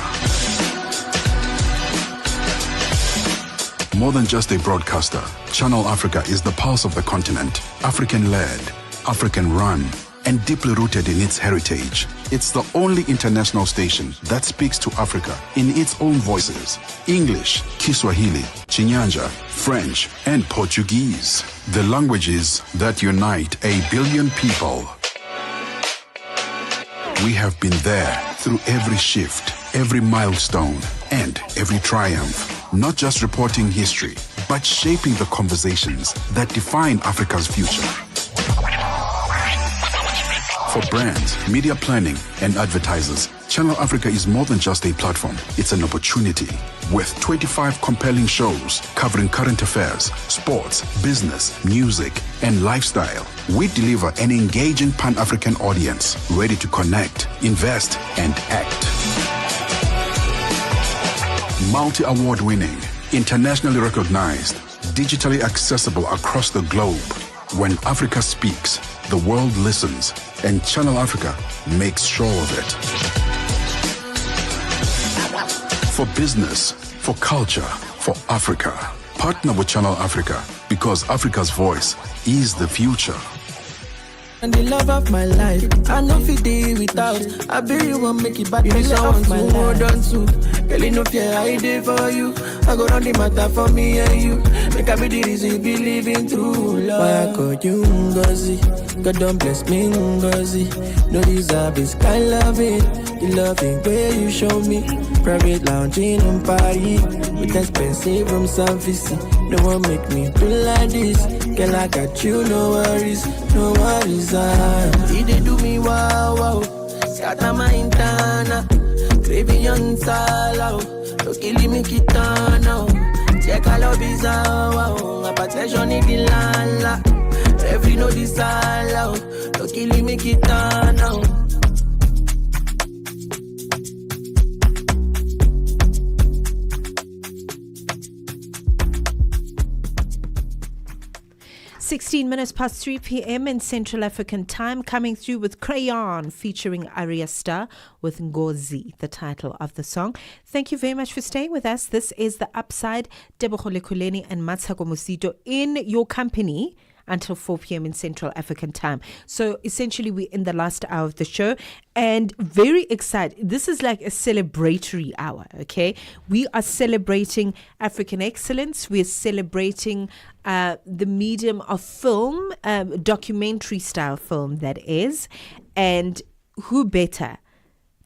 More than just a broadcaster, Channel Africa is the pulse of the continent, African-led, African-run, and deeply rooted in its heritage. It's the only international station that speaks to Africa in its own voices: English, Kiswahili, Chinyanja, French, and Portuguese. The languages that unite 1 billion people. We have been there through every shift, every milestone, and every triumph. Not just reporting history, but shaping the conversations that define Africa's future. For brands, media planning, and advertisers, Channel Africa is more than just a platform. It's an opportunity. With 25 compelling shows covering current affairs, sports, business, music, and lifestyle, we deliver an engaging Pan-African audience ready to connect, invest, and act. Multi-award winning, internationally recognized, digitally accessible across the globe. When Africa speaks, the world listens, and Channel Africa makes sure of it. For business, for culture, for Africa, partner with Channel Africa, because Africa's voice is the future. And the love of my life, I know if it day without. I bet you won't make it back. You need someone to hold on to. Girl, you know fear I did for you. I go on the matter for me and you. Make I be the reason you be living through love. Why I call you Ngozi? God don't bless me Ngozi. No deserve is kind loving. The loving way you show me. Private lounging on Paris. With expensive room service. No one make me do like this. Girl, I got you, no worries, no worries. He did do me wow, wow. Scatter my intana, craving on salo. No killing me kitana. Check all of his wow. A protection in the land. Every no desire. No killing me kitana. 16 minutes past 3 p.m. in Central African time, coming through with Crayon featuring Arya Star with Ngozi, the title of the song. Thank you very much for staying with us. This is The Upside. Tebogo, Lekhuleni and Mmatsheko Mosito in your company until 4 p.m. in Central African time. So essentially we're in the last hour of the show and very excited. This is like a celebratory hour, okay? We are celebrating African excellence. We're celebrating the medium of film, documentary style film that is. And who better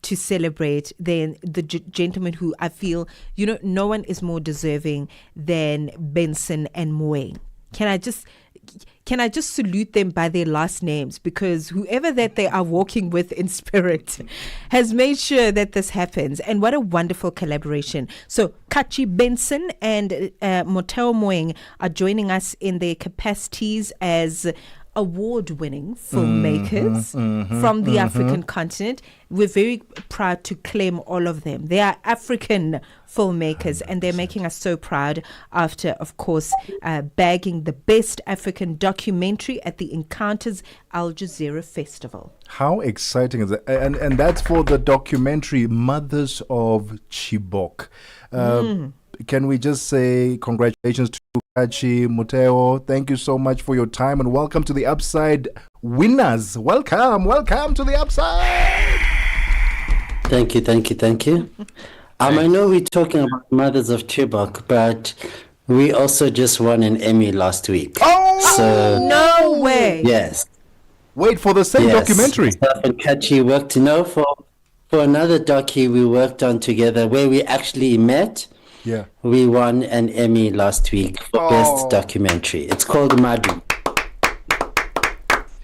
to celebrate than the gentleman who I feel, no one is more deserving than Benson and Moeng. Can I just salute them by their last names, because whoever that they are walking with in spirit has made sure that this happens. And what a wonderful collaboration. So Kachi Benson and Moteo Moeng are joining us in their capacities as award-winning filmmakers from the African continent. We're very proud to claim all of them. They are African filmmakers, and they're making us so proud after, of course, bagging the best African documentary at the Encounters Al Jazeera Festival. How exciting is it? And that's for the documentary Mothers of Chibok. Can we just say congratulations to Kachi, Muteo? Thank you so much for your time, and welcome to the Upside winners. Welcome to the Upside. Thank you. I know we're talking about Mothers of Chibok, but we also just won an Emmy last week. No way. Yes. Wait, for the same documentary? Myself and Kachi worked, for another docu we worked on together where we actually met. Yeah. We won an Emmy last week for Best Documentary. It's called Madu.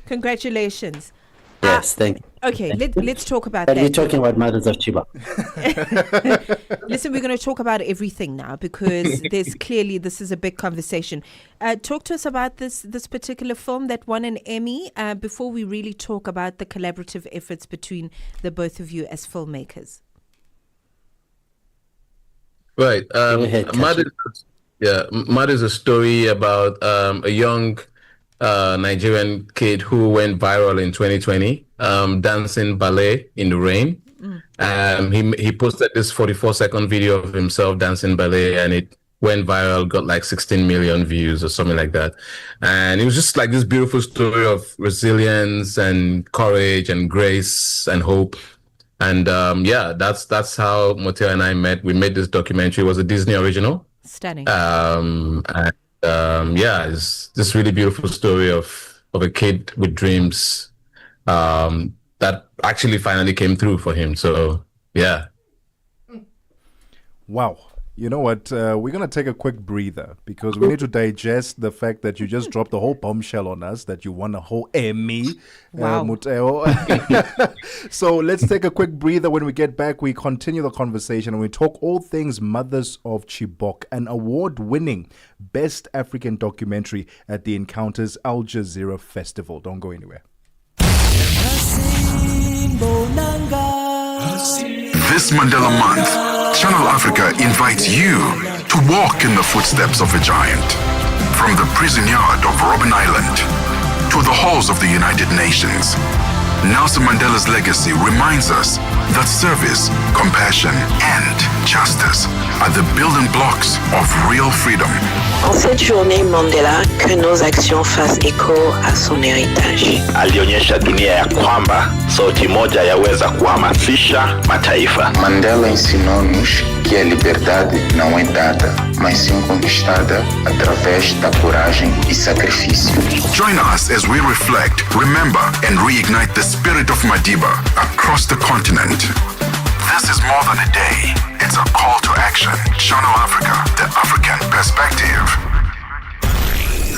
Congratulations. Yes, thank you. Okay, let's talk about that. We're talking about Mothers of Chibok. Listen, we're going to talk about everything now, because this is a big conversation. Talk to us about this particular film that won an Emmy before we really talk about the collaborative efforts between the both of you as filmmakers. Right. Mad is a story about a young Nigerian kid who went viral in 2020, dancing ballet in the rain. He posted this 44-second video of himself dancing ballet, and it went viral, got like 16 million views or something like that. And it was just like this beautiful story of resilience and courage and grace and hope. And that's how Moteo and I met. We made this documentary. It was a Disney original. Stunning. It's this really beautiful story of a kid with dreams that actually finally came through for him. So, yeah. Wow. You know what? We're going to take a quick breather, because we need to digest the fact that you just dropped the whole bombshell on us, that you won a whole Emmy, Muteo. So let's take a quick breather. When we get back, we continue the conversation and we talk all things Mothers of Chibok, an award-winning Best African Documentary at the Encounters Al Jazeera Festival. Don't go anywhere. This Mandela Month, Channel Africa invites you to walk in the footsteps of a giant. From the prison yard of Robben Island to the halls of the United Nations, Nelson Mandela's legacy reminds us that service, compassion, and justice are the building blocks of real freedom. En cette journée Mandela, que nos actions fassent écho à son héritage. Alionyesha dunia ya kwamba sauti moja yaweza kuhamasisha mataifa. Mandela ensinou-nos que a liberdade não é dada, mas sim conquistada através da coragem e sacrifício. Join us as we reflect, remember, and reignite the spirit of Madiba across the continent. This is more than a day. It's a call to action. Channel Africa, the African perspective.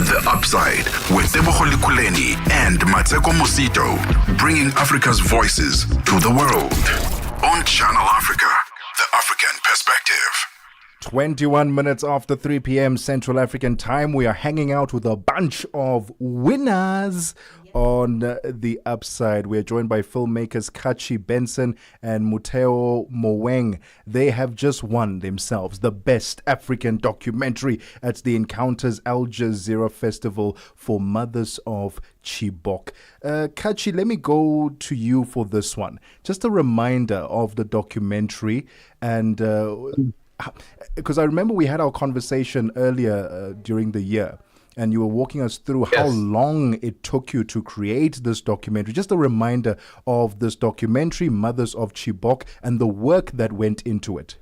The Upside with Tebogo Lekhuleni and Mosito, bringing Africa's voices to the world. On Channel Africa, the African perspective. 21 minutes after 3 p.m. Central African time, we are hanging out with a bunch of winners on the Upside. We are joined by filmmakers Kachi Benson and Muteo Moeng. They have just won themselves the Best African Documentary at the Encounters Al Jazeera Festival for Mothers of Chibok. Kachi, let me go to you for this one. Just a reminder of the documentary, and because I remember we had our conversation earlier during the year, and you were walking us through how long it took you to create this documentary. Just a reminder of this documentary, Mothers of Chibok, and the work that went into it.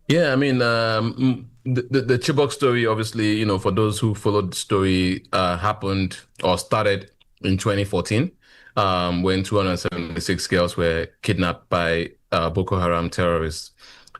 Yeah, I mean, the Chibok story, obviously, for those who followed the story, happened or started in 2014. when 276 girls were kidnapped by Boko Haram terrorists.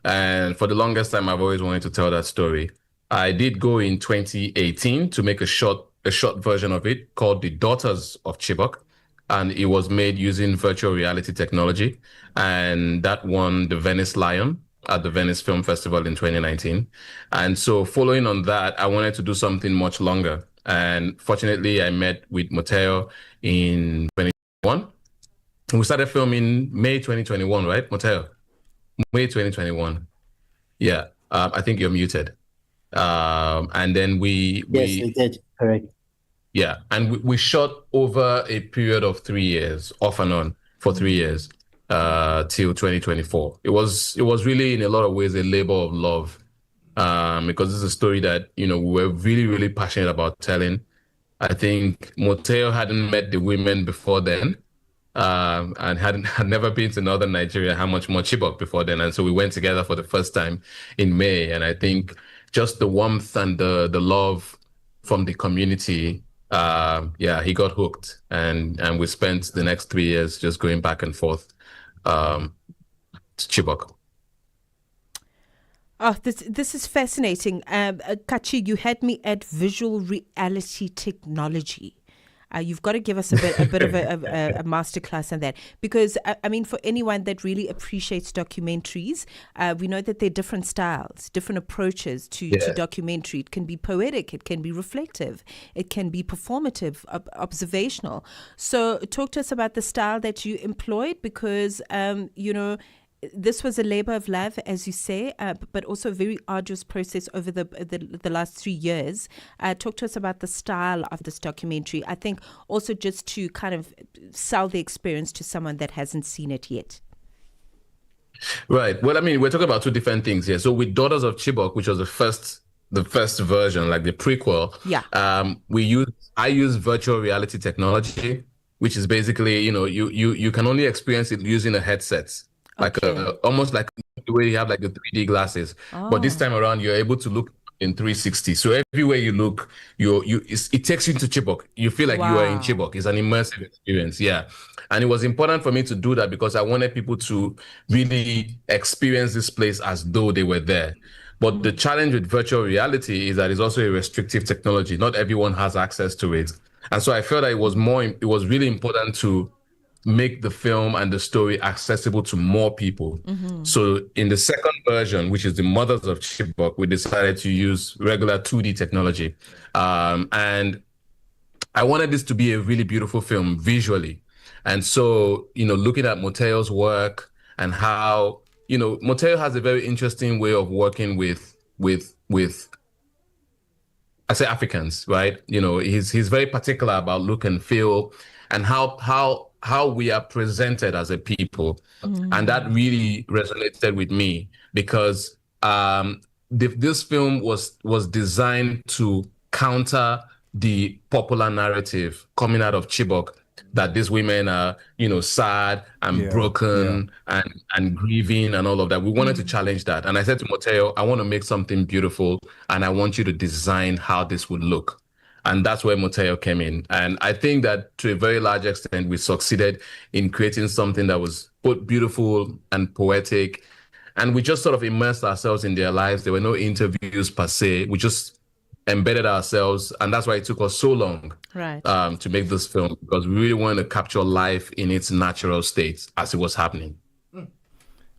And for the longest time, I've always wanted to tell that story. I did go in 2018 to make a short version of it called The Daughters of Chibok, and it was made using virtual reality technology, and that won the Venice Lion at the Venice Film Festival in 2019. And so following on that, I wanted to do something much longer. And fortunately, I met with Moteo in 2021. We started filming May 2021, right, Moteo? May 2021. Yeah, I think you're muted. And then Yes, we did. Correct. Yeah, and we shot over a period of 3 years, off and on for 3 years, till 2024. It was really, in a lot of ways, a labor of love, because this is a story that, we were really, really passionate about telling. I think Moteo hadn't met the women before then, and had never been to northern Nigeria, how much more Chibok before then. And so we went together for the first time in May. And I think just the warmth and the love from the community, he got hooked. And we spent the next 3 years just going back and forth to Chibok. Oh, this is fascinating. Kachi, you had me at visual reality technology. You've got to give us a bit of a masterclass on that, because I mean, for anyone that really appreciates documentaries, we know that there are different styles, different approaches to documentary. It can be poetic, it can be reflective, it can be performative, observational. So talk to us about the style that you employed, because this was a labor of love, as you say, but also a very arduous process over the last 3 years. Talk to us about the style of this documentary. I think also just to kind of sell the experience to someone that hasn't seen it yet. Right. Well, I mean, we're talking about two different things here. So with Daughters of Chibok, which was the first version, like the prequel, I use virtual reality technology, which is basically, you can only experience it using a headset. Like almost like the way you have like the 3D glasses, but this time around you're able to look in 360. So everywhere you look, it takes you to Chibok. You feel like you are in Chibok. It's an immersive experience, And it was important for me to do that because I wanted people to really experience this place as though they were there. But the challenge with virtual reality is that it's also a restrictive technology. Not everyone has access to it, and so I felt that it was really important to make the film and the story accessible to more people. So in the second version, which is the Mothers of Chibok, we decided to use regular 2D technology. And I wanted this to be a really beautiful film visually. And so, looking at Moteo's work and how, Moteo has a very interesting way of working with I say Africans, right? He's very particular about look and feel and how we are presented as a people. And that really resonated with me because this film was designed to counter the popular narrative coming out of Chibok that these women are, sad and broken and grieving and all of that. We wanted to challenge that. And I said to Moteo, I want to make something beautiful and I want you to design how this would look. And that's where Moteo came in. And I think that to a very large extent, we succeeded in creating something that was both beautiful and poetic. And we just sort of immersed ourselves in their lives. There were no interviews per se. We just embedded ourselves. And that's why it took us so long to make this film, because we really wanted to capture life in its natural state as it was happening.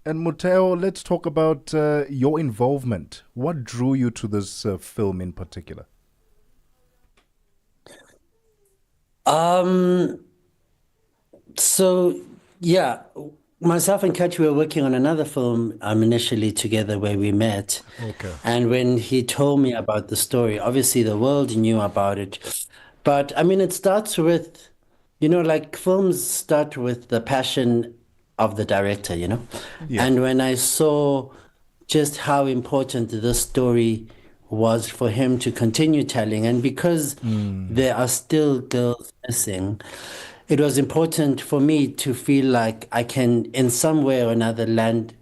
And Moteo, let's talk about your involvement. What drew you to this film in particular? Myself and Kachi were working on another film initially together where we met. Okay. And when he told me about the story, obviously the world knew about it. But I mean, it starts with, films start with the passion of the director, And when I saw just how important this story was for him to continue telling, and because there are still girls missing, it was important for me to feel like I can, in some way or another, lend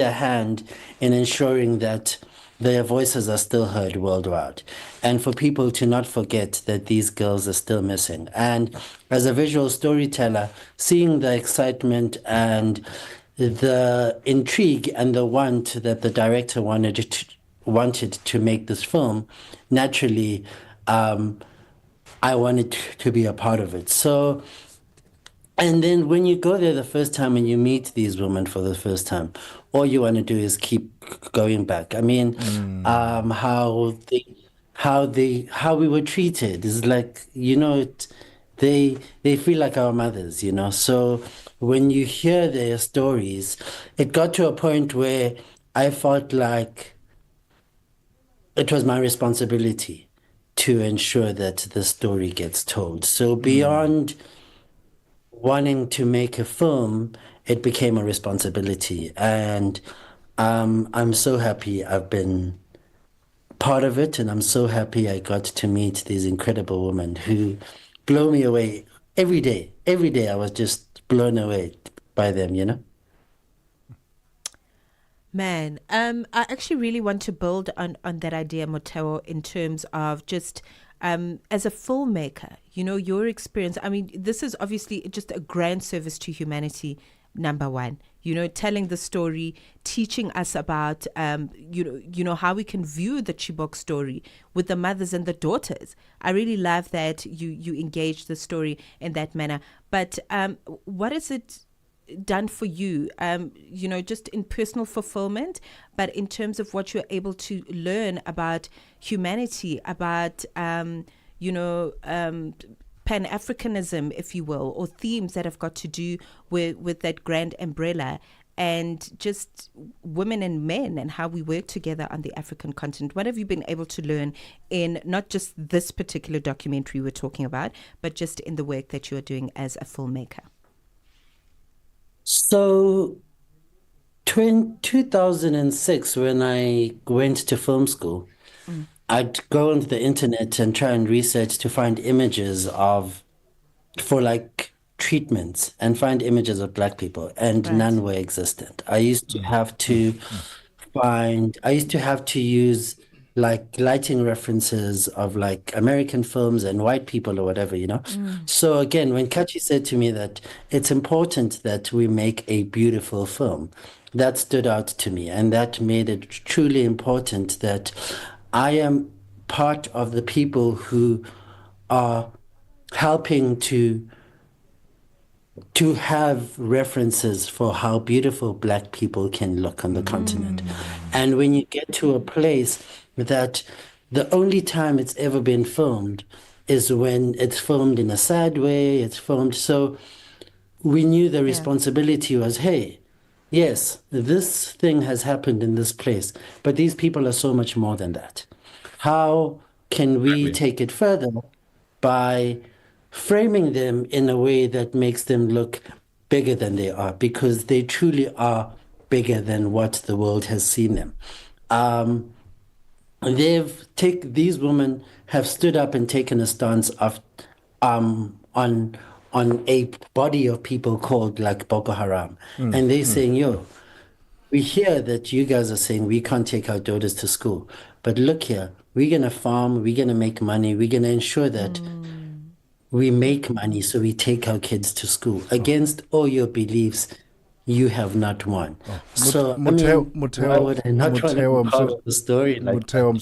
a hand in ensuring that their voices are still heard worldwide. And for people to not forget that these girls are still missing. And as a visual storyteller, seeing the excitement and the intrigue and the want that the director wanted to make this film, naturally, I wanted to be a part of it. So, and then when you go there the first time and you meet these women for the first time, all you want to do is keep going back. I mean, how we were treated is like, they feel like our mothers, So when you hear their stories, it got to a point where I felt like it was my responsibility to ensure that the story gets told. So beyond wanting to make a film, it became a responsibility. And I'm so happy I've been part of it, and I'm so happy I got to meet these incredible women who blow me away every day. Every day I was just blown away by them, Man, I actually really want to build on that idea, Moteo, in terms of just as a filmmaker, your experience. I mean, this is obviously just a grand service to humanity, number one. Telling the story, teaching us about, how we can view the Chibok story with the mothers and the daughters. I really love that you engage the story in that manner. But what is it done for you, just in personal fulfillment, but in terms of what you're able to learn about humanity, about, Pan-Africanism, if you will, or themes that have got to do with that grand umbrella, and just women and men and how we work together on the African continent. What have you been able to learn in not just this particular documentary we're talking about, but just in the work that you are doing as a filmmaker? So, 2006, when I went to film school, I'd go onto the internet and try and research to find images for treatments, and find images of Black people, and none were existent. I used to have to use lighting references of American films and white people or whatever, So again, when Kachi said to me that it's important that we make a beautiful film, that stood out to me, and that made it truly important that I am part of the people who are helping to have references for how beautiful Black people can look on the continent. And when you get to a place that the only time it's ever been filmed is when it's filmed in a sad way, so we knew the responsibility was, hey, yes, this thing has happened in this place, but these people are so much more than that. How can we take it further by framing them in a way that makes them look bigger than they are, because they truly are bigger than what the world has seen them. These women have stood up and taken a stance of on a body of people called Boko Haram, and they're saying, we hear that you guys are saying we can't take our daughters to school, but look here, we're gonna farm, we're gonna make money, we're gonna ensure that we make money so we take our kids to school. Against all your beliefs, you have not won. So, why would I not want to be part of the story? Moteo, I'm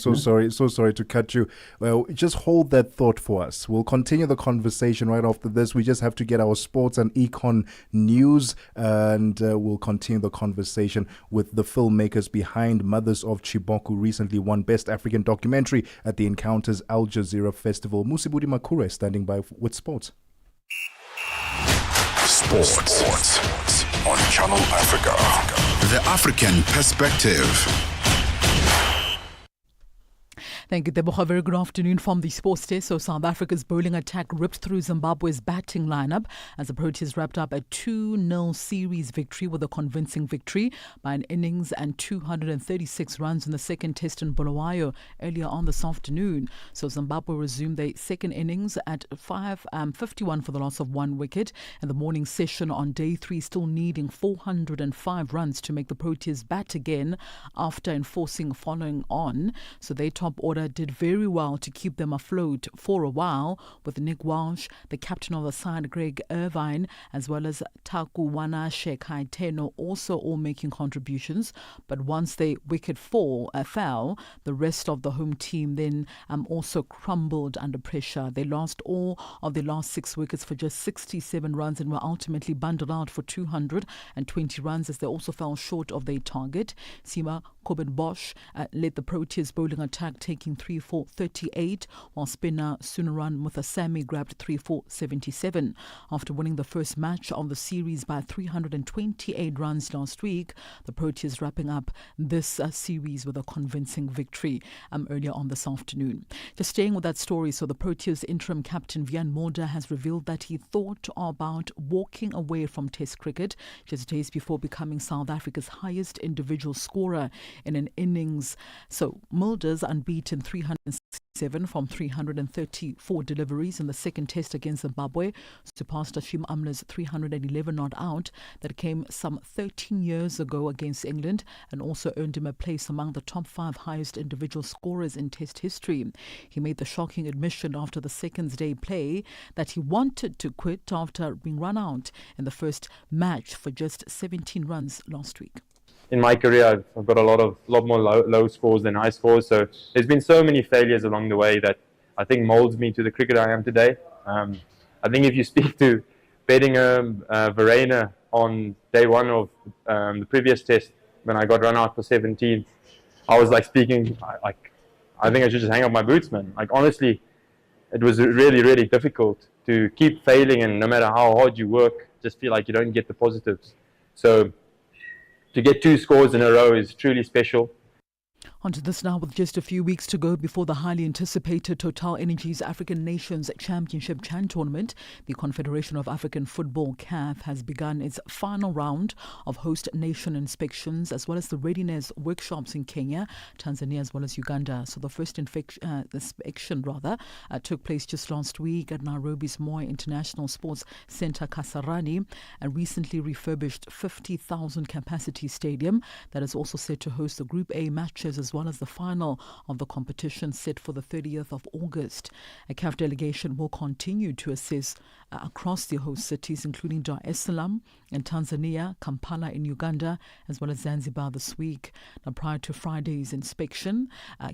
so sorry to cut you. Well, just hold that thought for us. We'll continue the conversation right after this. We just have to get our sports and econ news, and we'll continue the conversation with the filmmakers behind Mothers of Chibok, who recently won Best African Documentary at the Encounters Al Jazeera Festival. Musibudi Makure standing by with sports. Sports on Channel Africa. The African Perspective. Thank you, Tebogo. Very good afternoon from the Sports Desk. So South Africa's bowling attack ripped through Zimbabwe's batting lineup as the Proteas wrapped up a 2-0 series victory with a convincing victory by an innings and 236 runs in the second test in Bulawayo earlier on this afternoon. So Zimbabwe resumed their second innings at 51 for the loss of 1 wicket. And the morning session on day 3 still needing 405 runs to make the Proteas bat again after enforcing following on. So their top order did very well to keep them afloat for a while, with Nick Walsh, the captain of the side, Greg Irvine, as well as Taku Wanashe Kaiteno also all making contributions. But once the wicket fell, the rest of the home team then also crumbled under pressure. They lost all of their last 6 wickets for just 67 runs and were ultimately bundled out for 220 runs as they also fell short of their target. Sima Bosch led the Proteas bowling attack, taking 3 for 38, while spinner Sunaran Muthasamy grabbed 3 for 77. After winning the first match of the series by 328 runs last week, the Proteas wrapping up this series with a convincing victory earlier on this afternoon. Just staying with that story, so the Proteas interim captain Vian Mulder has revealed that he thought about walking away from Test cricket just days before becoming South Africa's highest individual scorer in an innings. So Mulder's unbeaten 367 from 334 deliveries in the second test against Zimbabwe surpassed Hashim Amla's 311 not out that came some 13 years ago against England, and also earned him a place among the top 5 highest individual scorers in Test history. He made the shocking admission after the second day play that he wanted to quit after being run out in the first match for just 17 runs last week. In my career, I've got a lot more low scores than high scores. So there's been so many failures along the way that I think molds me to the cricketer I am today. I think if you speak to Bedingham, Verena on day 1 of the previous test, when I got run out for 17, I was like speaking, I think I should just hang up my boots, man. Like honestly, it was really, really difficult to keep failing, and no matter how hard you work, just feel like you don't get the positives. So to get 2 scores in a row is truly special. On to this now, with just a few weeks to go before the highly anticipated Total Energies African Nations Championship CHAN tournament. The Confederation of African Football, CAF, has begun its final round of host nation inspections as well as the readiness workshops in Kenya, Tanzania as well as Uganda. So the first inspection took place just last week at Nairobi's Moi International Sports Centre Kasarani, a recently refurbished 50,000 capacity stadium that is also set to host the Group A matches as well as the final of the competition set for the 30th of August. A CAF delegation will continue to assess across the host cities, including Dar es Salaam in Tanzania, Kampala in Uganda, as well as Zanzibar this week. Now, prior to Friday's inspection,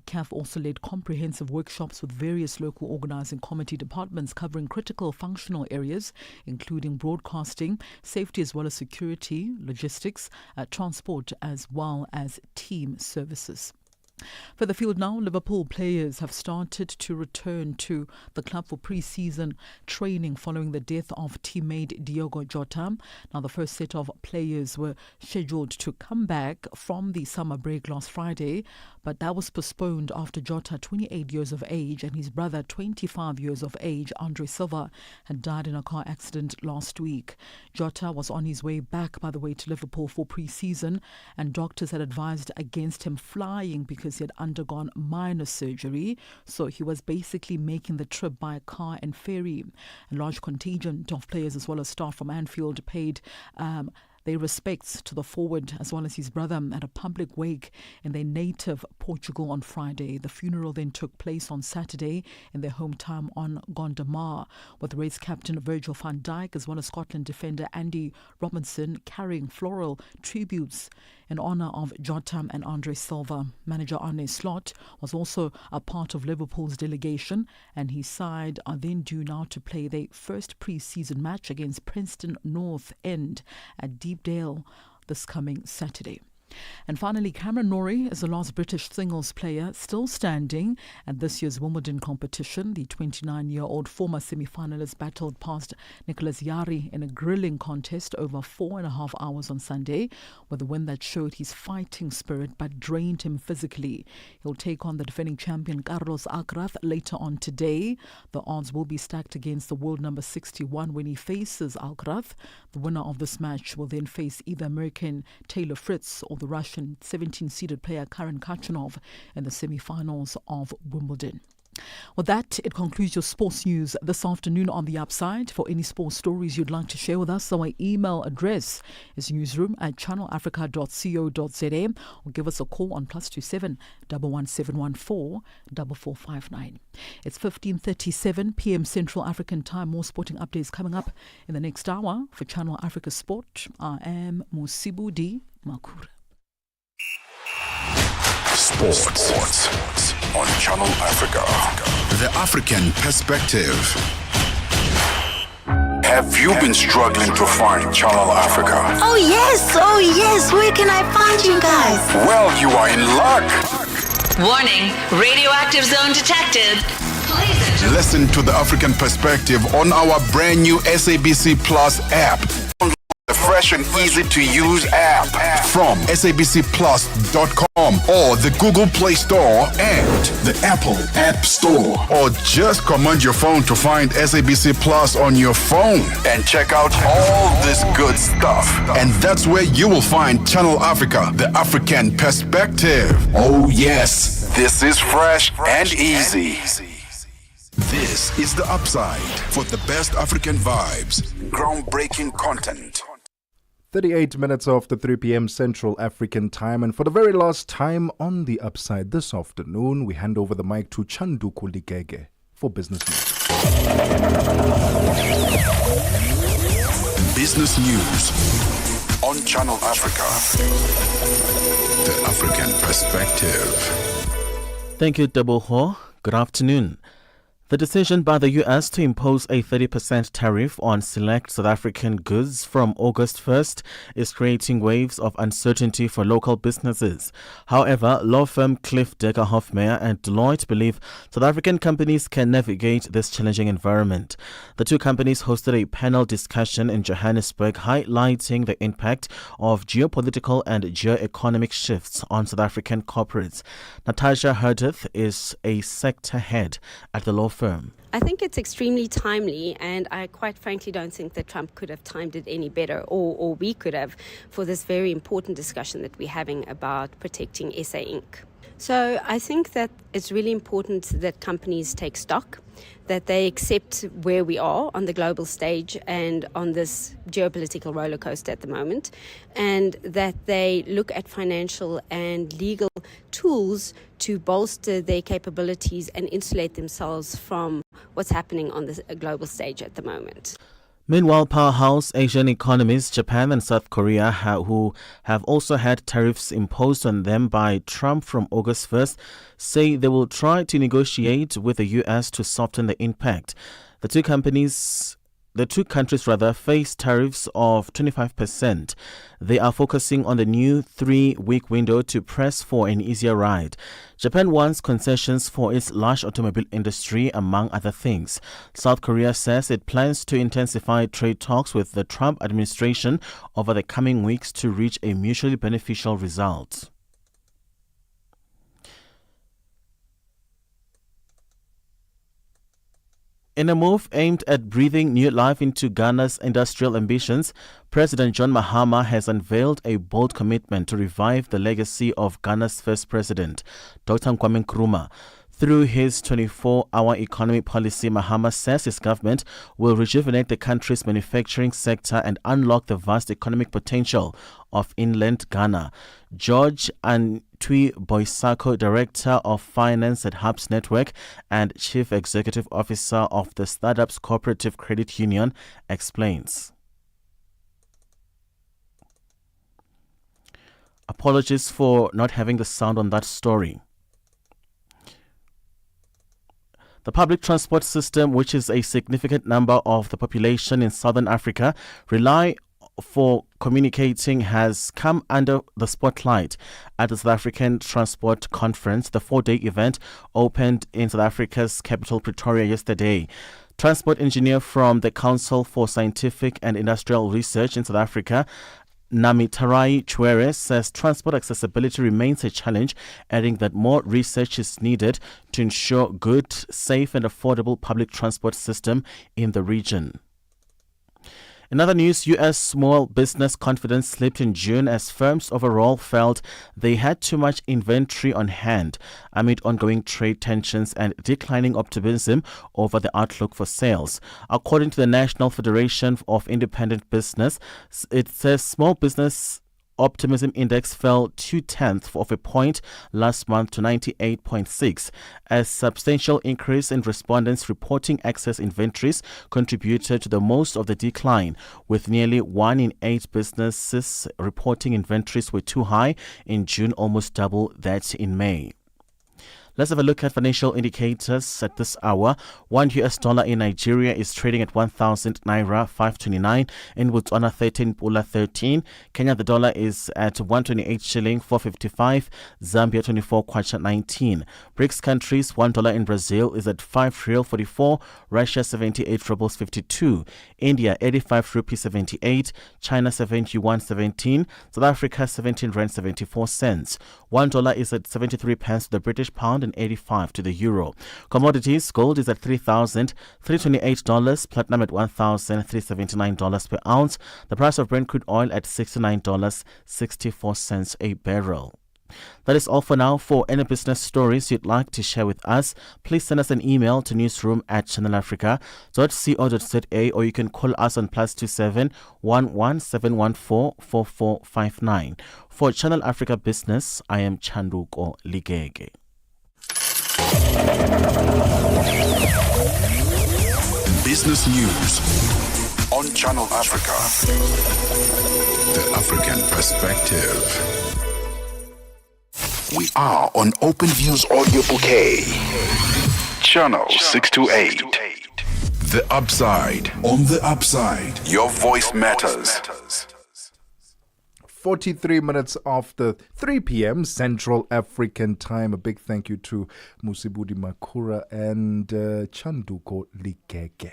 CAF also led comprehensive workshops with various local organising committee departments covering critical functional areas, including broadcasting, safety as well as security, logistics, transport, as well as team services. For the field now, Liverpool players have started to return to the club for pre-season training following the death of teammate Diogo Jota. Now, the first set of players were scheduled to come back from the summer break last Friday, but that was postponed after Jota, 28 years of age, and his brother, 25 years of age, Andre Silva, had died in a car accident last week. Jota was on his way back, by the way, to Liverpool for pre-season, and doctors had advised against him flying because he had undergone minor surgery, so he was basically making the trip by car and ferry. A large contingent of players as well as staff from Anfield paid their respects to the forward as well as his brother at a public wake in their native Portugal on Friday. The funeral then took place on Saturday in their hometown on Gondomar, with race captain Virgil van Dijk as well as Scotland defender Andy Robinson carrying floral tributes in honour of Jota and Andre Silva. Manager Arne Slot was also a part of Liverpool's delegation, and his side are then due now to play their first pre-season match against Preston North End at Deepdale this coming Saturday. And finally, Cameron Norrie is the last British singles player still standing at this year's Wimbledon competition. The 29-year-old former semi-finalist battled past Nicholas Jarry in a grilling contest over 4.5 hours on Sunday, with a win that showed his fighting spirit but drained him physically. He'll take on the defending champion Carlos Alcaraz later on today. The odds will be stacked against the world number 61 when he faces Alcaraz. The winner of this match will then face either American Taylor Fritz or the Russian 17-seeded player Karen Khachanov in the semi-finals of Wimbledon. With that, it concludes your sports news this afternoon on The Upside. For any sports stories you'd like to share with us, our email address is newsroom@channelafrica.co.za, or give us a call on +27 11714 4459. It's 15:37 p.m. Central African Time. More sporting updates coming up in the next hour. For Channel Africa Sport, I am Musibudi Makura. Sports on Channel Africa. The African perspective. Have you been struggling to find Channel Africa? Oh yes, where can I find you guys? Well, you are in luck. Warning, radioactive zone detected. Listen to the African perspective on our brand new SABC Plus app. The fresh and easy to use app from sabcplus.com or the Google Play Store and the Apple App Store. Or just command your phone to find SABC Plus on your phone and check out all this good stuff. And that's where you will find Channel Africa, the African perspective. Oh yes, this is fresh and easy. This is The Upside for the best African vibes, groundbreaking content. 38 minutes after 3 p.m. Central African Time, and for the very last time on The Upside this afternoon, we hand over the mic to Chandu Kuligege for Business News. Business News on Channel Africa. The African perspective. Thank you, Tebogo. Good afternoon. The decision by the U.S. to impose a 30% tariff on select South African goods from August 1st is creating waves of uncertainty for local businesses. However, law firm Cliff Decker Hofmeyer and Deloitte believe South African companies can navigate this challenging environment. The two companies hosted a panel discussion in Johannesburg highlighting the impact of geopolitical and geo-economic shifts on South African corporates. Natasha Herdeth is a sector head at the law firm. I think it's extremely timely, and I quite frankly don't think that Trump could have timed it any better, or we could have, for this very important discussion that we're having about protecting SA Inc. So I think that it's really important that companies take stock, that they accept where we are on the global stage and on this geopolitical roller coaster at the moment, and that they look at financial and legal tools to bolster their capabilities and insulate themselves from what's happening on the global stage at the moment. Meanwhile, powerhouse Asian economies, Japan and South Korea, who have also had tariffs imposed on them by Trump from August 1st, say they will try to negotiate with the U.S. to soften the impact. The two countries face tariffs of 25%. They are focusing on the new 3-week window to press for an easier ride. Japan wants concessions for its large automobile industry, among other things. South Korea says it plans to intensify trade talks with the Trump administration over the coming weeks to reach a mutually beneficial result. In a move aimed at breathing new life into Ghana's industrial ambitions, President John Mahama has unveiled a bold commitment to revive the legacy of Ghana's first president, Dr. Kwame Nkrumah. Through his 24-hour economy policy, Mahama says his government will rejuvenate the country's manufacturing sector and unlock the vast economic potential of inland Ghana. George Antwi Boisako, Director of Finance at Hubs Network and Chief Executive Officer of the Startups Cooperative Credit Union, explains. Apologies for not having the sound on that story. The public transport system, which is a significant number of the population in southern Africa, rely for communicating has come under the spotlight at the South African Transport Conference. The 4-day event opened in South Africa's capital, Pretoria, yesterday. Transport engineer from the Council for Scientific and Industrial Research in South Africa, Namitarai Chwere, says transport accessibility remains a challenge, adding that more research is needed to ensure good, safe and affordable public transport system in the region. In other news, U.S. small business confidence slipped in June as firms overall felt they had too much inventory on hand amid ongoing trade tensions and declining optimism over the outlook for sales. According to the National Federation of Independent Business, it says small business optimism index fell 0.2 of a point last month to 98.6. A substantial increase in respondents reporting excess inventories contributed to the most of the decline, with nearly 1 in 8 businesses reporting inventories were too high in June, almost double that in May. Let's have a look at financial indicators at this hour. $1 in Nigeria is trading at 1,000 Naira 529. In Botswana, 13 Pula 13. Kenya, the dollar is at 128 shilling 455. Zambia, 24 Kwacha 19. BRICS countries, $1 in Brazil is at 5 Real 44. Russia, 78 rubles 52. India, 85 rupees 78. China, 71 17. South Africa, 17 rand 74 cents. $1 is at 73 pence to the British pound and 85 to the euro. Commodities, gold is at $3,328, platinum at $1,379 per ounce. The price of Brent crude oil at $69.64 a barrel. That is all for now. For any business stories you'd like to share with us, please send us an email to newsroom@channelafrica.co.za, or you can call us on +27 11 714 4459. For Channel Africa Business, I am Chanduko Ligege. Business News on Channel Africa. The African Perspective. We are on OpenView's audio bouquet. Channel 628. The Upside. On the Upside. Your voice matters. 43 minutes after 3 p.m. Central African time. A big thank you to Musibudi Makura and Chanduko Ligege.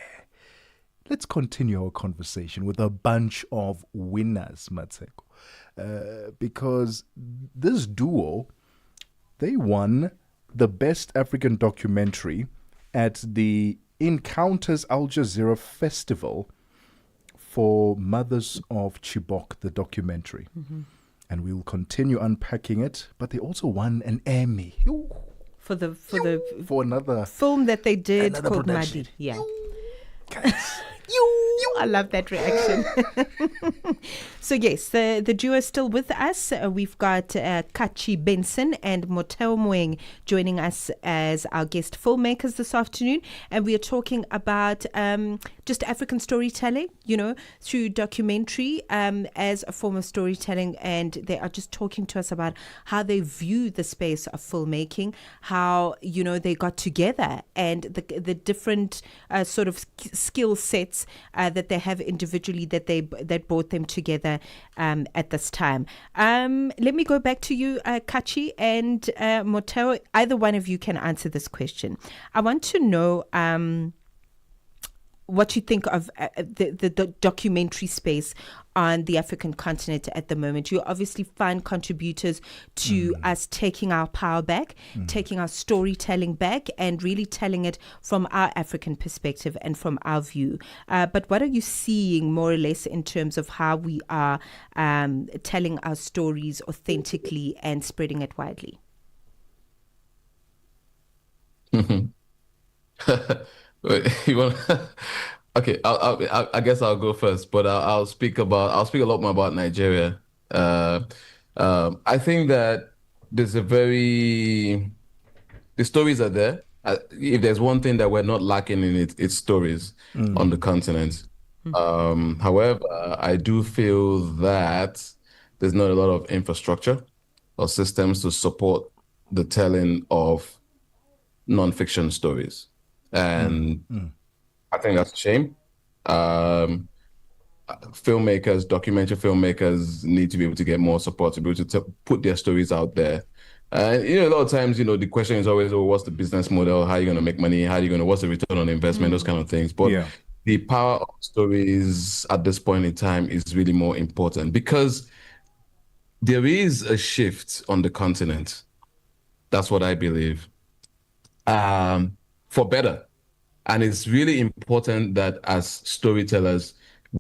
Let's continue our conversation with a bunch of winners, Mmatsheko. Because this duo, they won the Best African Documentary at the Encounters Al Jazeera Festival for Mothers of Chibok, the documentary. Mm-hmm. And we will continue unpacking it. But they also won an Emmy. For another film that they did called production. Madi. Yeah. I love that reaction. So yes, the duo is still with us. We've got Kachi Benson and Moteo Moeng joining us as our guest filmmakers this afternoon, and we are talking about just African storytelling, through documentary as a form of storytelling, and they are just talking to us about how they view the space of filmmaking, how they got together, and the different sort of skill sets that they have individually that brought them together at this time. Let me go back to you, Kachi and Moteo. Either one of you can answer this question. I want to know what you think of the documentary space on the African continent at the moment. You obviously find contributors to us taking our power back, taking our storytelling back, and really telling it from our African perspective and from our view. But what are you seeing more or less in terms of how we are telling our stories authentically and spreading it widely? You want? Okay, I guess I'll go first, but I'll speak a lot more about Nigeria. I think that the stories are there. If there's one thing that we're not lacking in it's stories on the continent. However, I do feel that there's not a lot of infrastructure or systems to support the telling of non-fiction stories. And I think that's a shame. filmmakers, documentary filmmakers need to be able to get more support to be able to put their stories out there. And, a lot of times, the question is always, what's the business model? How are you going to make money? What's the return on investment? Those kind of things. But the power of stories at this point in time is really more important because there is a shift on the continent. That's what I believe. For better. And it's really important that as storytellers,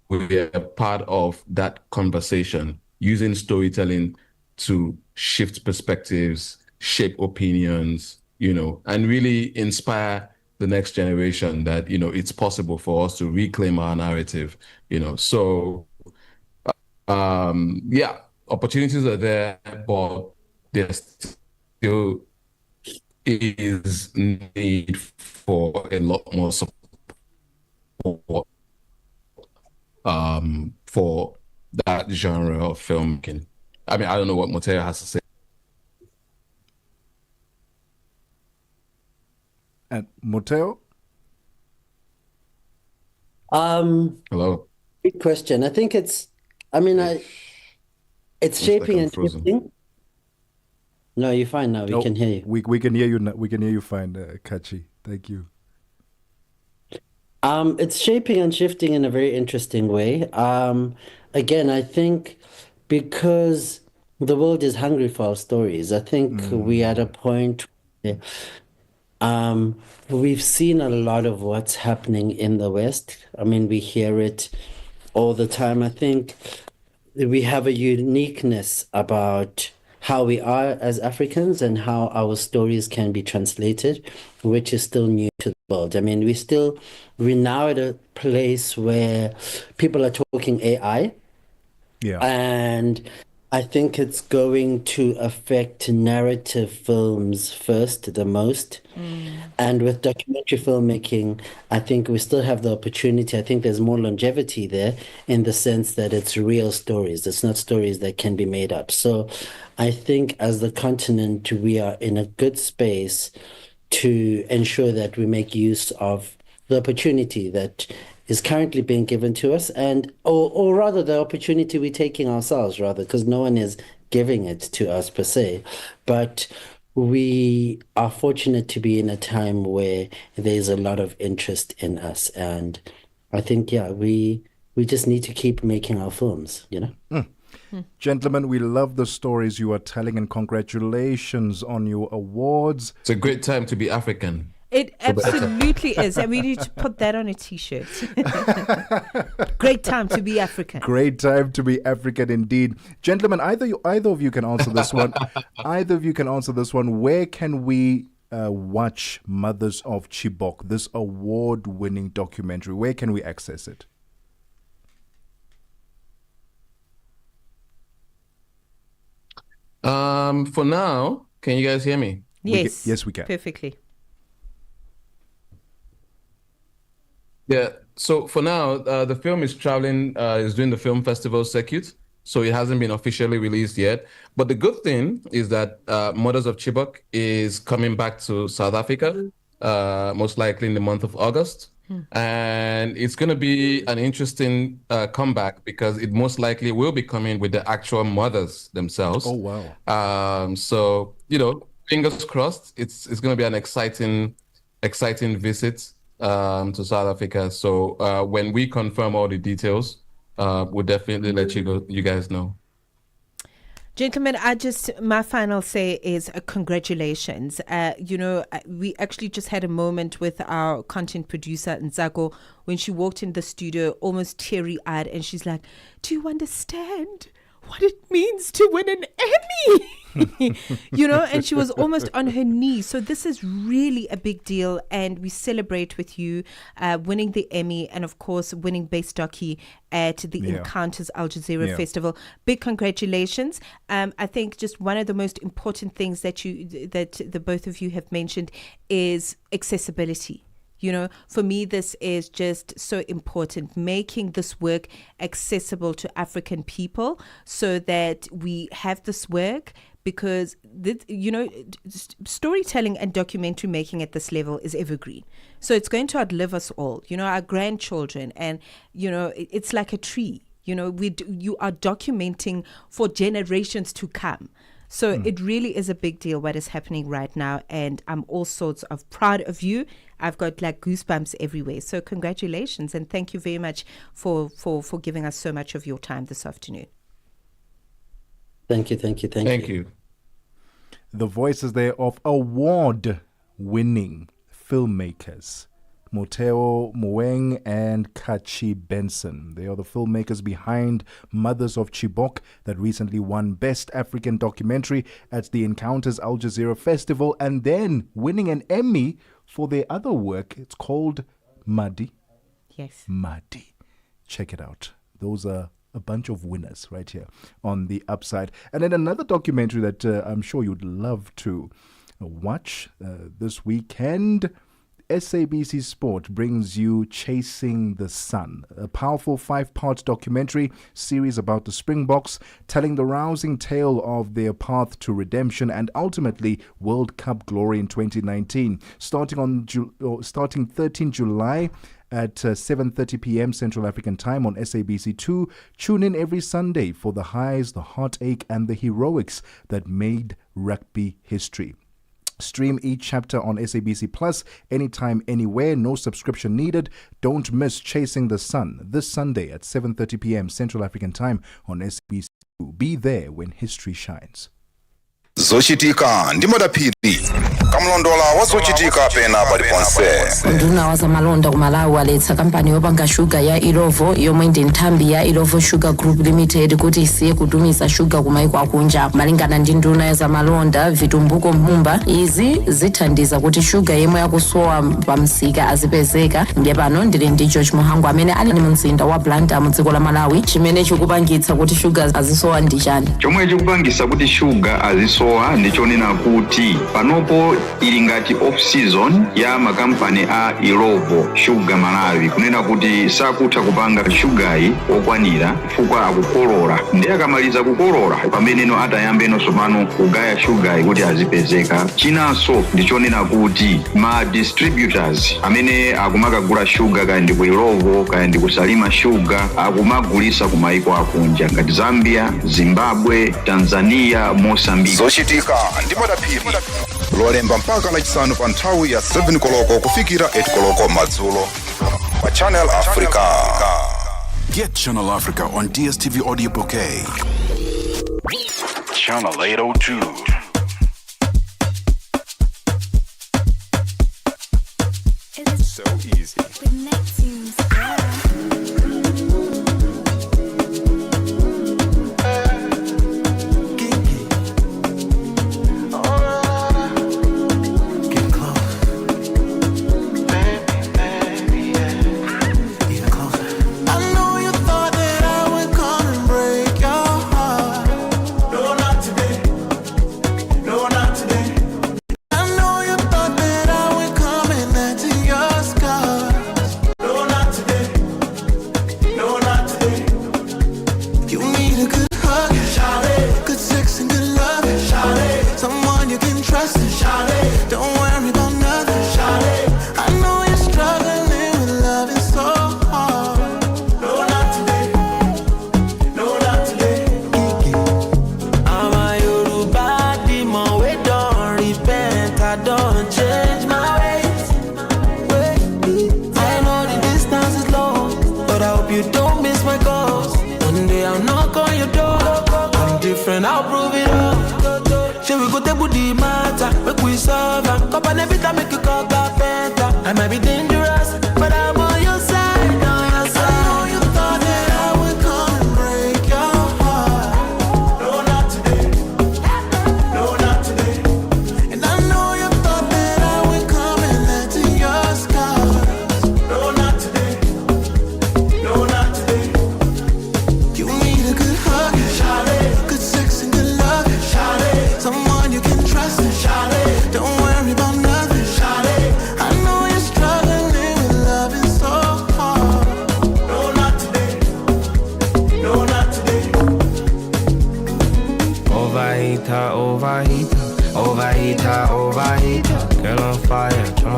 we are part of that conversation, using storytelling to shift perspectives, shape opinions, and really inspire the next generation that, it's possible for us to reclaim our narrative, So, opportunities are there, but there's still is need for a lot more support for that genre of filmmaking. I mean, I don't know what Moteo has to say. And Moteo? Hello. Good question. I think it's shaping and shifting. No, you're fine now. We can hear you. We can hear you now. We can hear you fine, Kachi. Thank you. It's shaping and shifting in a very interesting way. Again, I think because the world is hungry for our stories, I think we're at a point where we've seen a lot of what's happening in the West. I mean, we hear it all the time. I think we have a uniqueness about how we are as Africans and how our stories can be translated, which is still new to the world. I mean, we're now at a place where people are talking AI. Yeah. And I think it's going to affect narrative films first, the most. And with documentary filmmaking, I think we still have the opportunity. I think there's more longevity there in the sense that it's real stories. It's not stories that can be made up. So I think as the continent, we are in a good space to ensure that we make use of the opportunity that is currently being given to us, and or rather the opportunity we're taking ourselves, rather, because no one is giving it to us per se. But we are fortunate to be in a time where there's a lot of interest in us. And I think, we just need to keep making our films, Gentlemen, we love the stories you are telling, and congratulations on your awards. It's a great time to be African. It absolutely is. And we need to put that on a t-shirt. Great time to be African. Great time to be African indeed. Gentlemen, either of you can answer this one. Either of you can answer this one. Where can we watch Mothers of Chibok, this award-winning documentary? Where can we access it? For now, can you guys hear me? Yes. Yes, we can. Perfectly. Yeah. So for now, the film is doing the film festival circuit. So it hasn't been officially released yet. But the good thing is that Mothers of Chibok is coming back to South Africa, most likely in the month of August. And it's going to be an interesting comeback because it most likely will be coming with the actual mothers themselves. Oh, wow. So, fingers crossed, it's going to be an exciting visit to South Africa. So when we confirm all the details, we'll definitely let you guys know. Gentlemen, my final say is congratulations. We actually just had a moment with our content producer, Nzago, when she walked in the studio, almost teary-eyed, and she's like, do you understand what it means to win an Emmy? And she was almost on her knees. So this is really a big deal, and we celebrate with you winning the Emmy, and of course winning Best Docu at the Encounters Al Jazeera Festival. Big congratulations. I think just one of the most important things that the both of you have mentioned is accessibility. For me, this is just so important, making this work accessible to African people so that we have this work because storytelling and documentary making at this level is evergreen. So it's going to outlive us all, our grandchildren, and it's like a tree. You are documenting for generations to come. So it really is a big deal what is happening right now, and I'm all sorts of proud of you. I've got like goosebumps everywhere. So congratulations, and thank you very much for giving us so much of your time this afternoon. Thank you. The voices there of award-winning filmmakers, Moteo Moeng and Kachi Benson. They are the filmmakers behind Mothers of Chibok that recently won Best African Documentary at the Encounters Al Jazeera Festival, and then winning an Emmy for their other work. It's called Madi. Yes. Madi. Check it out. Those are a bunch of winners right here on the upside. And then another documentary that I'm sure you'd love to watch this weekend. SABC Sport brings you Chasing the Sun, a powerful 5-part documentary series about the Springboks, telling the rousing tale of their path to redemption and ultimately World Cup glory in 2019. Starting 13 July at 7:30 p.m. Central African Time on SABC2. Tune in every Sunday for the highs, the heartache, and the heroics that made rugby history. Stream each chapter on SABC Plus anytime, anywhere. No subscription needed. Don't miss Chasing the Sun this Sunday at 7:30 p.m. Central African Time on SABC2. Be there when history shines. Zochitika ndi madapiri kamlondola wazochitika pena paliponse. Nduna wazamalonda ku Malawi waletsa kampani yopanga shuga ya Ilovo yomwe ndi nthambi ya Ilovo Sugar Group Limited kuti isiye kutumiza shuga kumaiko akunja. Malingana ndi nduna ya zamalonda Vitumbuko Mhumba, izi zithandiza kuti shuga yemwe yakusowa pamsika azipezeka. Ndiye pano ndili ndi George Muhangu amene ali mu mzinda wa Blantyre mu dziko la Malawi. Chimene chikupangitsa kuti shuga azisowa ndi chani? Chomwe chikupangitsa kuti shuga azisowa ndichonena kuti panopo ili ngati off season ya makampani a Ilovo Sugar Malawi, kunena kuti sakutha kupanga shugayi okwanira chifukwa akukolola. Ndiye akamaliza kukolola pameneno atayambeno somano kugaya shugayi kuti azipezeka. Chinanso ndichonena kuti ma distributors amene akumakagula sugar kaya ndi ku Ilovo kaya ndi kusalima sugar akumagulisa ku maiko akunja ngati Zambia, Zimbabwe, Tanzania, Mozambique. Zochitika ndi madapiri lolemba mpaka lachisanu pa nthawi ya 7 koloko kufikira 8 koloko madzulo pa Channel Africa. Get Channel Africa on DSTV Audio Bouquet. Channel 802. So easy. No, not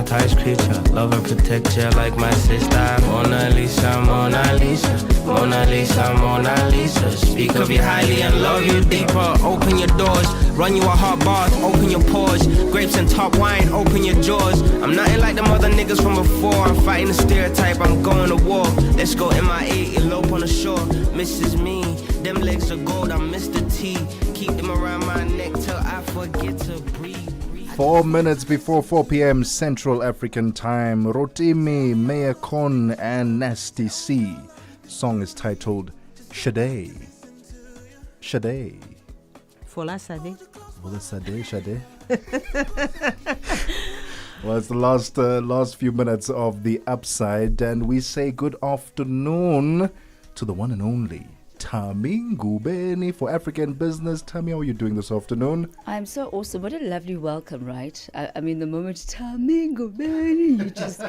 highest creature. Love and protect you like my sister. Mona Lisa, Mona Lisa, Mona Lisa, Mona Lisa. Speak of you highly and love you deeper. Open your doors, run you a hot bath, open your pores. Grapes and top wine, open your jaws. I'm nothing like them other niggas from before. I'm fighting the stereotype, I'm going to war. Let's go MIA, elope on the shore. Mrs. Me, them legs are gold, I'm Mr. T. Keep them around my neck till I forget to breathe. 4 minutes before 4 p.m. Central African Time. Rotimi, Mayakon, and Nasty C. Song is titled Shade. Shade. Fola Sade. Fola Sade, Shade. Well, it's the last few minutes of the Upside, and we say good afternoon to the one and only Tami Ngubeni for African Business. Tami, how are you doing this afternoon? I'm so awesome. What a lovely welcome, right? I mean, the moment Tami Ngubeni, you just...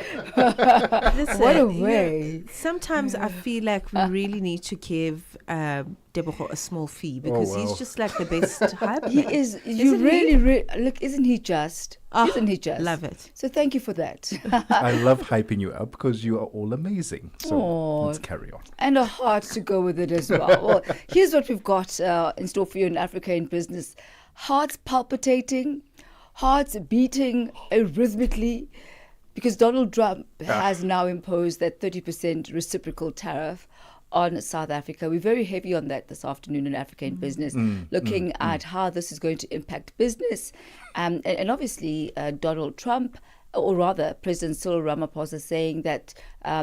Listen, what a way. Sometimes I feel like we really need to give Tebogo a small fee because he's just like the best hype. He is. You really, look, isn't he just? Isn't he just? Love it. So thank you for that. I love hyping you up because you are all amazing. So let's carry on. And a heart to go with it as well. Well, here's what we've got in store for you in Africa in Business. Hearts palpitating, hearts beating rhythmically, because Donald Trump has now imposed that 30% reciprocal tariff on South Africa. We're very heavy on that this afternoon in Africa in Business, looking at how this is going to impact business. And obviously, Donald Trump, or rather President Cyril Ramaphosa, saying that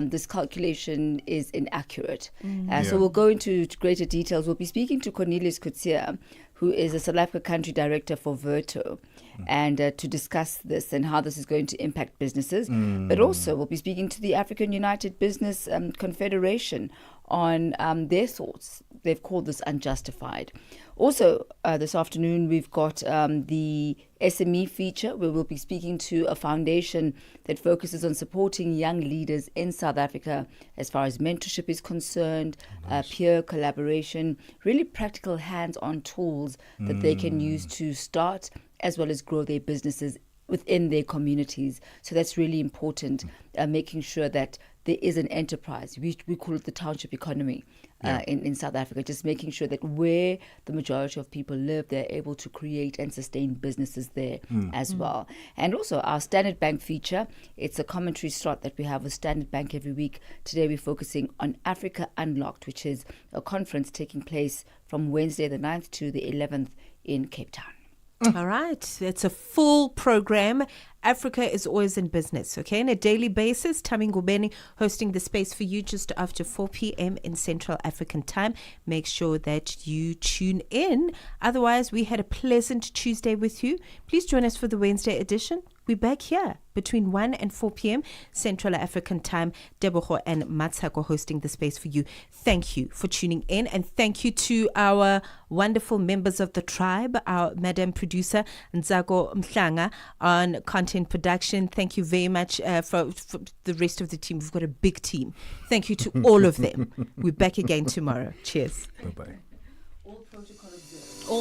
this calculation is inaccurate. So we'll go into greater details. We'll be speaking to Cornelius Kutsia, who is a South Africa country director for Verto, and to discuss this and how this is going to impact businesses. But also we'll be speaking to the African United Business Confederation on their thoughts. They've called this unjustified. Also, this afternoon, we've got the SME feature, where we'll be speaking to a foundation that focuses on supporting young leaders in South Africa as far as mentorship is concerned, peer collaboration, really practical hands-on tools that they can use to start as well as grow their businesses within their communities. So that's really important, making sure that there is an enterprise. We call it the township economy in South Africa, just making sure that where the majority of people live, they're able to create and sustain businesses there as well. And also our Standard Bank feature, it's a commentary slot that we have with Standard Bank every week. Today we're focusing on Africa Unlocked, which is a conference taking place from Wednesday the 9th to the 11th in Cape Town. All right. It's a full program. Africa is always in business, okay? On a daily basis, Tami Ngubeni hosting the space for you just after 4 p.m. in Central African Time. Make sure that you tune in. Otherwise, we had a pleasant Tuesday with you. Please join us for the Wednesday edition. We're back here between 1 and 4 p.m. Central African Time. Tebogo and Mmatsheko hosting the space for you. Thank you for tuning in, and thank you to our wonderful members of the tribe, our Madam Producer Nzago Mhlanga on content production. Thank you very much for the rest of the team. We've got a big team. Thank you to all of them. We're back again tomorrow. Cheers. Bye-bye. All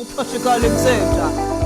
protocol observed.